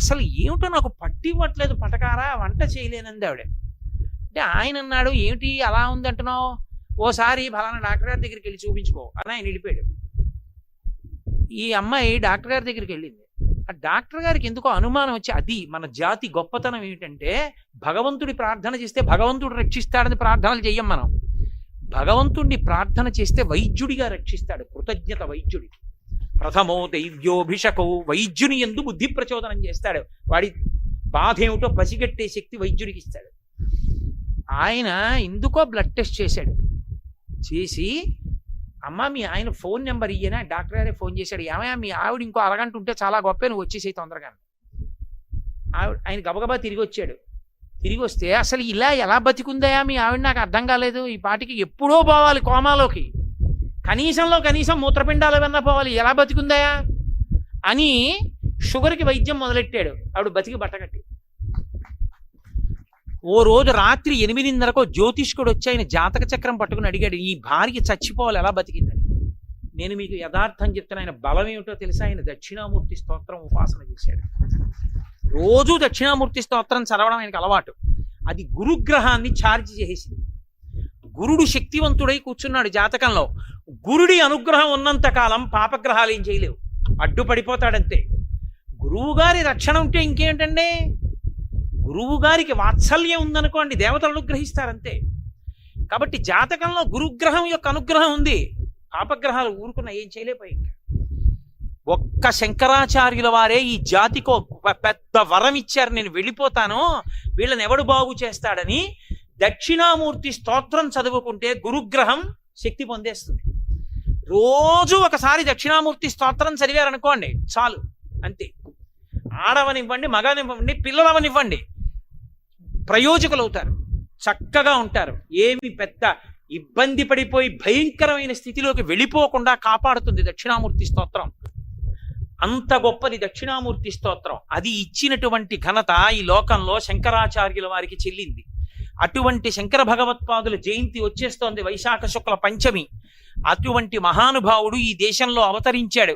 Speaker 1: అసలు ఏమిటో నాకు పట్టివ్వట్లేదు, పటకారా వంట చేయలేనంది ఆవిడ. అంటే ఆయన అన్నాడు, ఏమిటి అలా ఉంది అంటున్నావు, ఓసారి ఫలానా డాక్టర్ గారి దగ్గరికి వెళ్ళి చూపించుకో అని ఆయన వెళ్ళిపోయాడు. ఈ అమ్మాయి డాక్టర్ గారి దగ్గరికి వెళ్ళింది. ఆ డాక్టర్ గారికి ఎందుకో అనుమానం వచ్చి, అది మన జాతి గొప్పతనం ఏమిటంటే భగవంతుడి ప్రార్థన చేస్తే భగవంతుడు రక్షిస్తాడని ప్రార్థనలు చెయ్యం మనం. భగవంతుడిని ప్రార్థన చేస్తే వైద్యుడిగా రక్షిస్తాడు. కృతజ్ఞత వైద్యుడికి. ప్రథమో దైవ్యోభిషకో, వైద్యుని యందు బుద్ధి ప్రచోదనం చేస్తాడు. వాడి బాధ ఏమిటో పసిగట్టే శక్తి వైద్యుడికి ఇస్తాడు. ఆయన ఎందుకో బ్లడ్ టెస్ట్ చేశాడు. చేసి, అమ్మ మీ ఆయన ఫోన్ నెంబర్ ఇయ్యనా? డాక్టర్ గారే ఫోన్ చేశాడు. ఏమయ్యా మీ ఆవిడ ఇంకో అరగంట ఉంటే చాలా గొప్ప, నువ్వు వచ్చేసేయి తొందరగా. ఆయన గబగబా తిరిగి వచ్చాడు. తిరిగి వస్తే, అసలు ఇలా ఎలా బతికుందయా మీ ఆవిడ, నాకు అర్థం కాలేదు, ఈ పాటికి ఎప్పుడో పోవాలి కోమాలోకి, కనీసం మూత్రపిండాలు ఏమన్నా పోవాలి, ఎలా బతికుందయా అని షుగర్కి వైద్యం మొదలెట్టాడు. ఆవిడ బతికి బట్టగట్టి. ఓ రోజు రాత్రి 8:30కో జ్యోతిష్కుడు వచ్చి ఆయన జాతక చక్రం పట్టుకుని అడిగాడు, ఈ భార్య చచ్చిపోవాలి ఎలా బతికిందని. నేను మీకు యథార్థం చెప్తాను, ఆయన బలం ఏమిటో తెలుసా? ఆయన దక్షిణామూర్తి స్తోత్రం ఉపాసన చేశాడు. రోజు దక్షిణామూర్తి స్తోత్రం చదవడం ఆయనకు అలవాటు. అది గురుగ్రహాన్ని ఛార్జ్ చేసేసింది. గురుడు శక్తివంతుడై కూర్చున్నాడు జాతకంలో. గురుడి అనుగ్రహం ఉన్నంత కాలం పాపగ్రహాలు ఏం చేయలేవు, అడ్డుపడిపోతాడంతే. గురువు గారి రక్షణ ఉంటే ఇంకేంటండి? గురువు గారికి వాత్సల్యం ఉందనుకోండి, దేవతలు అనుగ్రహిస్తారంతే. కాబట్టి జాతకంలో గురుగ్రహం యొక్క అనుగ్రహం ఉంది, పాపగ్రహాలు ఊరుకున్న ఏం చేయలేకపోయి. ఒక్క శంకరాచార్యుల వారే ఈ జాతికో పెద్ద వరం ఇచ్చారు, నేను వెళ్ళిపోతాను, వీళ్ళని ఎవడు బాగు చేస్తాడని. దక్షిణామూర్తి స్తోత్రం చదువుకుంటే గురుగ్రహం శక్తి పొందేస్తుంది. రోజు ఒకసారి దక్షిణామూర్తి స్తోత్రం చదివారనుకోండి చాలు, అంతే. ఆడవనివ్వండి, మగనివ్వండి, పిల్లలవనివ్వండి, ప్రయోజకులు అవుతారు, చక్కగా ఉంటారు. ఏమి పెద్ద ఇబ్బంది పడిపోయి భయంకరమైన స్థితిలోకి వెళ్ళిపోకుండా కాపాడుతుంది దక్షిణామూర్తి స్తోత్రం. అంత గొప్పది దక్షిణామూర్తి స్తోత్రం. అది ఇచ్చినటువంటి ఘనత ఈ లోకంలో శంకరాచార్యుల వారికి చెల్లింది. అటువంటి శంకర భగవత్పాదుల జయంతి వచ్చేస్తోంది, వైశాఖ శుక్ల పంచమి. అటువంటి మహానుభావుడు ఈ దేశంలో అవతరించాడు.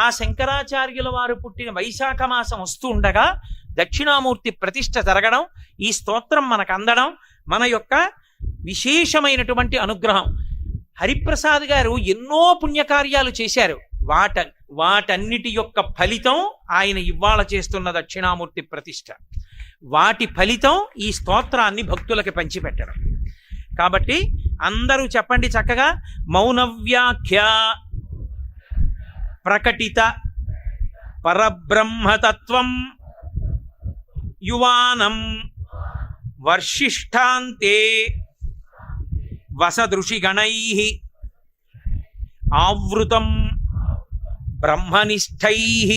Speaker 1: ఆ శంకరాచార్యుల వారు పుట్టిన వైశాఖ మాసం వస్తూ ఉండగా దక్షిణామూర్తి ప్రతిష్ఠ జరగడం, ఈ స్తోత్రం మనకు అందడం మన యొక్క విశేషమైనటువంటి అనుగ్రహం. హరిప్రసాద్ గారు ఎన్నో పుణ్యకార్యాలు చేశారు. వాటన్నిటి యొక్క ఫలితం ఆయన ఇవాళ చేస్తున్న దక్షిణామూర్తి ప్రతిష్ఠ. వాటి ఫలితం ఈ స్తోత్రాన్ని భక్తులకి పంచిపెట్టడం. కాబట్టి అందరూ చెప్పండి చక్కగా. మౌనవ్యాఖ్య ప్రకటిత పరబ్రహ్మతత్వం యువానం వర్షిష్ఠాంతే వసదృషిగణైః ఆవృతం బ్రహ్మనిష్టైః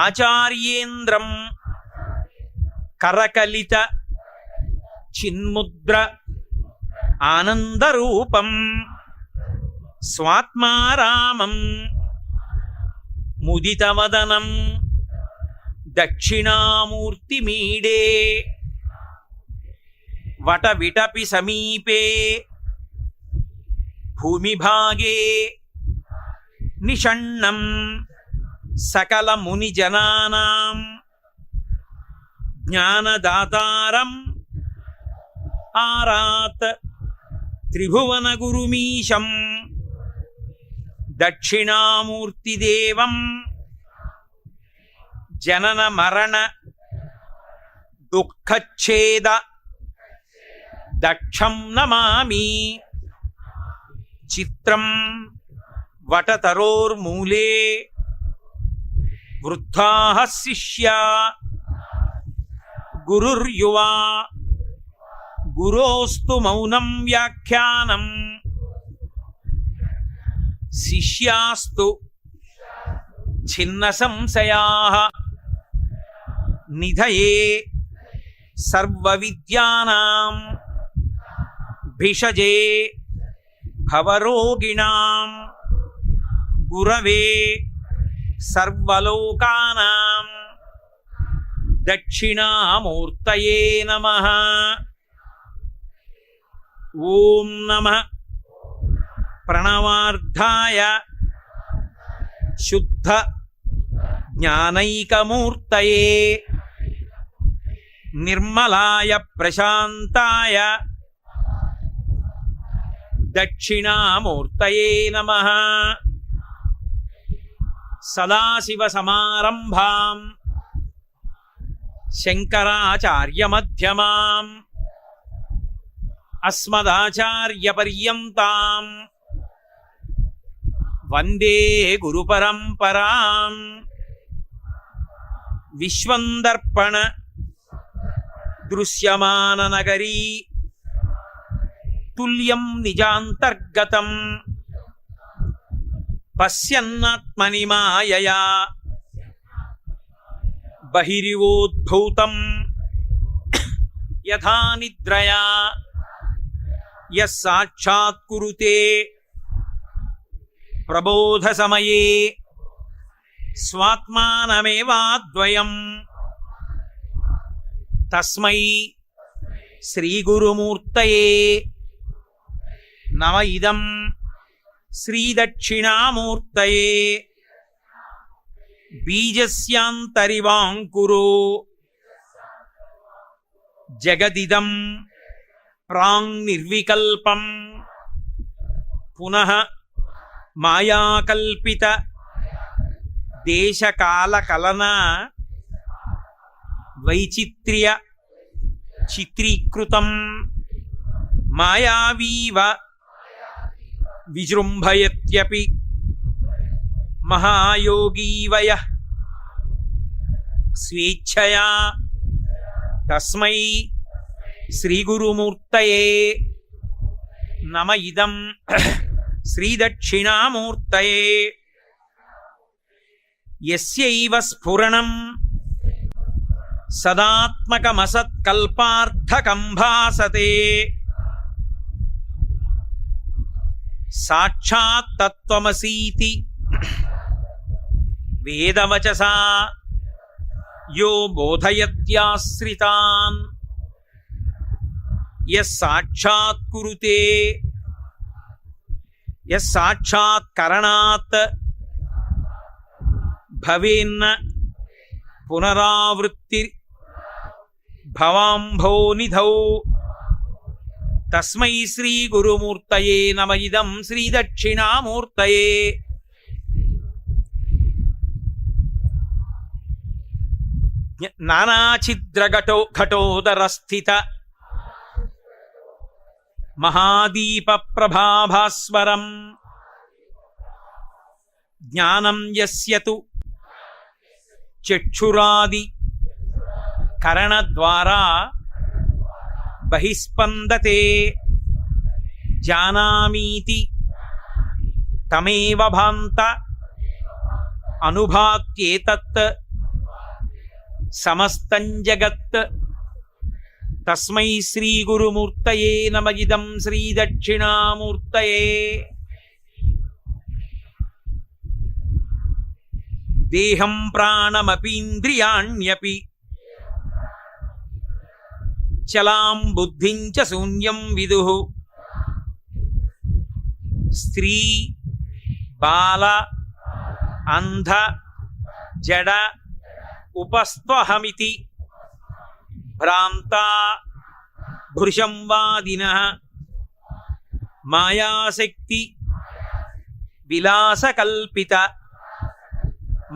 Speaker 1: ఆచార్యేంద్రం కరకలిత చిన్ముద్ర ఆనందరూపం స్వాత్మారామం ముదితవదనం దక్షిణామూర్తిమీడే వటవిటపి సమీపే భూమిభాగే నిషణ్ణం సకల మునిజనానాం జ్ఞానదాతారం ఆరాత్ త్రిభువన గురుమీశం దక్షిణామూర్తిదేవం జనన మరణ దుఃఖచ్ఛేద దక్షం నమామి. చిత్రం వటతరోర్మూలే వృద్ధాః శిష్యా గురుర్యువా గురోస్తు మౌనం వ్యాఖ్యానం శిష్యాస్తు ఛిన్న సంశయాః నిధయే సర్వవిద్యానాం భిషజే భవరోగిణాం గురవే సర్వలోకానాం దక్షిణామూర్తయే నమః. ఓం నమః ప్రణవార్థాయ శుద్ధ జ్ఞానైకమూర్తయే నిర్మలాయ ప్రశాంతాయ దక్షిణామూర్తయే నమః. సదాశివసమారంభాం శంకరాచార్యమధ్యమాం అస్మదాచార్యపర్యంతాం వందే గురుపరంపరాం. విశ్వందర్పణ దృశ్యమాననగరీ తుల్యం నిజాంతర్గతం పశ్యన్నాత్మని మాయయా బహిరివోద్భూతం యథా నిద్రయా యస్సాక్షాత్కురుతే ప్రబోధ సమయే స్వాత్మానమేవాద్వయం తస్మై శ్రీగురుమూర్తయే నమ. ఇదం శ్రీదక్షిణామూర్తయే బీజస్యాంతరివాంకురో జగదిదం ప్రాంగ్నిర్వికల్పం పునః మాయాకల్పిత దేశకాలకలన వైచిత్ర్య చిత్రీకృతం మాయావీవ విజృంభయత్యపి మహాయోగీవయ స్వేచ్ఛయా తస్మై శ్రీగురుమూర్తయే నమ ఇదం శ్రీదక్షిణామూర్తయే యస్యైవ స్ఫురణం సదాత్మకమసత్కల్పార్థకం భాసతే సాక్షాత్ తత్వమసీతి వేదవచసా యో బోధయత్యాశ్రితాన్ యస్సాక్షాత్ కురుతే యస్సాక్షాత్కరణాత్ భవేన్న పునరావృత్తి భవాంభోనిధౌ తస్మై శ్రీ గురుమూర్తయే నమ ఇదం శ్రీ దక్షిణామూర్తయే. నానాఛిద్రఘటోదరస్థిత మహాదీప ప్రభాభాస్వరం జ్ఞానం యస్యతు చక్షురాది కరణద్వారా బహిస్పందతే జానామీతి తమేవ భాంత అనుభాత్యేతత్ సమస్తం జగత్ తస్మై శ్రీ గురుమూర్తయే నమ ఇదం శ్రీ దక్షిణామూర్తయే. దేహం ప్రాణమపీంద్రియాణ్యపి చలాం బుద్ధిం చ శూన్యం విదుః స్త్రీ బాల అంధ జడ ఉపస్త్వహమితి భ్రాంతా భృశం వాదినః మాయాశక్తి విలాసకల్పిత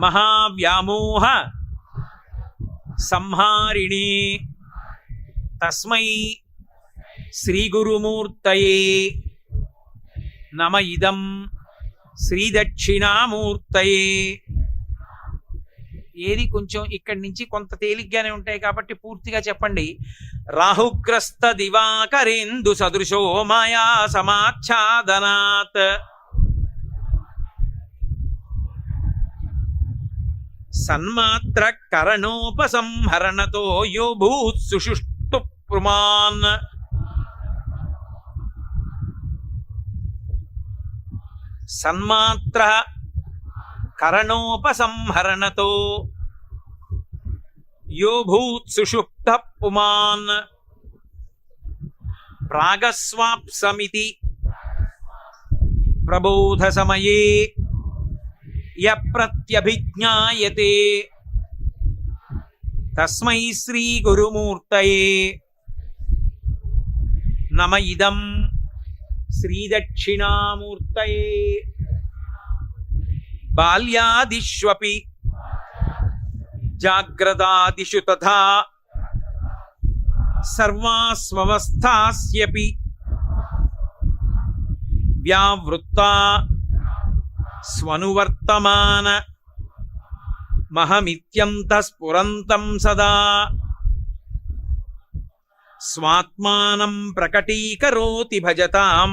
Speaker 1: మహావ్యామోహ సంహారిణే తస్మై శ్రీగురుమూర్తయే నమ ఇదం శ్రీదక్షిణామూర్తయే. ఏది కొంచెం ఇక్కడి నుంచి కొంత తేలిగ్గానే ఉంటాయి కాబట్టి పూర్తిగా చెప్పండి. రాహుగ్రస్త దివాకరేందు సదృశో మాయా సమాచ్ఛాదనాత్ సన్మాత్ర కరణోపసంహరణతో యో భూత్ సుషుష్టు పుమాన్ సన్మాత్ర కరణోపసంహరణతో యో భూత్ సుషుప్త పుమాన్ ప్రాగస్వాప్సమితి ప్రబోధ సమయే య ప్రత్యభిజ్ఞాయతే తస్మై శ్రీ గురుమూర్తయే నమ ఇదం శ్రీ దక్షిణామూర్తయే. బాల్యాదిష్వపి జాగ్రదాదిషు తథా సర్వాస్వస్థాస్యపి వ్యావృత్తా స్వనువర్తమాన మహమిత్యంత స్ఫురంతం సదా స్వాత్మానం ప్రకటీకరోతి భజతాం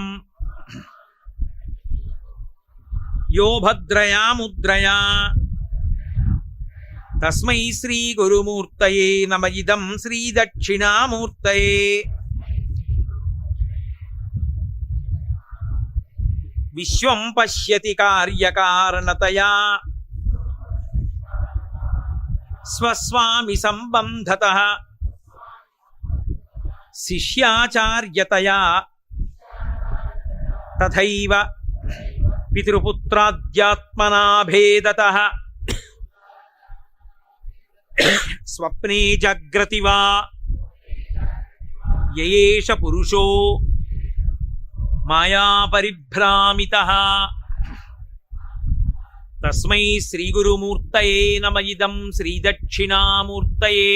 Speaker 1: యో భద్రయా ముద్రయా. తస్మై శ్రీ గురుమూర్తయే నమ ఇదం శ్రీ దక్షిణామూర్తయే. విశ్వం పశ్యతి కార్యకారణతయా స్వస్వామి సంబంధతః శిష్యాచార్యతయా తథైవ పితృపుత్రాద్యాత్మనా భేదతః స్వప్నే జాగ్రతి వా యయేష పురుషో మాయా పరిభ్రామితః తస్మై శ్రీ గురుమూర్తయే నమ ఇదం శ్రీ దక్షిణామూర్తయే.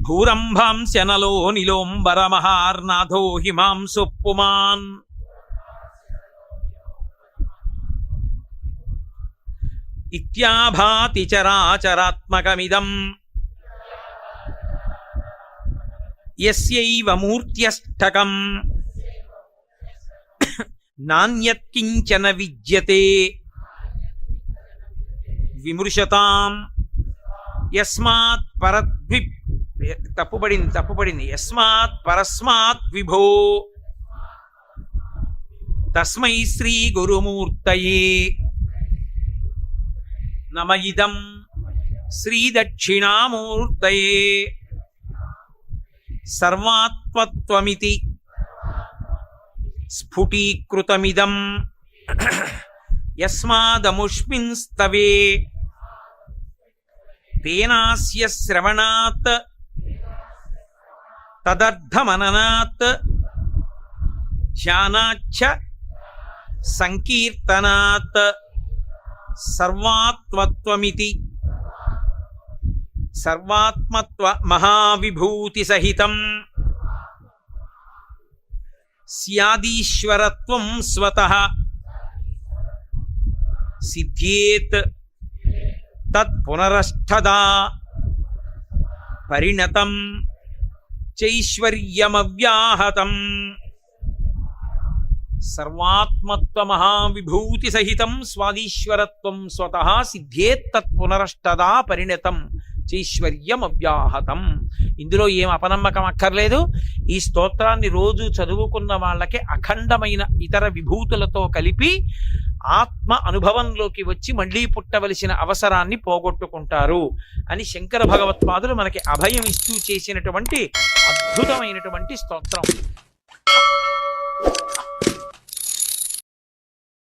Speaker 1: భూరంభాంశనలో నిలోంబరమహార్నాథో హిమాంసు పుమాన్ ఇత్యాభాతి చరాచరాత్మకమిదం యస్యైవ మూర్త్యష్టకం నాన్యత్కించన విద్యతే విమృశతాం యస్మాత్ పరద్వి తప్పుపడింది యస్మాత్ పరస్మాత్ విభో తస్మై శ్రీ గురుమూర్తయే నమ ఇదం శ్రీ దక్షిణామూర్తయే సర్వాత్మత్వమితి స్ఫుటీకృతమిదం యస్మాదముష్మిన్ స్తవే తేనాస్య శ్రవణాత్ తదర్థమననాత్ ధ్యానాచ్చ సంకీర్తనాత్ సర్వాత్మత్వమితి సర్వాత్మత్వ మహావిభూతి సహితం స్యాదీశ్వరత్వం స్వతః సిద్ధ్యేత్ తత్ పునరష్టదా పరిణతం చైశ్వర్యమవ్యాహతం. సర్వాత్మత్వ మహావిభూతి సహితం స్వాదీశ్వరత్వం స్వతః సిద్ధ్యేత్ తత్ పునరష్టదా పరిణతం చైశ్వర్యమవ్యాహతం. ఇందులో ఏం అపనమ్మకం అక్కర్లేదు. ఈ స్తోత్రాన్ని రోజు చదువుకున్న వాళ్ళకి అఖండమైన ఇతర విభూతులతో కలిపి ఆత్మ అనుభవంలోకి వచ్చి మళ్లీ పుట్టవలసిన అవసరాన్ని పోగొట్టుకుంటారు అని శంకర భగవత్పాదులు మనకి అభయం ఇస్తూ చేసినటువంటి అద్భుతమైనటువంటి స్తోత్రం.